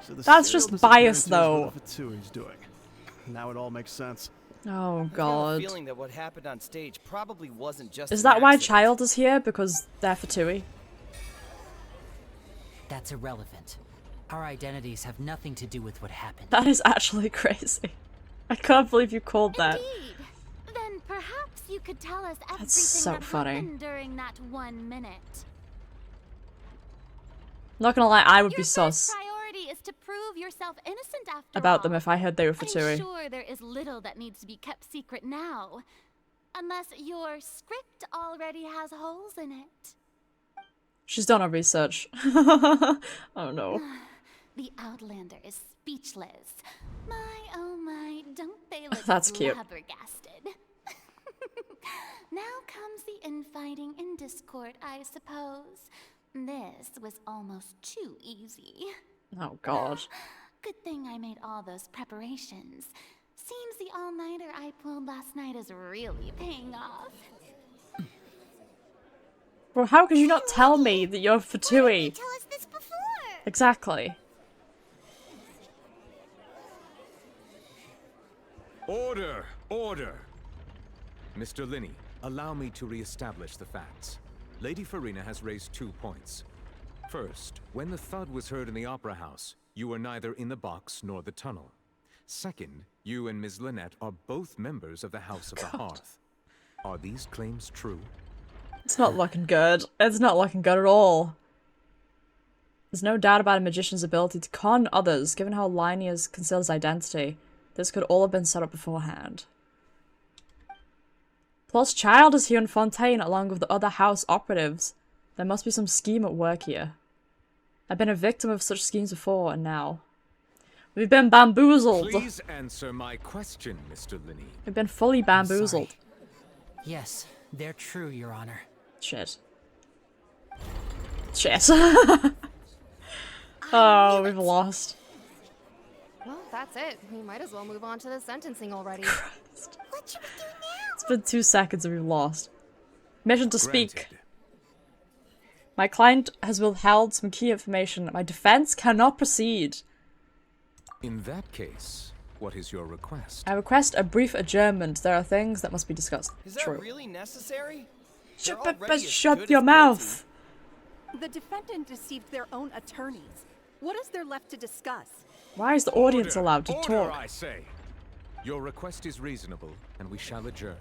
So the That's serial just bias, disappearances though. were what Fatui's doing. Now it all makes sense. Oh I have a god. feeling that what happened on stage probably wasn't just Is an that why accident. Child is here? Because they're Fatui? That's irrelevant. Our identities have nothing to do with what happened. That is actually crazy. I can't believe you called that. Indeed. Then perhaps you could tell us everything so that funny. happened during that 1 minute. Not gonna lie, I would be Your sus first priority is to prove yourself innocent after about all. them if I heard they were I'm Fatui. sure there is little that needs to be kept secret now. Unless your script already has holes in it. She's done her research. Oh no. The Outlander is speechless. My, oh my, don't they look That's cute. flabbergasted. Now comes the infighting in Discord, I suppose. This was almost too easy. Oh god. Good thing I made all those preparations. Seems the all-nighter I pulled last night is really paying off. Bro, how could you not tell me that you're Fatui? Tell us this before. Exactly. Order! Order! Mr. Linney, allow me to re-establish the facts. Lady Farina has raised 2 points. First, when the thud was heard in the Opera House, you were neither in the box nor the tunnel. Second, you and Ms. Lynette are both members of the House of the Hearth. Are these claims true? It's not looking good. It's not looking good at all. There's no doubt about a magician's ability to con others, given how Linnea's concealed his identity. This could all have been set up beforehand. Plus, Child is here in Fontaine along with the other house operatives. There must be some scheme at work here. I've been a victim of such schemes before, and now. We've been bamboozled. Please answer my question, Mr. Linney. We've been fully bamboozled. Yes, they're true, Your Honor. Shit. Shit. Oh, we've lost. Well, that's it. We might as well move on to the sentencing already. What should we do now? It's been 2 seconds and we've lost. Mission to speak. My client has withheld some key information. My defense cannot proceed. In that case, what is your request? I request a brief adjournment. There are things that must be discussed. Is that True. really necessary? Shut your mouth. The defendant deceived their own attorneys. What is there left to discuss? Why is the audience allowed to Order, talk? I say. Your request is reasonable, and we shall adjourn.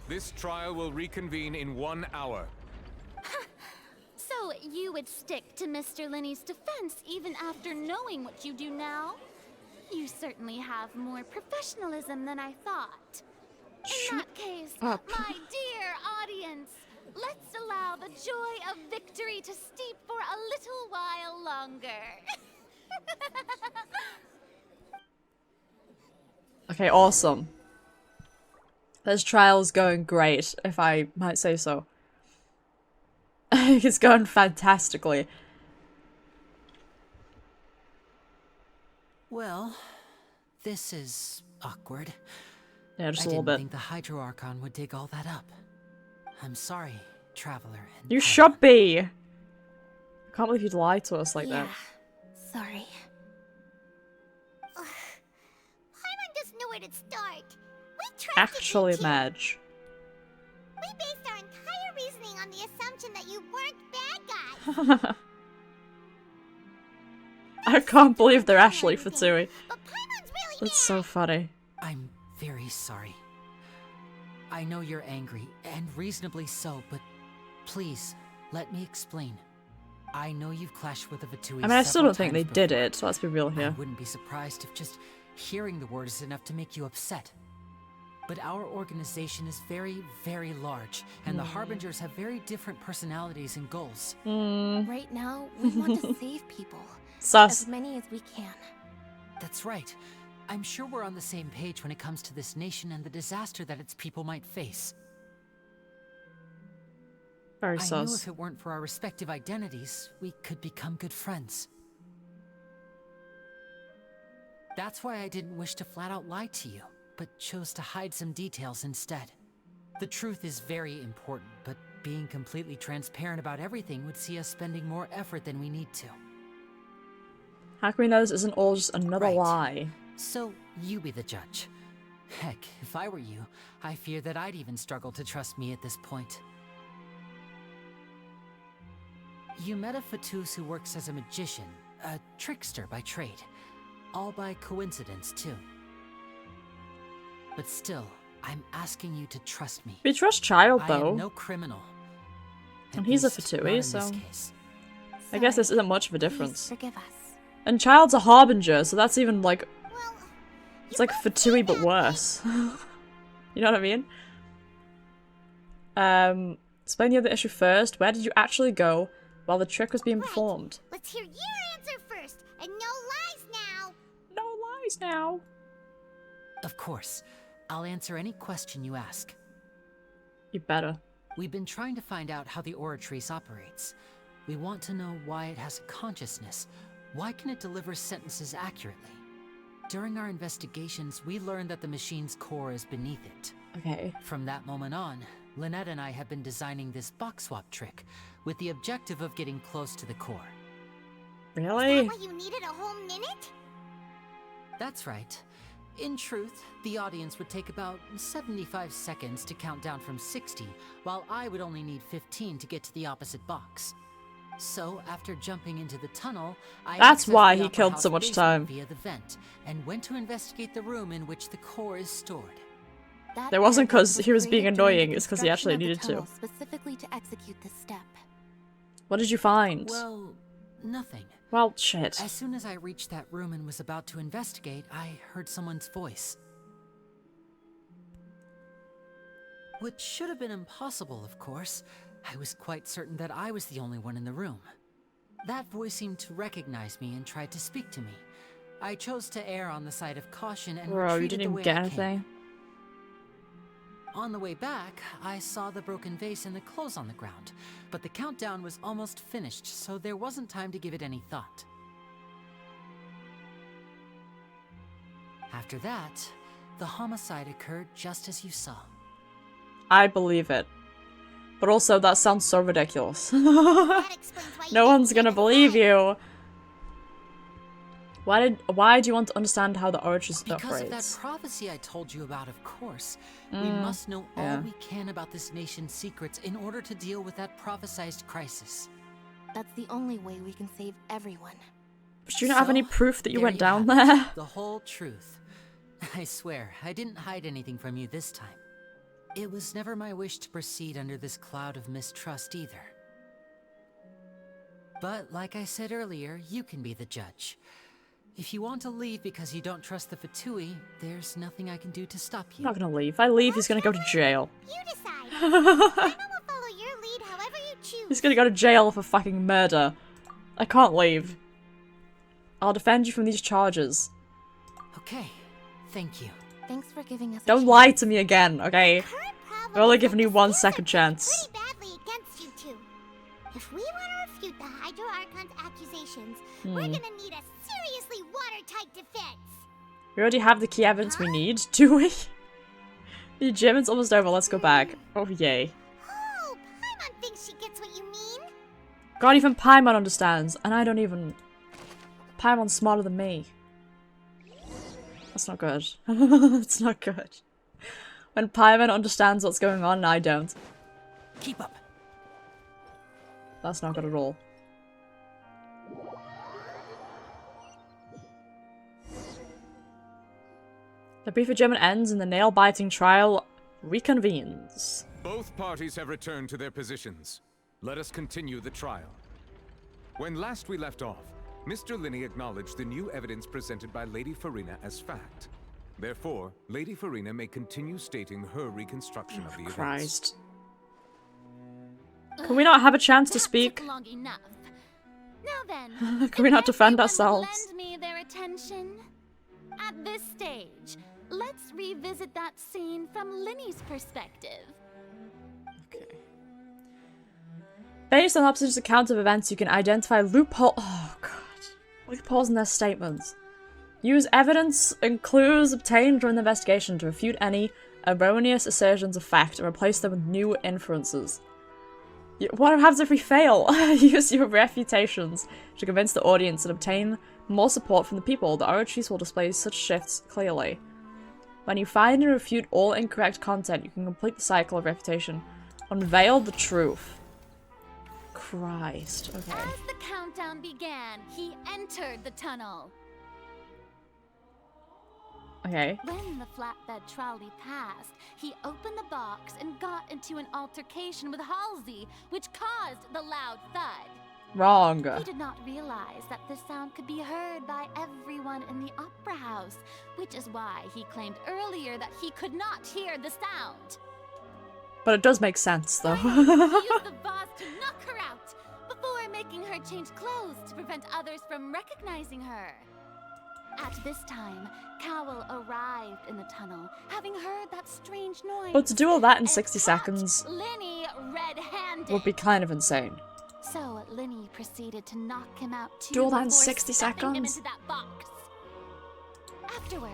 This trial will reconvene in 1 hour. So you would stick to Mr. Linney's defense even after knowing what you do now? You certainly have more professionalism than I thought. In that case, up. my dear audience, let's allow the joy of victory to steep for a little while longer. Okay, awesome. This trial is going great, if I might say so. It's going fantastically. Well, this is awkward. Yeah, just a I little didn't bit. think the Hydro Archon would dig all that up. I'm sorry, Traveler. And You should be! I can't believe you'd lie to us like that. Sorry. Paimon doesn't know where to start. We trusted Actually, you too. Madge. We based our entire reasoning on the assumption that you weren't bad guys. I can't believe they're actually Fatui. But Paimon's really That's so funny. I'm very sorry. I know you're angry, and reasonably so, but please, let me explain. I know you've clashed with the Fatui. I mean, I still don't think they did it, so let's be real here. I wouldn't be surprised if just hearing the word is enough to make you upset. But our organization is very, very large, and the Harbingers have very different personalities and goals. Right now, we want to save people. Sus. As many as we can. That's right. I'm sure we're on the same page when it comes to this nation and the disaster that its people might face. Very I sus. knew if it weren't for our respective identities, we could become good friends. That's why I didn't wish to flat out lie to you, but chose to hide some details instead. The truth is very important, but being completely transparent about everything would see us spending more effort than we need to. How can we know this isn't all just another lie? So, you be the judge. Heck, if I were you, I fear that I'd even struggle to trust me at this point. You met a Fatus who works as a magician, a trickster by trade. All by coincidence, too. But still, I'm asking you to trust me. We trust Child, I though. am no criminal. And he's a At least, not Fatui, in so... this case. I guess this isn't much of a difference. Forgive us. And Child's a Harbinger, so that's even, like... It's like Fatui, but worse. You know what I mean? Explain the other issue first. Where did you actually go while the trick was being performed? Let's hear your answer first, and no lies now. No lies now. Of course. I'll answer any question you ask. You better. We've been trying to find out how the Oratrice operates. We want to know why it has a consciousness. Why can it deliver sentences accurately? During our investigations, we learned that the machine's core is beneath it. Okay. From that moment on, Lynette and I have been designing this box swap trick with the objective of getting close to the core. Really? Is that why you needed a whole minute? That's right. In truth, the audience would take about 75 seconds to count down from 60, while I would only need 15 to get to the opposite box. So, after jumping into the tunnel, I That's accessed why the he Opera killed House so much basement time. via the vent, and went to investigate the room in which the core is stored. It wasn't because he was being created during annoying, the it's because he actually construction needed of the to. tunnel Specifically to execute this step. What did you find? Well, nothing. Well, shit. As soon as I reached that room and was about to investigate, I heard someone's voice. Which should have been impossible, of course. I was quite certain that I was the only one in the room. That voice seemed to recognize me and tried to speak to me. I chose to err on the side of caution and Bro, you retreated didn't the even way get I anything? came. On the way back, I saw the broken vase and the clothes on the ground, but the countdown was almost finished, so there wasn't time to give it any thought. After that, the homicide occurred just as you saw. I believe it. But also, that sounds so ridiculous. No one's gonna believe you. Why do you want to understand how the Orochi's Because of that operates? prophecy I told you about, of course. We must know all we can about this nation's secrets in order to deal with that prophesized crisis. That's the only way we can save everyone. But do you not have any proof that you there went down have it, there? The whole truth. I swear, I didn't hide anything from you this time. It was never my wish to proceed under this cloud of mistrust either. But like I said earlier, you can be the judge. If you want to leave because you don't trust the Fatui, there's nothing I can do to stop you. I'm not gonna leave. If I leave, he's gonna go to jail. You decide. Paimon will follow your lead however you choose. He's gonna go to jail for fucking murder. I can't leave. I'll defend you from these charges. Okay, thank you. Thanks for giving us a Don't chance. lie to me again, okay? I've only given you 1 second chance. Badly against you two. If we want to refute the Hydro Archon's accusations, we're gonna need a seriously watertight defense. We already have the key evidence we need, do we? The German's almost over, let's go back. Oh, yay. Oh, Paimon thinks she gets what you mean. God, even Paimon understands, and I don't even... Paimon's smarter than me. That's not good. It's not good. When Paimon understands what's going on, and I don't. Keep up. That's not good at all. The brief adjournment ends and the nail-biting trial reconvenes. Both parties have returned to their positions. Let us continue the trial. When last we left off, Mr. Linney acknowledged the new evidence presented by Lady Farina as fact. Therefore, Lady Farina may continue stating her reconstruction of the events. Christ. Can we not have a chance to speak? Long enough. Now then, Can we not defend everyone will ourselves? lend me their attention. At this stage, let's revisit that scene from Linny's perspective. Based on Opposition's account of events, you can identify loopholes in their statements. Use evidence and clues obtained during the investigation to refute any erroneous assertions of fact and replace them with new inferences. What happens if we fail? Use your refutations to convince the audience and obtain more support from the people. The Orochis will display such shifts clearly. When you find and refute all incorrect content, you can complete the cycle of refutation. Unveil the truth. Christ, okay. As the countdown began, he entered the tunnel. Okay. When the flatbed trolley passed, he opened the box and got into an altercation with Halsey, which caused the loud thud. Wrong. He did not realize that the sound could be heard by everyone in the opera house, which is why he claimed earlier that he could not hear the sound. But it does make sense, though. He used the vase to knock her out, before making her change clothes to prevent others from recognizing her. At this time, Cowell arrived in the tunnel, having heard that strange noise. But to do all that in 60 seconds Linny red-handed. would be kind of insane. So Linny proceeded to knock him out too. Do all that in before 60 stuffing him seconds? into that box. Afterward,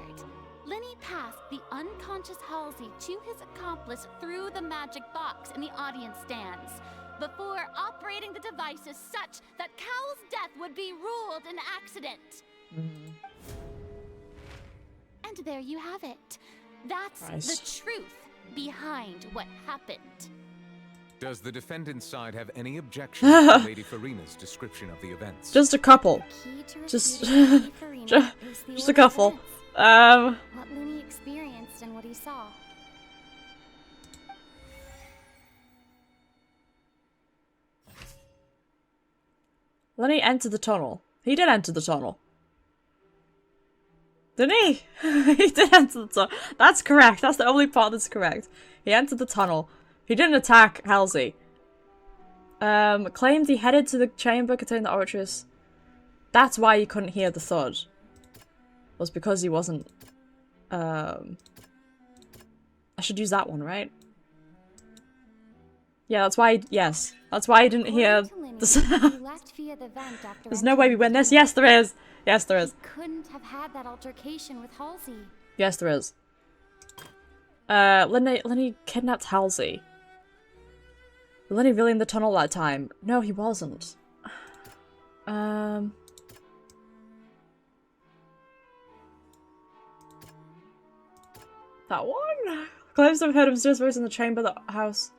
Linny passed the unconscious Halsey to his accomplice through the magic box in the audience stands, before operating the devices such that Cowell's death would be ruled an accident. And there you have it. That's the truth behind what happened. Does the defendant's side have any objection to Lady Farina's description of the events? Just a couple. Just just a couple. What Linny experienced and what he saw. Lenny entered the tunnel. He did enter the tunnel. Didn't he? He did enter the tunnel. That's correct. That's the only part that's correct. He entered the tunnel. He didn't attack Halsey. Claimed he headed to the chamber containing the Orochis. That's why he couldn't hear the thud. Was because he wasn't... I should use that one, right? Yeah, that's why... Yes. That's why he didn't hear the sound. There's no way we win this. Yes, there is. Yes, there is. Couldn't have had that altercation with Halsey. Yes, there is. Lenny kidnapped Halsey. Was Lenny really in the tunnel that time? No, he wasn't. That one? Claims to have heard upstairs voice in the chamber of the house.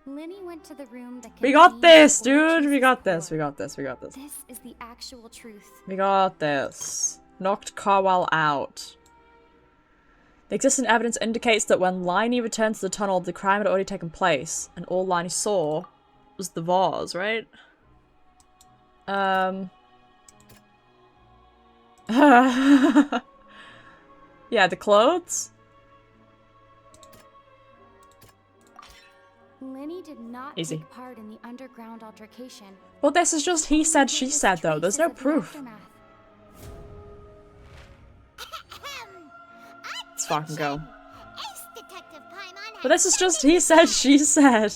Lenny went to the room that We got contained this, the dude! fortress's We got core. this, we got this, we got this. This is the actual truth. We got this. Knocked Carwell out. The existing evidence indicates that when Liney returned to the tunnel, the crime had already taken place, and all Liney saw was the vase, right? Yeah, the clothes? Lenny did not Easy. take part in the underground altercation. Well, this is just he said, she said, though. There's no proof. Let's fucking go. But this is just he said, she said.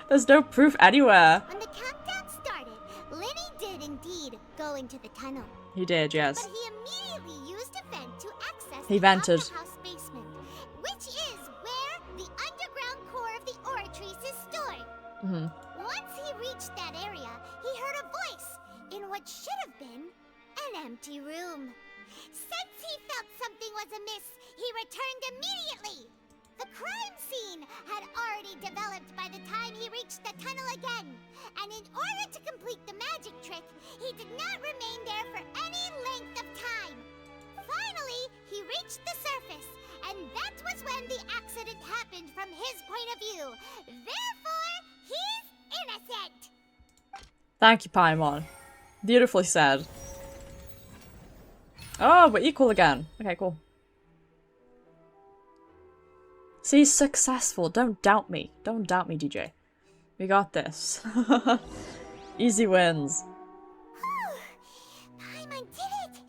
There's no proof anywhere. When the countdown started, Lenny did indeed go into the tunnel. He did, yes. But he immediately used a vent to access He the vented. Opera House basement, which is where the underground core of the Oratrice is stored. Mm-hmm. Once he reached that area, he heard a voice in what should have been an empty room. Since he felt something was amiss, he returned immediately. The crime scene had already developed by the time he reached the tunnel again, and in order to complete the magic trick, he did not remain there for any length of time. Finally, he reached the surface, and that was when the accident happened from his point of view. Therefore, he's innocent. Thank you, Paimon. Beautifully said. Oh, we're equal again. Okay, cool. See, successful. Don't doubt me. Don't doubt me, DJ. We got this. Easy wins. Paimon did it!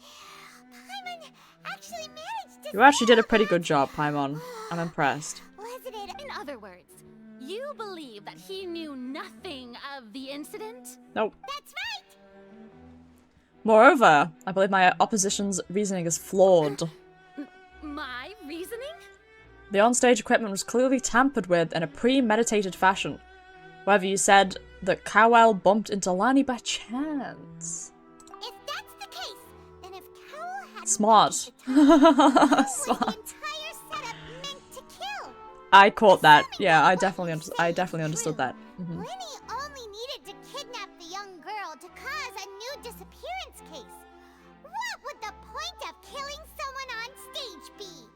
Paimon actually managed to You actually did a pretty good job, Paimon. I'm impressed. Wasn't it? In other words, you believe that he knew nothing of the incident? Nope. That's right! Moreover, I believe my opposition's reasoning is flawed. My reasoning? The onstage equipment was clearly tampered with in a premeditated fashion. Whether you said that Cowell bumped into Lani by chance. If that's the case, then if Cowell had Smart. Smart. Smart. entire setup meant to kill. I caught that. Yeah, I definitely understood that. Mhm. Lenny only needed to kidnap the young girl to cause a new disappearance case. What would the point of killing someone on stage be?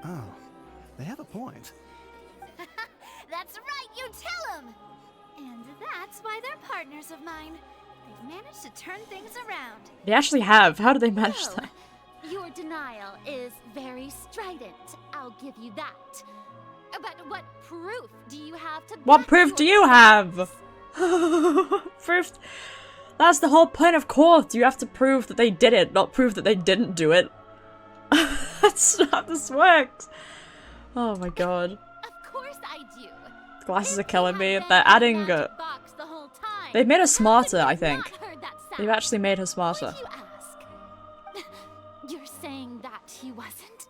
Oh, they have a point. That's right, you tell them! And that's why they're partners of mine. They've managed to turn things around. They actually have. How did they manage Oh, that? your denial is very strident. I'll give you that. But what proof do you have to What back proof your do you have? Proof. That's the whole point of court. You have to prove that they did it, not prove that they didn't do it. That's not how this works. Oh my god. Of course I do. The glasses are killing me. They're adding. Box the whole time. They've made her smarter, I think. Heard that sound. They've actually made her smarter. You ask. You're saying that he wasn't?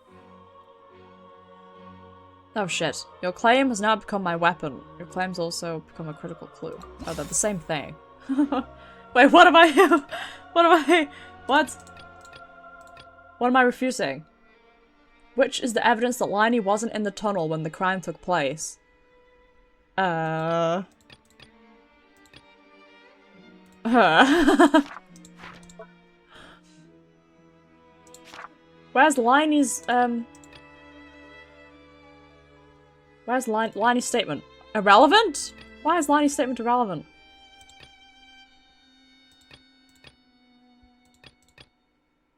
Oh shit. Your claim has now become my weapon. Your claim's also become a critical clue. Oh, they're the same thing. Wait, what am I? What am I? What? What am I refusing? Which is the evidence that Liney wasn't in the tunnel when the crime took place? Where's Liney's, Where's Liney's statement? Irrelevant? Why is Liney's statement irrelevant?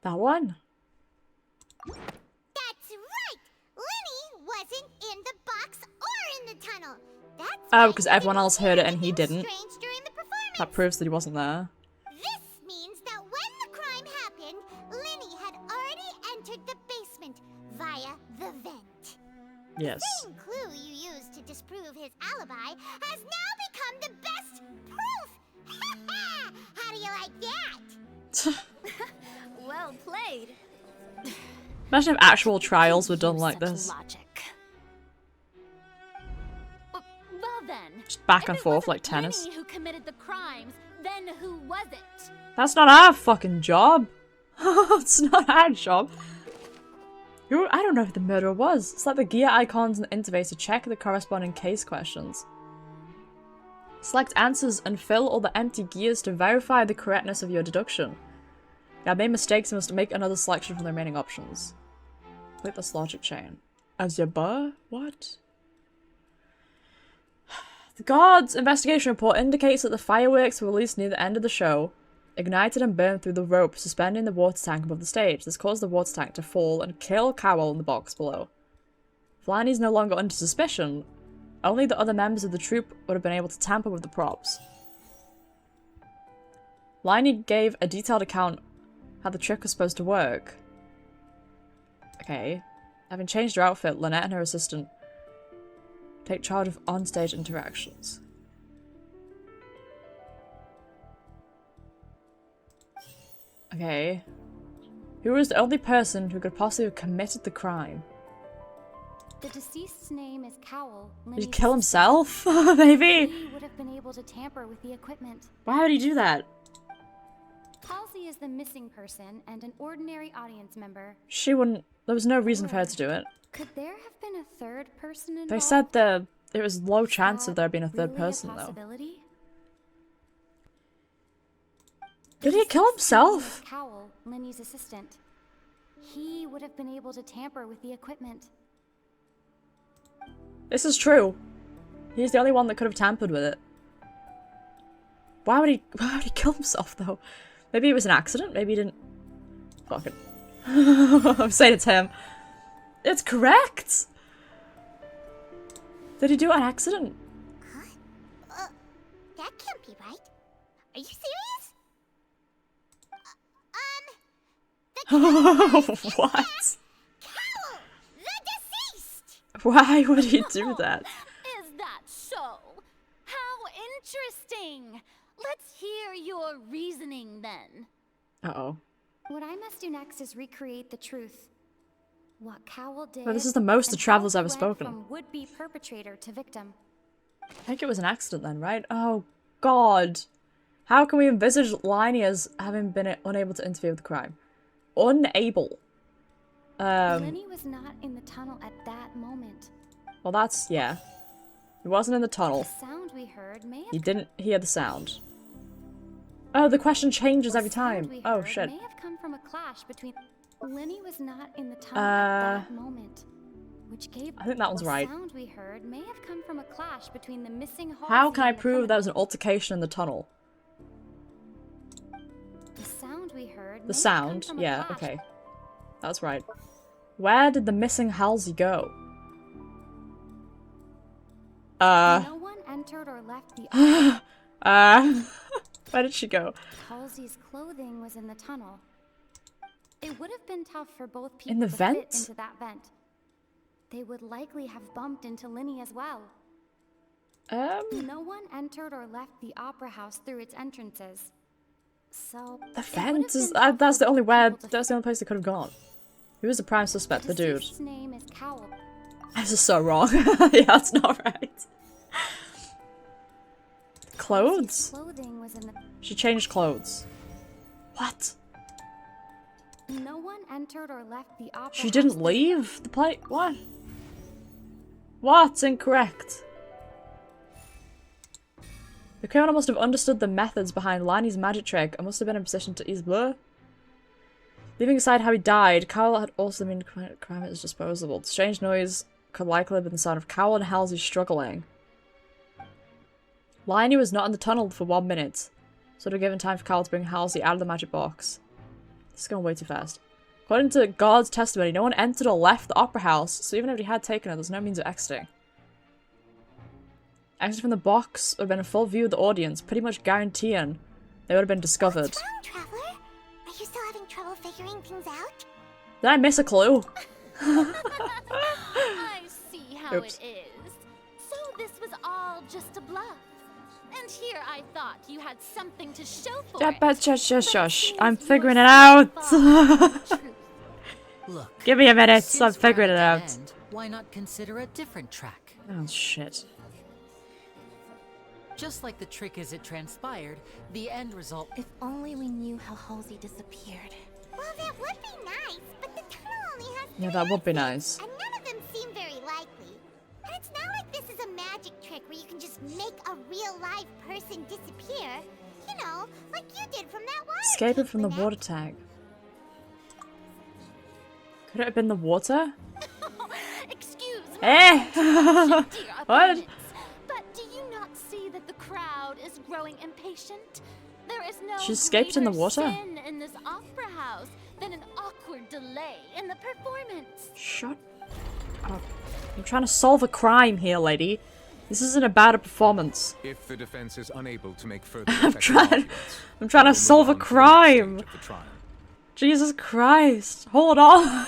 That one? That's right! Lenny wasn't in the box or in the tunnel. That's Oh, because everyone else heard it and he didn't. strange during the performance. That proves that he wasn't there. This means that when the crime happened, Lenny had already entered the basement via the vent. Yes. The same clue you used to disprove his alibi has now become the best proof! How do you like that? Well played. Imagine if actual trials were done like this. Logic. Well then, Just back if and it forth wasn't like tennis. Lenny who committed the crimes, then who was it? That's not our fucking job. It's not our job. I don't know who the murderer was. Select the gear icons in the interface to check the corresponding case questions. Select answers and fill all the empty gears to verify the correctness of your deduction. If you have made mistakes, you must make another selection from the remaining options. Complete this logic chain. Azaba? What? The guard's investigation report indicates that the fireworks were released near the end of the show, ignited and burned through the rope suspending the water tank above the stage. This caused the water tank to fall and kill Cowell in the box below. Flanny is no longer under suspicion. Only the other members of the troupe would have been able to tamper with the props. Liney gave a detailed account how the trick was supposed to work. Okay. Having changed her outfit, Lynette and her assistant take charge of onstage interactions. Okay. Who was the only person who could possibly have committed the crime? The deceased's name is Cowell. Did he kill himself? Maybe. He would have been able to tamper with the equipment. Why would he do that? Halsey is the missing person and an ordinary audience member. She wouldn't. There was no reason for her to do it. Could there have been a third person involved? They said it was low chance of there being a third Really person, a though. possibility? Did he kill himself? Cowell, Lenny's assistant. He would have been able to tamper with the equipment. This is true. He's the only one that could have tampered with it. Why would he kill himself, though? Maybe it was an accident? Maybe he didn't... Fuck it. I'm saying it's him. It's correct! Did he do it on accident? That can't be right. Are you serious? What? Why would he do that? Is that so? How interesting! Let's hear your reasoning then. Uh-oh. What I must do next is recreate the truth. What Cowell did. Well, this is the most the and Traveler's how he ever went spoken. From would-be perpetrator to victim. I think it was an accident then, right? Oh, God. How can we envisage Liney as having been unable to interfere with the crime? Unable. Lenny was not in the tunnel at that moment. Well, that's... yeah. He wasn't in the tunnel. The sound we heard may have He didn't hear the sound. Oh, the question changes every time. Oh, shit. may have come from a clash between. Lenny was not in the tunnel at that moment, which gave. I think that one's right. The sound we heard may have come from a clash between the missing. How Halsey can I and the prove there was criminal. an altercation in the tunnel? The sound we heard. The may have come sound? from a Yeah, clash. okay. That's right. Where did the missing Halsey go? No one entered or left the. Where did she go? Halsey's clothing was in the tunnel. It would have been tough for both people In the to vent? fit into that vent. They would likely have bumped into Lenny as well. No one entered or left the opera house through its entrances. So The vent is... that's the only that's the only place they could have gone. Who was the prime suspect? The dude. His name is Cowell. This is so wrong. Yeah, that's not right. Clothes? Clothing was in the. She changed clothes. What? No one entered or left the opera She didn't house. leave the place? What? What's incorrect? The criminal must have understood the methods behind Liney's magic trick and must have been in position to ease blur. Leaving aside how he died, Cowell had also been crime is disposable. The strange noise could likely have been the sound of Cowell and Halsey struggling. Liney was not in the tunnel for 1 minute, so it would have given time for Cowell to bring Halsey out of the magic box. This is going way too fast. According to God's testimony, no one entered or left the opera house, so even if he had taken her, there's no means of exiting. Exit from the box would have been a full view of the audience, pretty much guaranteeing they would have been discovered. What's wrong, Traveler? Are you still having trouble figuring things out? Did I miss a clue? I see how Oops. it is. So this was all just a bluff. And here I thought you had something to show for Yeah, it. but shush. I'm figuring it out. Look, Give me a minute. since I'm we're figuring at it the out. end, why not consider a different track? Oh shit. Just like the trick as it transpired, the end result. If only we knew how Halsey disappeared. Well, that would be nice, but the tunnel only has Yeah, that would be nice. and none of them seem very likely. And it's not like this is a magic trick where you can just make a real live person disappear. You know, like you did from that water. Escaping from the water tank. Could it have been the water? Excuse me. Eh? dear What? opponents, but do you not see that the crowd is growing impatient? There is no She escaped in the greater water? sin in this opera house than an awkward delay in the performance. Shut up. I'm trying to solve a crime here, lady. This isn't about a performance. If the defense is unable to make further I'm trying to solve a crime. Jesus Christ. Hold on.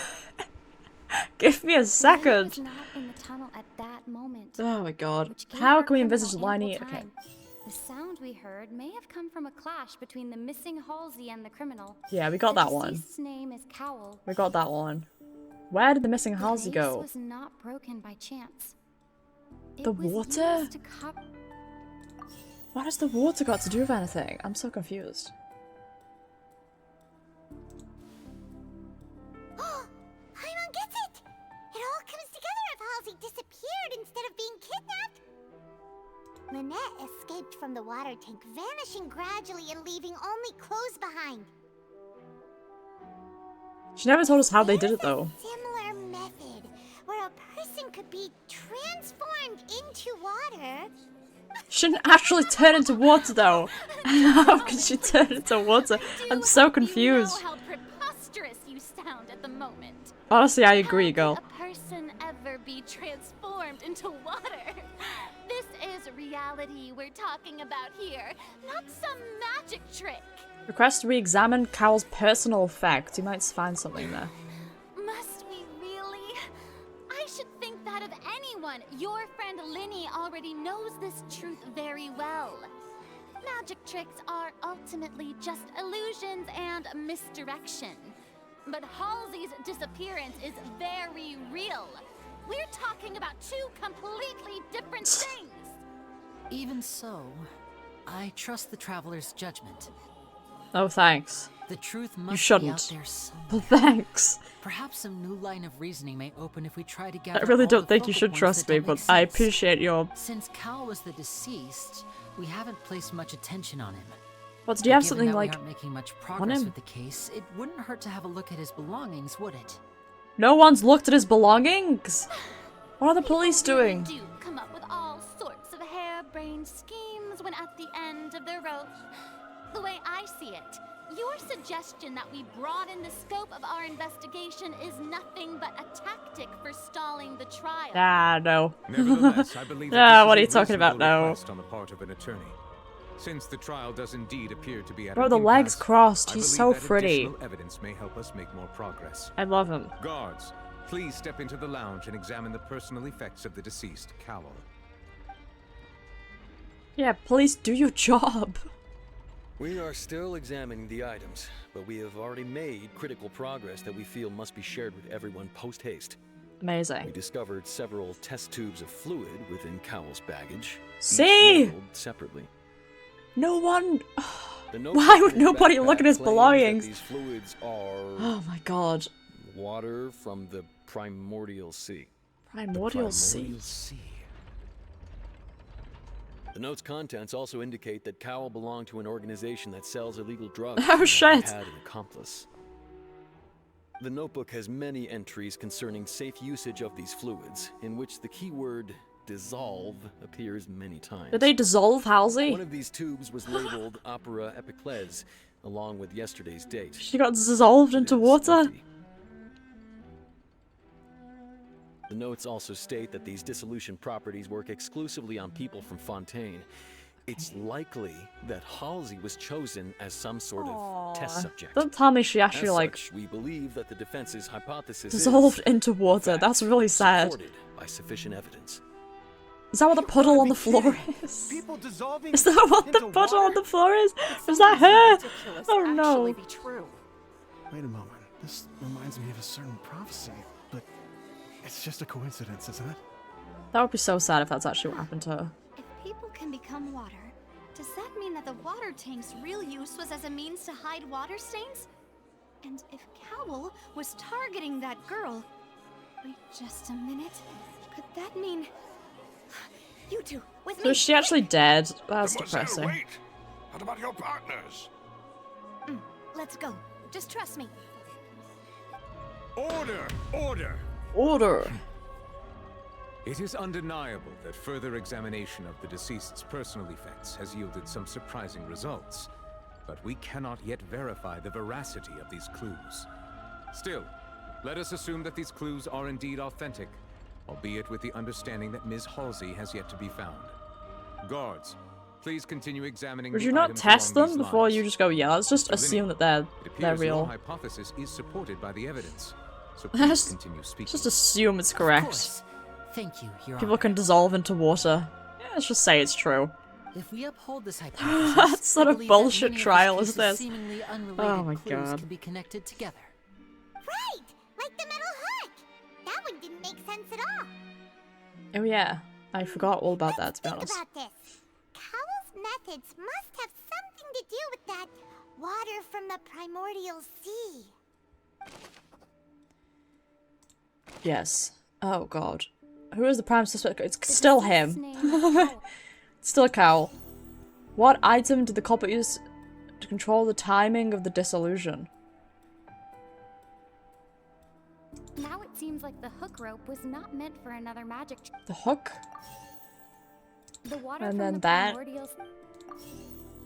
Give me a second. Was not in the tunnel at that moment. Oh my god. which gave How our can we criminal envisage Liney? ample Okay. time. The sound we heard may have come from a clash between the missing Halsey and the criminal. Yeah, we got The that one. deceased's name is Cowell. We got that one. Where did the missing Halsey The go? vase was not broken by chance. The It was water? used to What has the water got to do with anything? I'm so confused. Paimon gets it! It all comes together if Halsey disappeared instead of being kidnapped. Lynette escaped from the water tank, vanishing gradually and leaving only clothes behind. She never told us how they did it though. Similar method, where a person could be transformed into water. She didn't actually turn into water though. How could she turn into water? I'm so confused. How preposterous you sound at the moment. Honestly, I agree, girl. A person ever be transformed into water? This is reality we're talking about here, not some magic trick. Request re-examine Cowell's personal effects. You might find something there. Must we really? I should think that of anyone. Your friend Linny already knows this truth very well. Magic tricks are ultimately just illusions and misdirection. But Halsey's disappearance is very real. We're talking about two completely different things. Even so, I trust the traveler's judgment. Oh, thanks. The truth You must shouldn't. be out there somewhere. But thanks. Perhaps some new line of reasoning may open if we try to I gather really all don't the think you focal should points trust that me, don't but make I sense. appreciate your... Since Cal was the deceased, we haven't placed much attention on him. What, did you have Given something that like... we aren't making much on progress him? with the case, it wouldn't hurt to have a look at his belongings, would it? No one's looked at his belongings? What are the police doing? Do come up with all sorts of harebrained schemes when at the end of their rope. The way I see it, your suggestion that we broaden the scope of our investigation is nothing but a tactic for stalling the trial. Ah, no. Nevertheless, I believe that Ah, this what are you is a talking about reasonable now? request on the part of an attorney. Since the trial does indeed appear to be at Bro, an the legs impasse, crossed. I He's believe so that pretty. additional evidence may help us make more progress. I love him. Guards, please step into the lounge and examine the personal effects of the deceased, Cowell. Yeah, police, do your job. We are still examining the items, but we have already made critical progress that we feel must be shared with everyone post-haste. Amazing. We discovered several test tubes of fluid within Cowell's baggage. each See? labeled separately. No one... The Why would notebook in his nobody look at backpack his claims that belongings? These fluids are Oh my god. water from the primordial sea. Primordial sea. The note's contents also indicate that Cowell belonged to an organization that sells illegal drugs. Oh, and shit. Had an accomplice. The notebook has many entries concerning safe usage of these fluids, in which the keyword dissolve appears many times. Did they dissolve Halsey? One of these tubes was labeled Opera Epiclese, along with yesterday's date. She got dissolved into water? The notes also state that these dissolution properties work exclusively on people from Fontaine. It's likely that Halsey was chosen as some sort of test subject. Don't tell me she actually, As like, such, we believe that the defense's hypothesis dissolved is into water. That's really sad. supported by sufficient evidence. Is that what the puddle on the floor is? People dissolving Is that what the into puddle water? on the floor is? Is that her? Oh no. Wait a moment. This reminds me of a certain prophecy, but it's just a coincidence, isn't it? That would be so sad if that's actually what happened to her. If people can become water, does that mean that the water tank's real use was as a means to hide water stains? And if Cowl was targeting that girl... Wait just a minute. Could that mean... You two, with So me! is she actually dead? That's Mademoiselle, depressing. wait! What about your partners? Let's go. Just trust me. Order! Order! Order! It is undeniable that further examination of the deceased's personal effects has yielded some surprising results, but we cannot yet verify the veracity of these clues. Still, let us assume that these clues are indeed authentic, albeit with the understanding that Ms. Halsey has yet to be found. Guards, please continue examining Would the you not items test along them these before lines. you just go, yeah, let's just Lini, assume that they're it appears real. your hypothesis is supported by the evidence, so please continue speaking. Just assume it's correct. course. Thank you, Your People Honor. can dissolve into water. Yeah, let's just say it's true. If we uphold this hypothesis, What sort I of believe bullshit that many of trial these is pieces of this? seemingly unrelated Oh my clues god. can be connected together. Right! Like the metal hook! That one didn't make sense at all. Oh yeah, I forgot all about that, to be Think honest. about this. Cowell's methods must have something to do with that water from the primordial sea. Yes. Oh god. Who is the prime suspect? It's still him. It's still Cowl. What item did the culprit use to control the timing of the dissolution? Now it seems like the hook rope was not meant for another magic. The hook? The water And from then the that. primordial...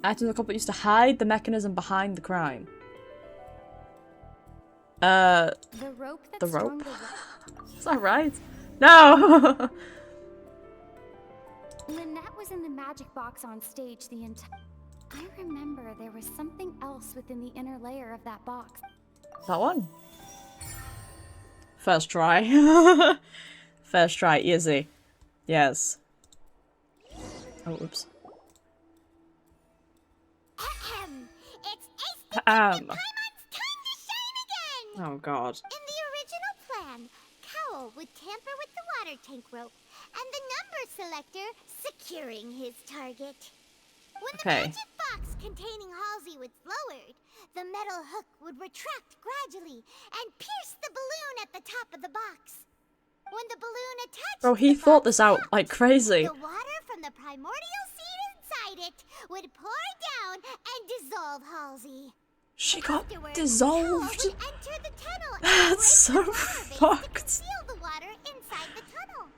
Item the culprit used to hide the mechanism behind the crime. The rope that rope? strung the Is that right? No! Lynette was in the magic box on stage the entire... I remember there was something else within the inner layer of that box. That one? First try. First try, easy. Yes. Oh, oops. It's Um. Paimon's time to shine again! Oh god. In the original plan, Cowl would tamper with the water tank rope and the number selector securing his target. When the Okay. magic box containing Halsey was lowered, the metal hook would retract gradually and pierce the balloon at the top of the box. When the balloon attached Bro, to he the thought box this out popped, like crazy. the water from the primordial seed inside it would pour down and dissolve Halsey. She got Afterwards, dissolved. Cowl would enter the tunnel and That's break so the water base to fucked. conceal the water inside the tunnel.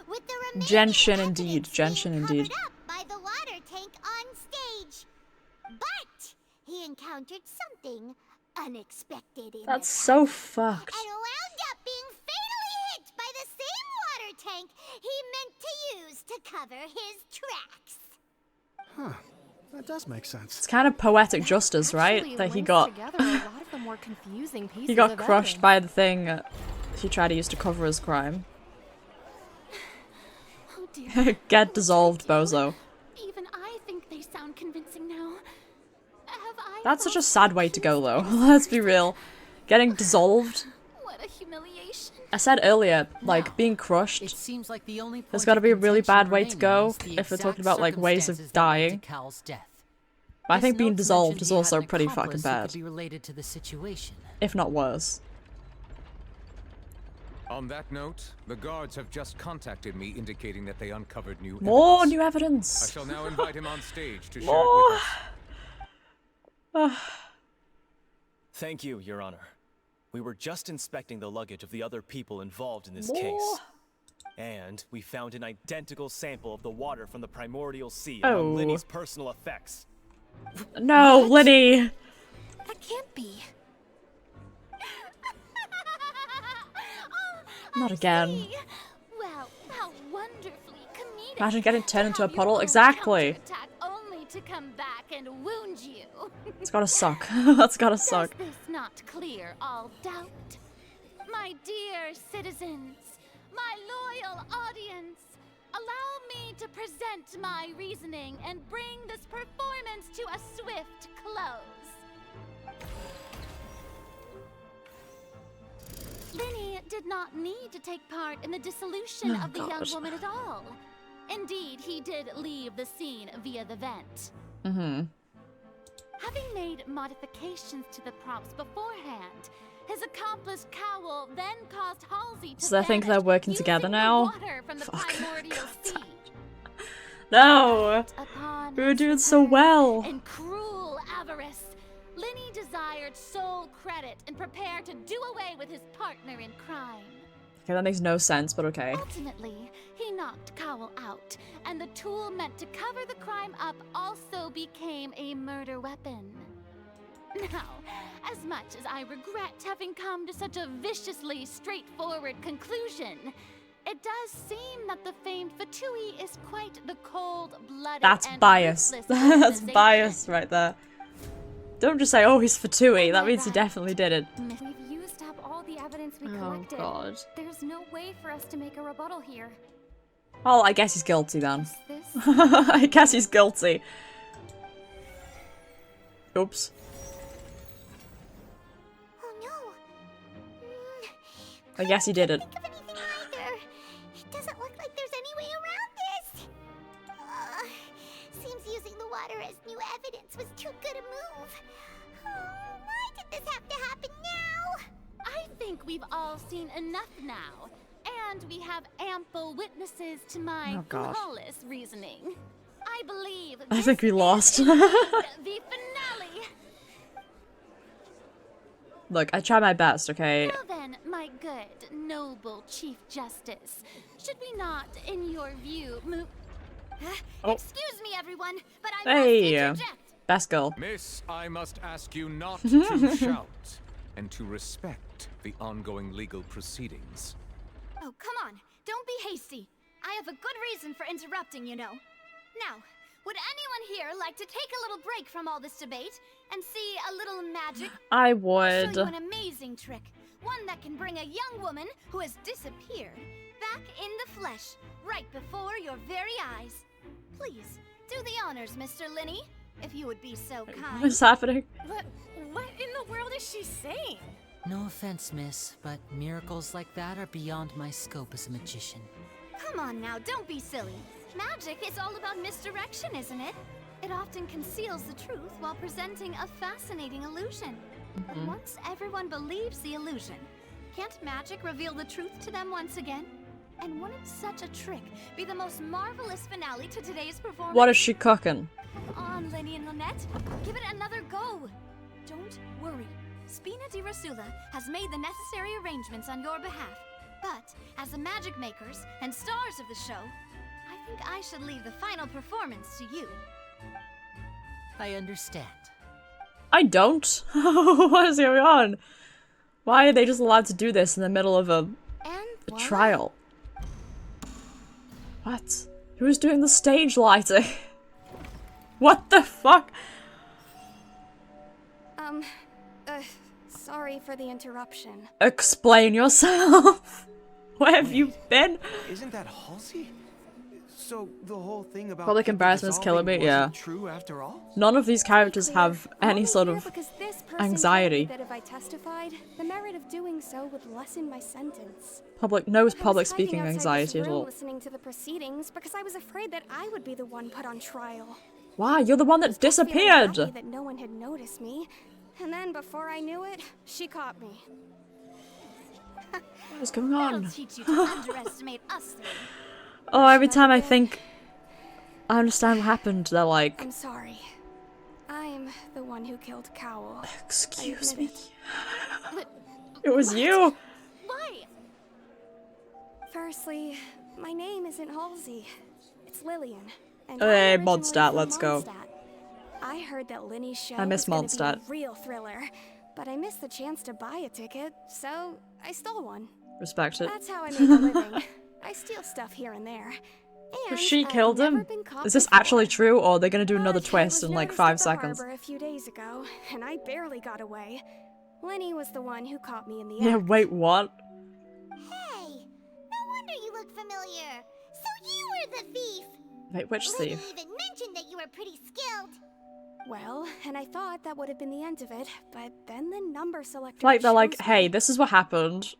With the remaining Genshin indeed. evidence Genshin being indeed. covered up by the water tank on stage. But he encountered something unexpected in That's the so tunnel fucked. and wound up being fatally hit by the same water tank he meant to use to cover his tracks. Huh. That does make sense. It's kind of poetic justice, right? Actually That he links got together a lot of the more confusing pieces he got of crushed evidence. by the thing he tried to use to cover his crime. Oh dear. Get dissolved, bozo. Even I think they sound convincing now. Have I That's such a sad way to go, though. Let's be real. Getting dissolved. What a humiliation. I said earlier, like, being crushed. It seems like the only There's point got to of be a really contention bad way to remaining go is the if we're exact talking about, like, ways of circumstances that led to dying. Cowell's death. But I His think being notes dissolved mentioned is he had also an pretty accomplice fucking who bad. could be related to the situation. If not worse. On that note, the guards have just contacted me indicating that they uncovered new More evidence. new evidence. I shall now invite him on stage to share More. it with us. Thank you, Your Honor. We were just inspecting the luggage of the other people involved in this More. case. And we found an identical sample of the water from the primordial sea Oh. among Linny's personal effects. No, Liddy. That can't be. Not again. Well, how wonderfully comedic. Imagine getting turned into a Have puddle. your own Exactly. counterattack only to come back and wound you. It's gotta suck. That's gotta Does suck. this not clear all doubt? My dear citizens, my loyal audience, allow me to present my reasoning and bring this performance to a swift close. Linny did not need to take part in the dissolution of the young woman at all. Indeed, he did leave the scene via the vent. Having made modifications to the props beforehand, his accomplice Cowell then caused Halsey to So I think they're working together now. water from the primordial sea. No! We were doing so well. In cruel avarice, Linny desired sole credit and prepared to do away with his partner in crime. Okay, that makes no sense, but okay. Ultimately, he knocked Cowell out, and the tool meant to cover the crime up also became a murder weapon. Now, as much as I regret having come to such a viciously straightforward conclusion, it does seem that the famed Fatui is quite the cold-blooded That's and bias. ruthless That's organization. bias right there. Don't just say, oh, he's Fatui. That means he definitely did it. We've used up all the evidence we Oh, collected. God. There's no way for us to make a rebuttal here. Well, I guess he's guilty then. This I guess he's guilty. Oops. I guess he did it. It doesn't look like there's any way around this. Seems using the water as new evidence was too good a move. Why did this have to happen now? I think we've all seen enough now, and we have ample witnesses to my Oh, God. flawless reasoning. I believe I think we lost. the finale. Look, I tried my best, okay? Now then, my good, noble Chief Justice, should we not, in your view, move... Oh. Excuse me, everyone, but I Hey, best girl. Miss, I must ask you not to shout and to respect the ongoing legal proceedings. Oh, come on. Don't be hasty. I have a good reason for interrupting, you know. Now, would anyone here like to take a little break from all this debate and see a little magic? I I'll would. show you an amazing trick. One that can bring a young woman who has disappeared back in the flesh, right before your very eyes. Please, do the honors, Mr. Linny, if you would be so kind. What's happening? What in the world is she saying? No offense, miss, but miracles like that are beyond my scope as a magician. Come on now, don't be silly. Magic is all about misdirection, isn't it? It often conceals the truth while presenting a fascinating illusion. But once everyone believes the illusion, can't magic reveal the truth to them once again? And wouldn't such a trick be the most marvelous finale to today's performance? What is she cooking? Come on, Lenny and Lynette. Give it another go. Don't worry. Spina di Rasula has made the necessary arrangements on your behalf. But, as the magic makers and stars of the show, I think I should leave the final performance to you. I understand. I don't. What is going on? Why are they just allowed to do this in the middle of a trial? What? Who's doing the stage lighting? What the fuck? Sorry for the interruption. Explain yourself. Where have you been? Isn't that Halsey? So the whole thing about Public embarrassment is killing me, yeah. true after all? None of these characters have any sort of Because this person anxiety. told me that if I testified, the merit of doing so would lessen my sentence. No I public was hiding speaking outside anxiety this at room all. listening to the proceedings because I was afraid that I would be the one put on trial. Why? You're the one that Feeling disappeared. happy that no one had noticed me, and then before I knew it, she caught me. What is going on? That'll teach you to underestimate us three. Oh, every time I think I understand what happened, they're like, I'm sorry. I'm the one who killed Cowell. Excuse I me. admit It was you. Why? Firstly, my name isn't Halsey. It's Lillian. And Hey, I'm originally Mondstadt, from let's go. Mondstadt. I heard that Linny's show I miss was gonna be Mondstadt. a real thriller, but I missed the chance to buy a ticket, so I stole one. Respect it. That's how I make a living. I steal stuff here and there. And She I've killed never him? been caught Is this before. actually true, or are they gonna do another But I twist was in like noticed 5 at the seconds? harbor a few days ago, and I barely got away. Lenny was the one who caught me in the Yeah, act. wait, what? Hey, no wonder you look familiar. So you were the thief. Wait, which Lenny thief? even mentioned that you were pretty skilled. Well, and I thought that would have been the end of it, but then the number selector Like they're like, hey, this is what happened.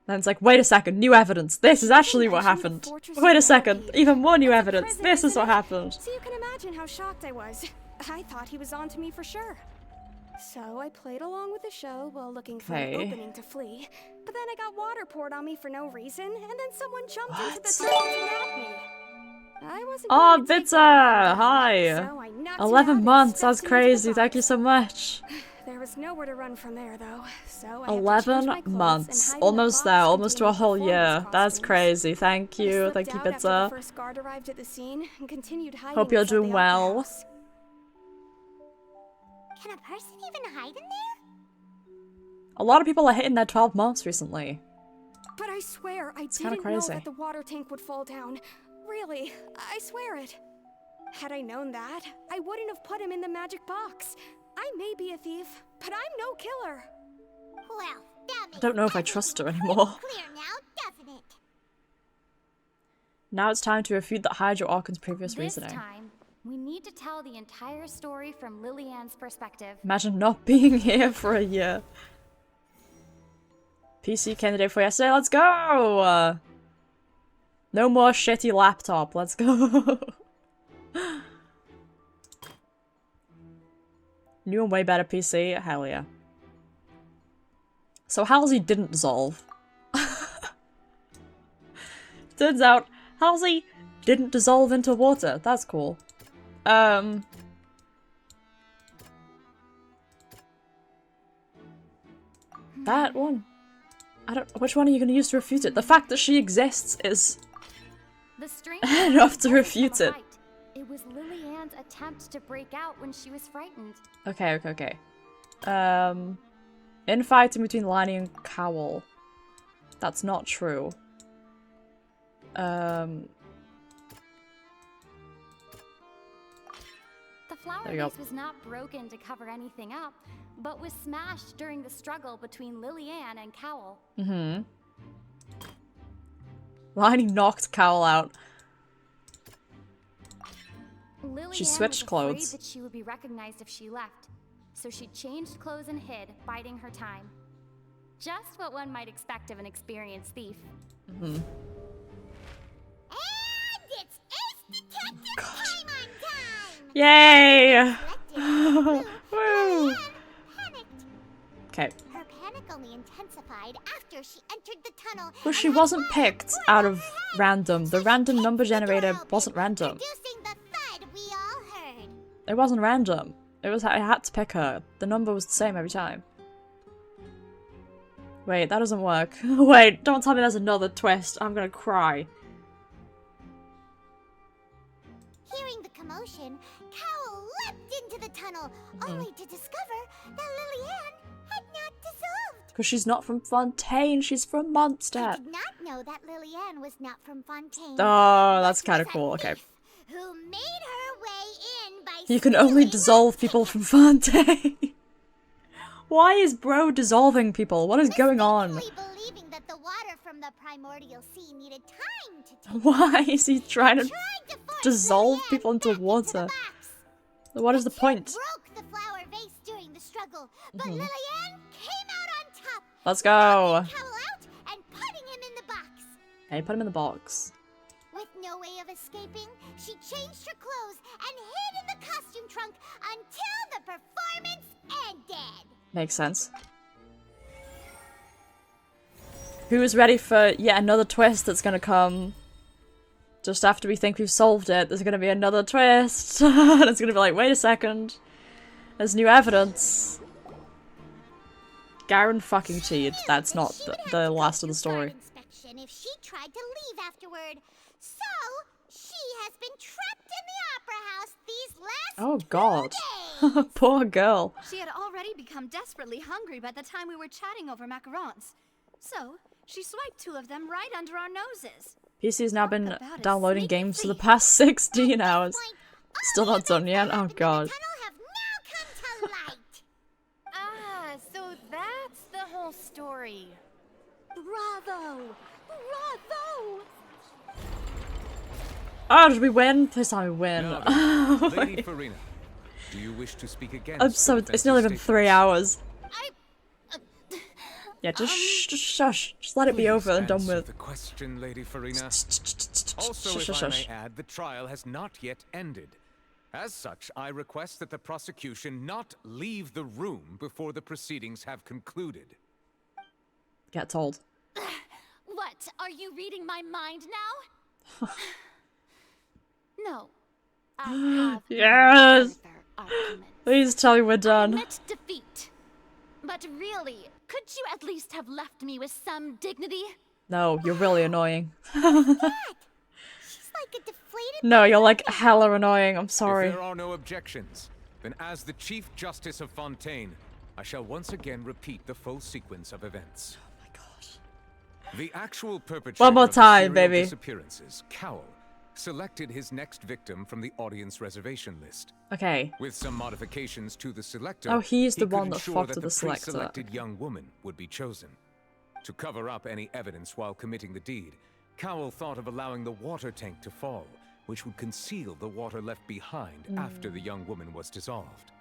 Then it's like, wait a second, new evidence. This is actually what happened. Wait a second, even more new evidence. This is what happened. So you can imagine how shocked I was. I thought he was on to me for sure. So I played along with the show while looking for an opening to flee. But then I got water poured on me for no reason, and then someone jumped into the tunnel to nab me. I wasn't Oh, Bitter! Hi! so I knocked him 11 out months, and that's stepped into the crazy, thank you so much. There was nowhere to run from there, though, so I had to change 11 my clothes months. and hide in a Almost there, box almost to a containing whole performance year. That's costumes. crazy, thank I you, slipped thank you, out after the Bitter. first guard arrived at the scene and continued hiding Hope you're inside doing the opera well. house. Can a person even hide in there? A lot of people are hitting their 12 months recently. But I swear, I kinda didn't know crazy. that the water tank would fall down. Really, I swear it. Had I known that, I wouldn't have put him in the magic box. I may be a thief, but I'm no killer. Well, that I don't know if I trust her anymore. clear now, doesn't it? Now it's time to refute that Hydro Arkan's previous This reasoning. time, we need to tell the entire story from Lillian's perspective. Imagine not being here for a year. PC candidate for yesterday, let's go! No more shitty laptop, let's go. New and way better PC, hell yeah. So Halsey didn't dissolve. Turns out, Halsey didn't dissolve into water, that's cool. That one. Which one are you gonna use to refute it? The fact that she exists is The strange enough to refute it. It was Lillian's attempt to break out when she was frightened. Okay. Infighting between Liney and Cowell. That's not true. The flower There you go. vase was not broken to cover anything up, but was smashed during the struggle between Lillian and Cowell. Liney knocked Cowell out. Lillian She switched was clothes. afraid that she would be recognized if she left, so she changed clothes and hid, biding her time. Just what one might expect of an experienced thief. And it's Ace Detective time on time! Yay! Woo! Okay. Her panic only intensified after she entered the tunnel. Well, she wasn't picked out of random. The random number generator wasn't random. Producing the thud we all heard. It wasn't random. It was I had to pick her. The number was the same every time. Wait, that doesn't work. Wait, don't tell me there's another twist. I'm gonna cry. Hearing the commotion, Cowell leapt into the tunnel, only to discover that Lillian had not dissolved. Because she's not from Fontaine, she's from Mondstadt. I did not know that Lillian was not from Fontaine. Oh, that's kind of cool. Okay. Who made her way in by You can only dissolve people from Fontaine. Why is bro dissolving people? What is going on? believing that the water from the primordial sea needed time to take. Why is he trying to dissolve people into water? What is the point? Broke the flower vase during the struggle, but Lillian came out on top. Let's go. Cowell out and putting him in the box. Hey, put him in the box. With no way of escaping, she changed her clothes and hid in the costume trunk until the performance ended. Makes sense. Who is ready for yet another twist that's gonna come? Just after we think we've solved it, there's gonna be another twist. And it's gonna be like, wait a second. There's new evidence. Garen fucking cheated. That's not the last of the story. Inspection if she tried to leave afterward. So, she has been trapped in the opera house these last Oh god. Poor girl. She had already become desperately hungry by the time we were chatting over macarons. So, she swiped 2 of them right under our noses. PC's now been downloading games for the past 16 hours. Still not done yet? Oh god. Ah, so that's the whole story. Bravo! Bravo! Oh, did we win? Please tell me we win. Now then, Lady Farina, do you wish to speak again? I'm so. It's nearly been 3 hours. Yeah, just shush. Just let it be over and done with. The question, Lady Farina. Also, if I may add, the trial has not yet ended. As such, I request that the prosecution not leave the room before the proceedings have concluded. Get told. What? Are you reading my mind now? No. I have Yes! no further arguments. Please tell me we're done. Admit defeat. But really, could you at least have left me with some dignity? No, you're really annoying. She's like a deflated. No, you're like hella annoying. I'm sorry. If there are no objections, then as the Chief Justice of Fontaine, I shall once again repeat the full sequence of events. Oh my god. The actual perpetrator One more of the time, serial baby. disappearances, Cowell, selected his next victim from the audience reservation list. Okay. With some modifications to the selector, Oh, he's the he one could that ensure fucked that with the the selector. pre-selected young woman would be chosen. To cover up any evidence while committing the deed, Cowell thought of allowing the water tank to fall, which would conceal the water left behind after the young woman was dissolved.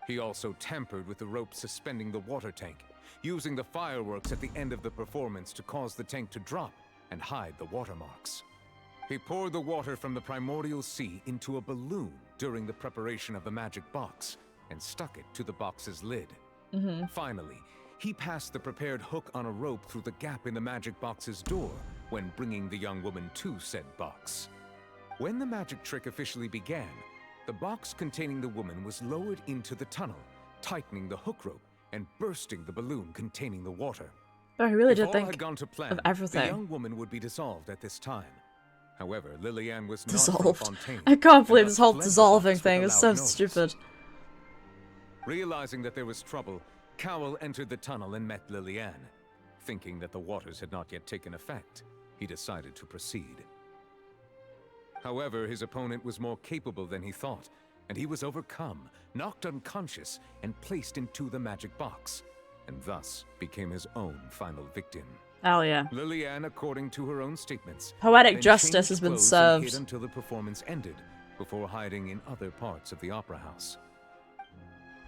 He also tampered with the rope suspending the water tank, using the fireworks at the end of the performance to cause the tank to drop and hide the watermarks. He poured the water from the primordial sea into a balloon during the preparation of the magic box and stuck it to the box's lid. Finally, he passed the prepared hook on a rope through the gap in the magic box's door when bringing the young woman to said box. When the magic trick officially began, the box containing the woman was lowered into the tunnel, tightening the hook rope and bursting the balloon containing the water. Oh, he really If did all think had gone to plan, of everything. the young woman would be dissolved at this time. However, Lillian was not Dissolved. from Fontaine, I can't and believe thus this whole fled the dissolving box with thing a is so loud noise. stupid. Realizing that there was trouble, Cowell entered the tunnel and met Lillian. Thinking that the waters had not yet taken effect, he decided to proceed. However, his opponent was more capable than he thought, and he was overcome, knocked unconscious, and placed into the magic box, and thus became his own final victim. Hell yeah. Lillian, according to her own statements, Poetic then justice changed has been clothes and hid served. until the performance ended, before hiding in other parts of the opera house.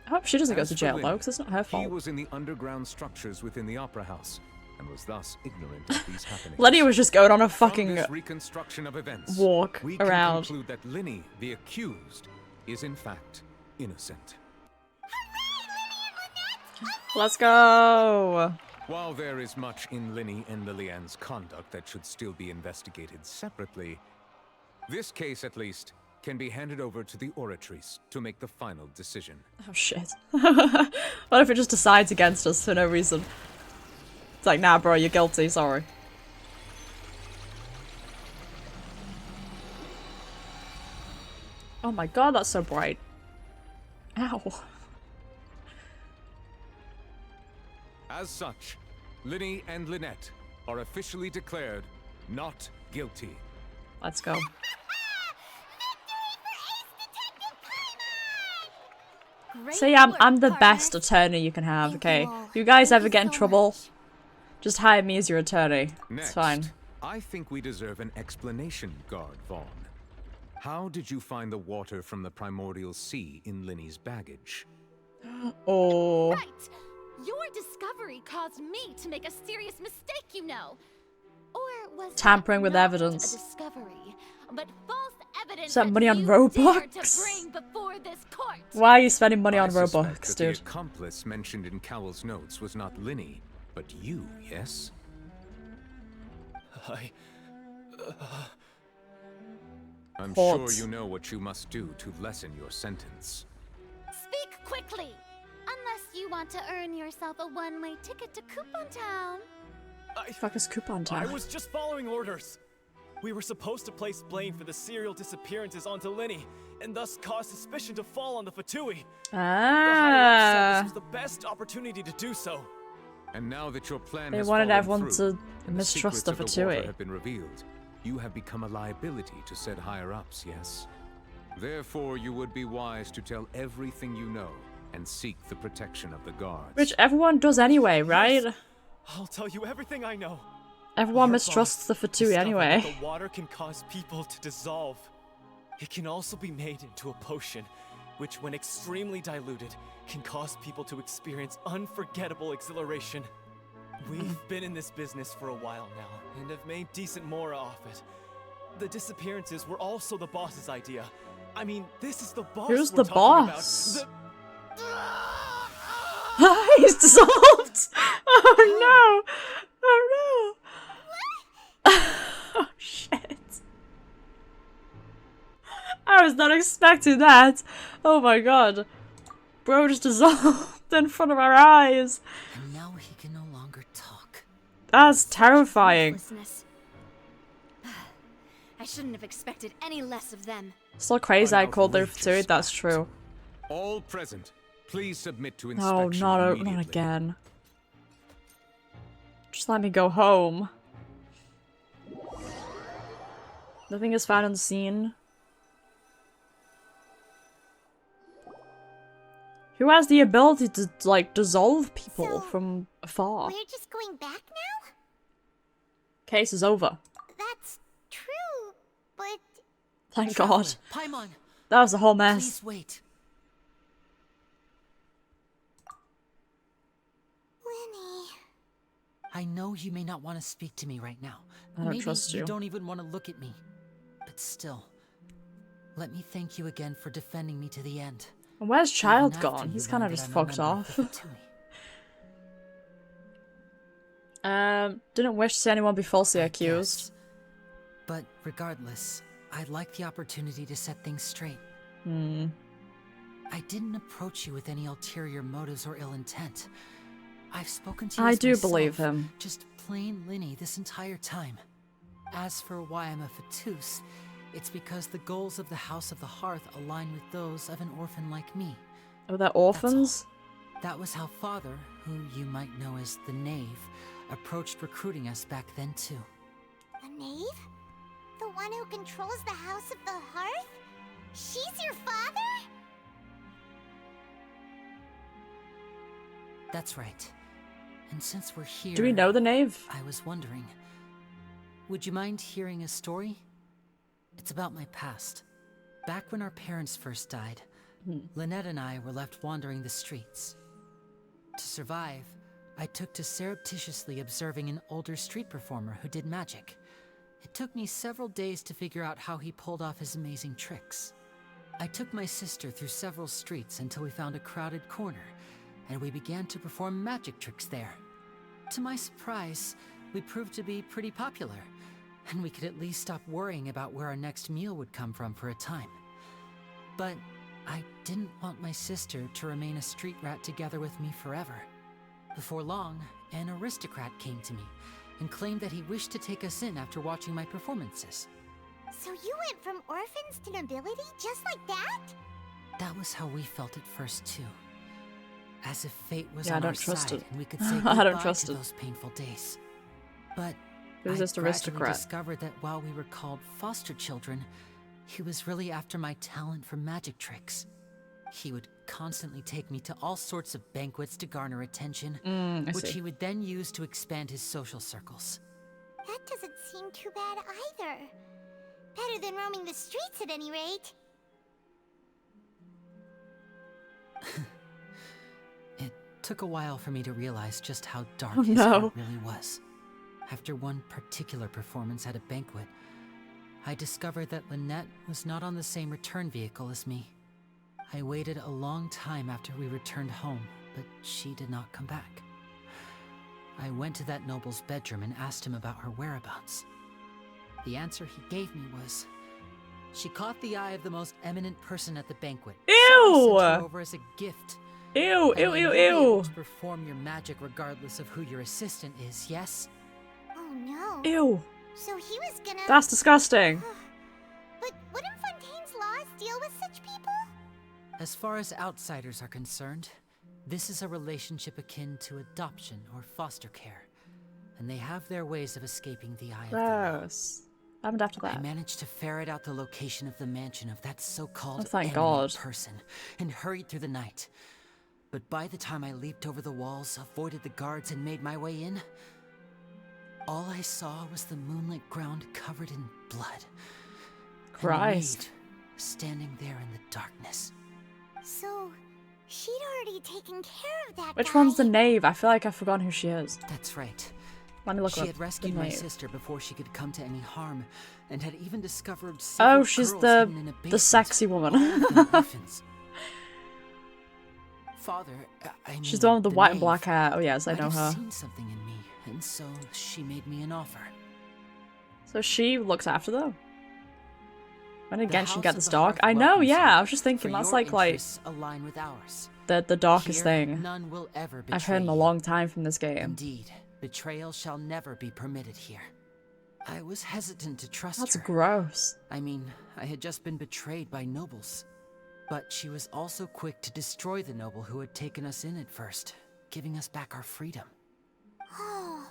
I hope she doesn't go As to for jail Lenny, though, because it's not her He fault. was in the underground structures within the opera house, and was thus ignorant of these happenings. Lenny was just going on a From fucking this reconstruction of events, walk we around. can conclude that Linny, the accused, is in fact innocent. Let's go! While there is much in Linny and Lillian's conduct that should still be investigated separately, this case, at least, can be handed over to the Oratrice to make the final decision. Oh shit. What if it just decides against us for no reason? It's like, nah bro, you're guilty, sorry. Oh my god, that's so bright. Ow. As such, Linny and Lynette are officially declared not guilty. Let's go. See, I'm the best attorney you can have, okay? If you guys ever get in trouble, just hire me as your attorney. Next, It's fine. I think we deserve an explanation, Guard Vaughn. How did you find the water from the primordial sea in Linny's baggage? Oh. Right! Your discovery caused me to make a serious mistake, you know. Or was Tampering that with not evidence. a discovery, but false evidence Spent that money on you dared to Robux? bring before this court? Why are you spending money on I suspect Robux, that dude? The accomplice mentioned in Cowell's notes was not Linny, but you, yes? I'm sure Hot. you know what you must do to lessen your sentence. Speak quickly! Unless you want to earn yourself a one-way ticket to Coupon Town. Fuck is Coupon I Town? was just following orders. We were supposed to place blame for the serial disappearances onto Linny, and thus cause suspicion to fall on the Fatui. The higher-ups said this was the best opportunity to do so. And now that your plan They has wanted fallen everyone through, to and mistrust the secrets of water Fatui. have been revealed, you have become a liability to said higher-ups, yes? Therefore, you would be wise to tell everything you know and seek the protection of the guards. Which everyone does anyway, right? I'll tell you everything I know. Everyone Our mistrusts the boss Fatui discovered anyway. that the water can cause people to dissolve. It can also be made into a potion, which when extremely diluted, can cause people to experience unforgettable exhilaration. We've been in this business for a while now, and have made decent mora off it. The disappearances were also the boss's idea. I mean, this is the boss Who's we're the talking boss? about. He's dissolved! Oh no! Oh no! Oh shit. I was not expecting that. Oh my god. Bro just dissolved in front of our eyes. And now he can no longer talk. That's terrifying. Ruthlessness. I shouldn't have expected any less of them. Still crazy I called their Fatui, that's true. All present, please submit to No, inspection not immediately. again. Just let me go home. Nothing is found in the scene. Who has the ability to, like, dissolve people from afar? We're just going back now? Case is over. That's true, but... Thank God. Paimon, That was a whole mess. please wait. Lenny... I know you may not want to speak to me right now. I don't Maybe trust you. you don't even want to look at me. But still, let me thank you again for defending me to the end. And where's Child Even after gone? you He's kind of learned just that I'm a fucked member off. of the Fatui. Didn't wish to see anyone be falsely accused. Yes. But regardless, I'd like the opportunity to set things straight. I didn't approach you with any ulterior motives or ill intent. I've spoken to you I as do myself, believe him. just plain Linny this entire time. As for why I'm a Fatus, it's because the goals of the House of the Hearth align with those of an orphan like me. Oh, they're orphans? That was how Father, who you might know as the Knave, approached recruiting us back then too. The knave? The one who controls the House of the Hearth? She's your father? That's right. And since we're here... Do we know the Knave? I was wondering, would you mind hearing a story? It's about my past. Back when our parents first died, Lynette and I were left wandering the streets. To survive, I took to surreptitiously observing an older street performer who did magic. It took me several days to figure out how he pulled off his amazing tricks. I took my sister through several streets until we found a crowded corner, and we began to perform magic tricks there. To my surprise, we proved to be pretty popular, and we could at least stop worrying about where our next meal would come from for a time. But I didn't want my sister to remain a street rat together with me forever. Before long, an aristocrat came to me and claimed that he wished to take us in after watching my performances. So you went from orphans to nobility just like that? That was how we felt at first too. As if fate was Yeah, I on our don't trust side it. and we could say I don't goodbye trust to it. those painful days. But Who's I this gradually aristocrat? discovered that while we were called foster children, he was really after my talent for magic tricks. He would constantly take me to all sorts of banquets to garner attention, I which see. he would then use to expand his social circles. That doesn't seem too bad either. Better than roaming the streets at any rate. It took a while for me to realize just how dark Oh, his no. heart really was. After one particular performance at a banquet, I discovered that Lynette was not on the same return vehicle as me. I waited a long time after we returned home, but she did not come back. I went to that noble's bedroom and asked him about her whereabouts. The answer he gave me was, she caught the eye of the most eminent person at the banquet. So I sent her over as a gift. Ew, And ew, when ew, you'll be able ew. to perform your magic regardless of who your assistant is, yes? Oh no. Ew. So he was gonna... That's disgusting. But wouldn't Fontaine's laws deal with such people? As far as outsiders are concerned, this is a relationship akin to adoption or foster care, and they have their ways of escaping the eye of the law. Gross. What happened after I that? managed to ferret out the location of the mansion of that so-called Oh, thank eminent God. person and hurried through the night. But by the time I leaped over the walls, avoided the guards, and made my way in, All I saw was the moonlit ground covered in blood. Christ. And a maid standing there in the darkness. So, she'd already taken care of that Which guy. one's the knave? I feel like I've forgotten who she is. That's right. Let me look She up had rescued the my knave. sister before she could come to any harm, and had even discovered Oh, several she's girls the hidden in a the basement, sexy woman. all of them orphans. Father, I She's mean, the one with the white and knave black hair. Oh yes, I might know have her. seen something in me, and so she made me an offer. So she looks after them. When did The Genshin House get of this the dark? Hearth I know, welcomes yeah. you, I was just thinking for that's your like interests align with ours. the darkest Here, thing none will ever I've heard in a betray you. long time from this game. Indeed, betrayal shall never be permitted here. I was hesitant to trust That's her. gross. I mean, I had just been betrayed by nobles. But she was also quick to destroy the noble who had taken us in at first, giving us back our freedom. Oh,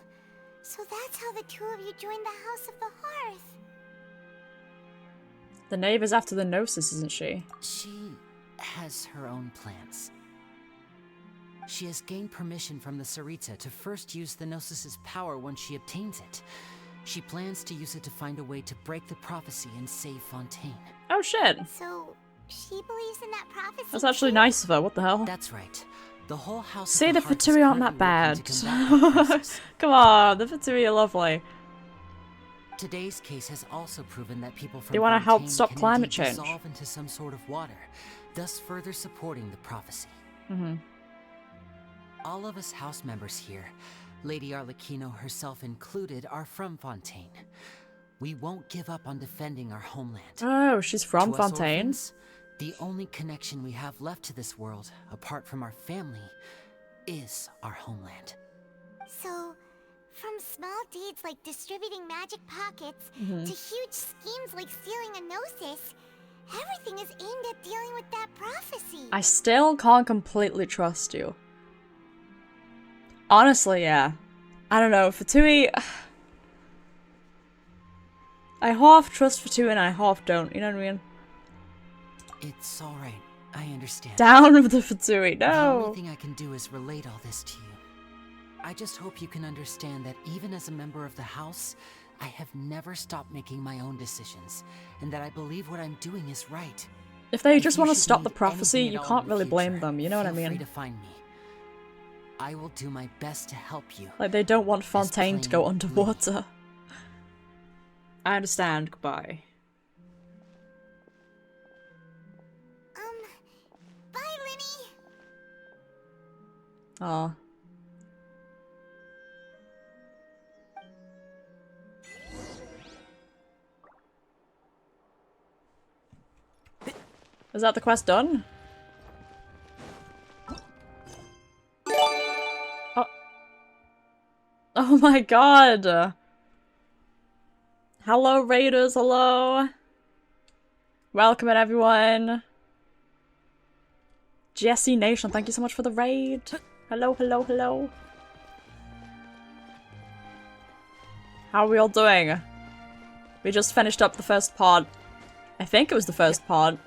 so that's how the two of you joined the House of the Hearth. The knave is after the Gnosis, isn't she? She has her own plans. She has gained permission from the Sarita to first use the Gnosis' power when she obtains it. She plans to use it to find a way to break the prophecy and save Fontaine. Oh shit. So, she believes in that prophecy. That's actually nice of her. What the hell? That's right. The whole house See, of the the Hearth is Fatui aren't that currently bad. working to combat that crisis. Come on, the Fatui are lovely. Today's case has also proven that people from They want to help Fontaine stop can climate indeed change. dissolve into some sort of water, thus further supporting the prophecy. Mm-hmm. All of us house members here, Lady Arlecchino herself included, are from Fontaine. We won't give up on defending our homeland. Oh, she's from To us Fontaine. orphans, the only connection we have left to this world, apart from our family, is our homeland. So, from small deeds like distributing magic pockets Mhm. to huge schemes like stealing a Gnosis, everything is aimed at dealing with that prophecy. I still can't completely trust you. Honestly, yeah. I don't know, Fatui... I half trust Fatui and I half don't, you know what I mean? It's alright, I understand. Down with the Fatui, The no! only thing I can do is relate all this to you. I just hope you can understand that even as a member of the house, I have never stopped making my own decisions, and that I believe what I'm doing is right. If they If just you want to should stop the need prophecy, anything you at all can't in the really blame future, them, you know what I feel free mean? to find me. I will do my best to help you. Like, they don't want Fontaine to go plain underwater. I understand, goodbye. Bye, Linny. Aw. Is that the quest done? Oh. Oh my god! Hello, raiders, hello! Welcome in, everyone! Jesse Nation, thank you so much for the raid! Hello, hello, hello! How are we all doing? We just finished up the first part. I think it was the first part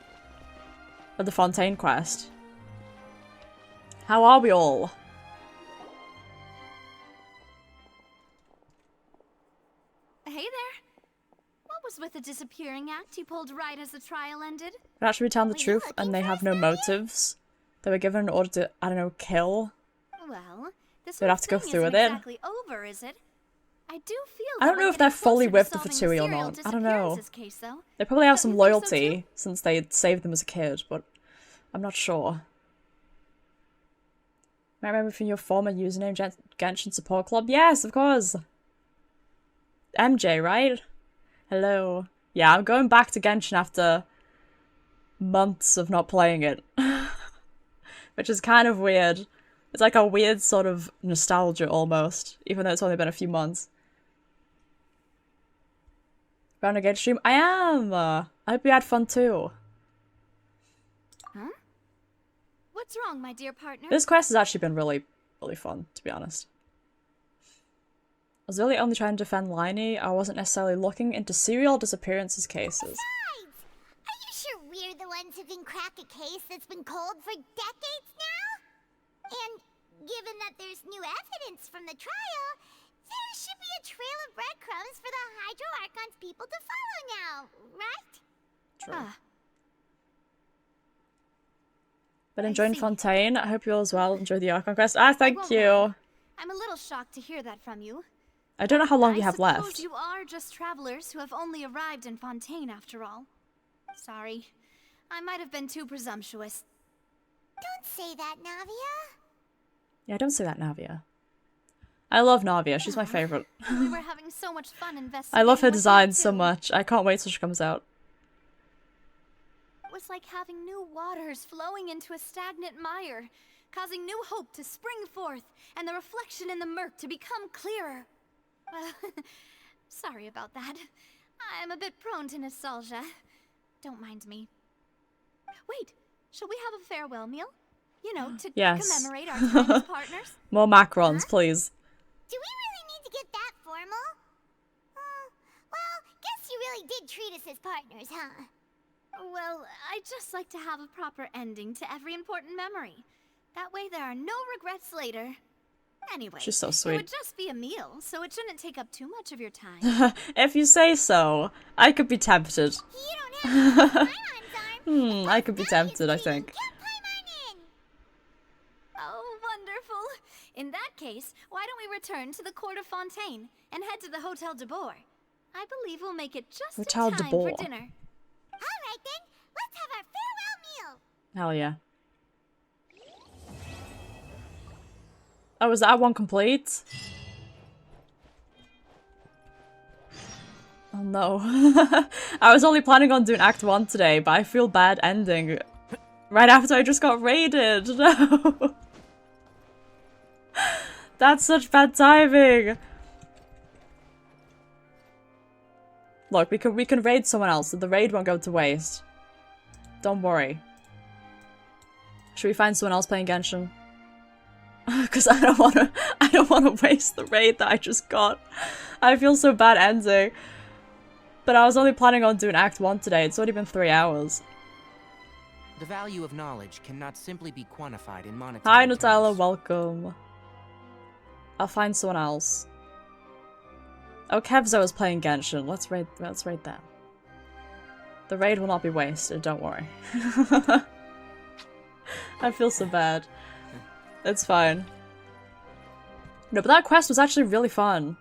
of the Fontaine quest. How are we all? Hey there. What was with the disappearing act you pulled right as the trial ended? They actually be telling the truth and they have no motives. They were given an order to, I don't know, kill. Well, this They'd whole have to go thing through isn't with it. exactly over, is it? I do feel I don't that know we're if they're getting fully closer with to the solving Fatui or serial not. I don't know. disappearances case, though. They probably have Don't some you think so, loyalty since they saved them as a kid, but I'm not sure. I remember from your former username, Genshin Support Club? Yes, of course! MJ, right? Hello. Yeah, I'm going back to Genshin after months of not playing it. Which is kind of weird. It's like a weird sort of nostalgia almost, even though it's only been a few months. Round again stream? I am! I hope you had fun too. Huh? What's wrong, my dear partner? This quest has actually been really fun, to be honest. I was really only trying to defend Liney. I wasn't necessarily looking into serial disappearances cases. Besides, are you sure we're the ones who can crack a case that's been cold for decades now? And given that there's new evidence from the trial, There should be a trail of breadcrumbs for the Hydro Archon's people to follow now, right? True. But enjoying Fontaine. I hope you all as well enjoy the Archon quest. Ah, thank you. I'm a little shocked to hear that from you. I don't know how long you have I suppose left. you are just travelers who have only arrived in Fontaine after all. Sorry. I might have been too presumptuous. Don't say that, Navia. Yeah, don't say that, Navia. I love Navia. She's my favorite. We were having so much fun investigating. I love her with you design so too. much. I can't wait till she comes out. It was like having new waters flowing into a stagnant mire, causing new hope to spring forth, and the reflection in the murk to become clearer. Sorry about that. I'm a bit prone to nostalgia. Don't mind me. Wait, shall we have a farewell meal? You know, to Yes. commemorate our time as partners? More macarons, please. Do we really need to get that formal? Well, guess you really did treat us as partners, huh? Well, I'd just like to have a proper ending to every important memory. That way there are no regrets later. Anyway, She's so it sweet. would just be a meal, so it shouldn't take up too much of your time. If you say so, I could be tempted. I could be tempted, I think. Oh, wonderful. In that case, why don't we return to the court of Fontaine and head to the Hotel de Boer? I believe we'll make it just Hotel in de time Boer. for dinner. Alright then, let's have our farewell meal. Hell yeah. Oh, is that one complete? Oh no. I was only planning on doing Act 1 today, but I feel bad ending right after I just got raided. No. That's such bad timing. Look, we can raid someone else, so the raid won't go to waste. Don't worry. Should we find someone else playing Genshin? Because I don't wanna waste the raid that I just got. I feel so bad ending. But I was only planning on doing Act 1 today. It's already been 3 hours. The value of knowledge cannot simply be quantified in monetary Hi terms. Nutella, welcome. I'll find someone else. Oh, Kevzo is playing Genshin. Let's raid them. The raid will not be wasted, don't worry. I feel so bad. It's fine. No, but that quest was actually really fun.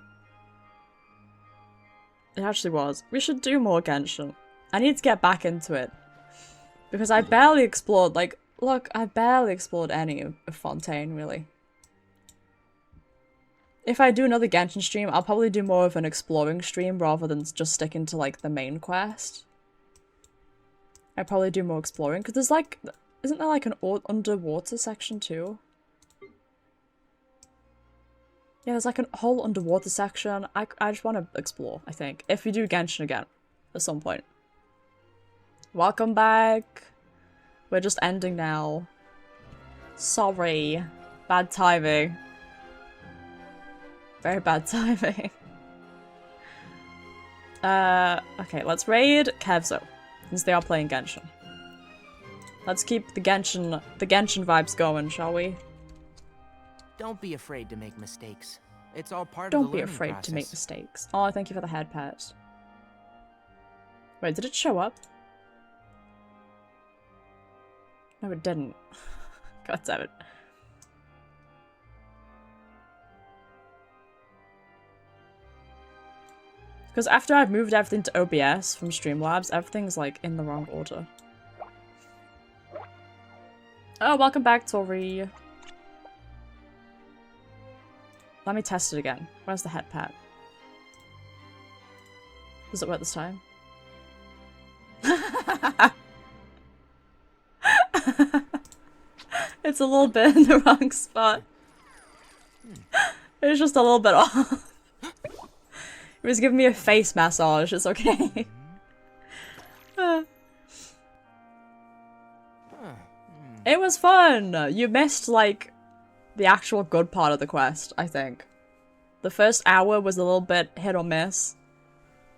It actually was. We should do more Genshin. I need to get back into it. Because I barely explored, like, look, I barely explored any of Fontaine, really. If I do another Genshin stream, I'll probably do more of an exploring stream rather than just sticking to, like, the main quest. I'd probably do more exploring, because there's, like, isn't there, like, an underwater section, too? Yeah, there's, like, a whole underwater section. I just want to explore, I think. If we do Genshin again, at some point. Welcome back. We're just ending now. Sorry. Bad timing. Very bad timing. Okay, let's raid Kevzo, since they are playing Genshin. Let's keep the Genshin vibes going, shall we? Don't be afraid to make mistakes. It's all part of Don't the be learning afraid process. to make mistakes. Oh, thank you for the head pat. Wait, did it show up? No, it didn't. God damn it. Because after I've moved everything to OBS from Streamlabs, everything's like in the wrong order. Oh, welcome back, Tori. Let me test it again. Where's the head pat? Does it work this time? It's a little bit in the wrong spot. It's just a little bit off. It was giving me a face massage, it's okay. It was fun! You missed, like, the actual good part of the quest, I think. The first hour was a little bit hit or miss.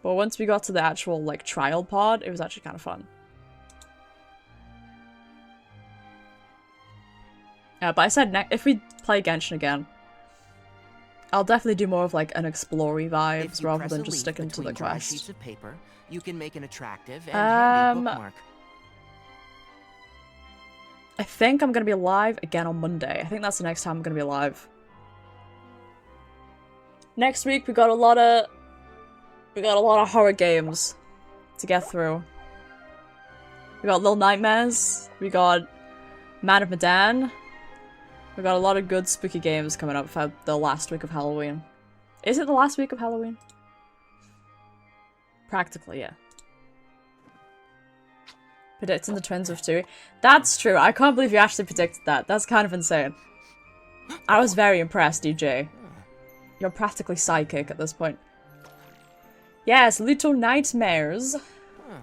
But once we got to the actual, like, trial part, it was actually kind of fun. Yeah, but I said if we play Genshin again, I'll definitely do more of like an explory vibes If you rather press than a just leaf sticking to the between dry quest. sheets of paper, you can make an attractive and handy bookmark. I think I'm gonna be live again on Monday. I think that's the next time I'm gonna be live. Next week we got a lot of horror games to get through. We got Little Nightmares, we got Man of Medan. We got a lot of good spooky games coming up for the last week of Halloween. Is it the last week of Halloween? Practically, yeah. Predicting the twins of 2. That's true. I can't believe you actually predicted that. That's kind of insane. I was very impressed, DJ. You're practically psychic at this point. Yes, Little Nightmares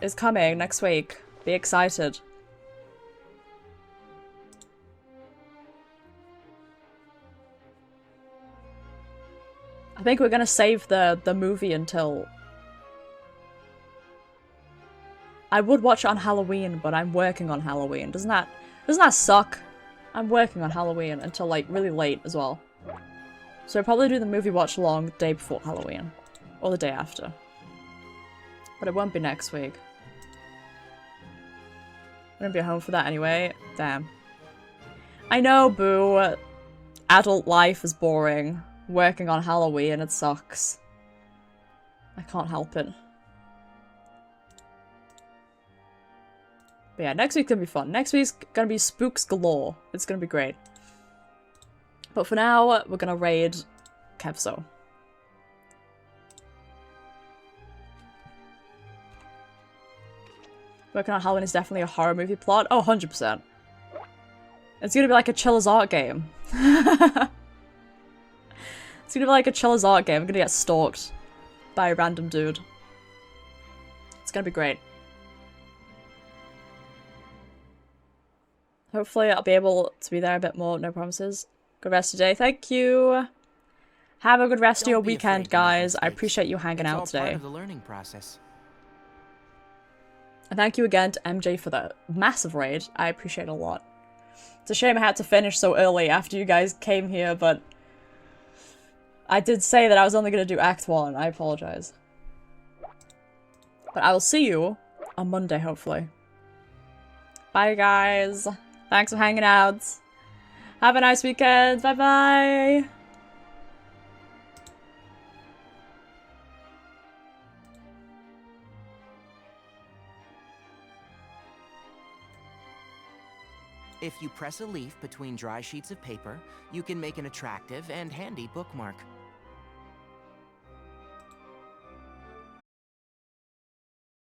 is coming next week. Be excited. I think we're gonna save the movie until... I would watch it on Halloween, but I'm working on Halloween. Doesn't that suck? I'm working on Halloween until like really late as well. So I'll probably do the movie watch along the day before Halloween. Or the day after. But it won't be next week. I'm gonna be home for that anyway. Damn. I know, boo. Adult life is boring. Working on Halloween, it sucks. I can't help it. But yeah, next week's gonna be fun. Next week's gonna be spooks galore. It's gonna be great. But for now, we're gonna raid Kevzo. Working on Halloween is definitely a horror movie plot. Oh, 100%. It's gonna be like a Chiller's Art game. It's gonna be like a Chiller's Art game. I'm gonna get stalked by a random dude. It's gonna be great. Hopefully I'll be able to be there a bit more. No promises. Good rest of the day. Thank you. Have a good rest of your weekend, guys. I appreciate you hanging out today. It's all part of the learning process. And thank you again to MJ for the massive raid. I appreciate it a lot. It's a shame I had to finish so early after you guys came here, but I did say that I was only going to do Act 1. I apologize. But I will see you on Monday, hopefully. Bye, guys. Thanks for hanging out. Have a nice weekend. Bye-bye. If you press a leaf between dry sheets of paper, you can make an attractive and handy bookmark.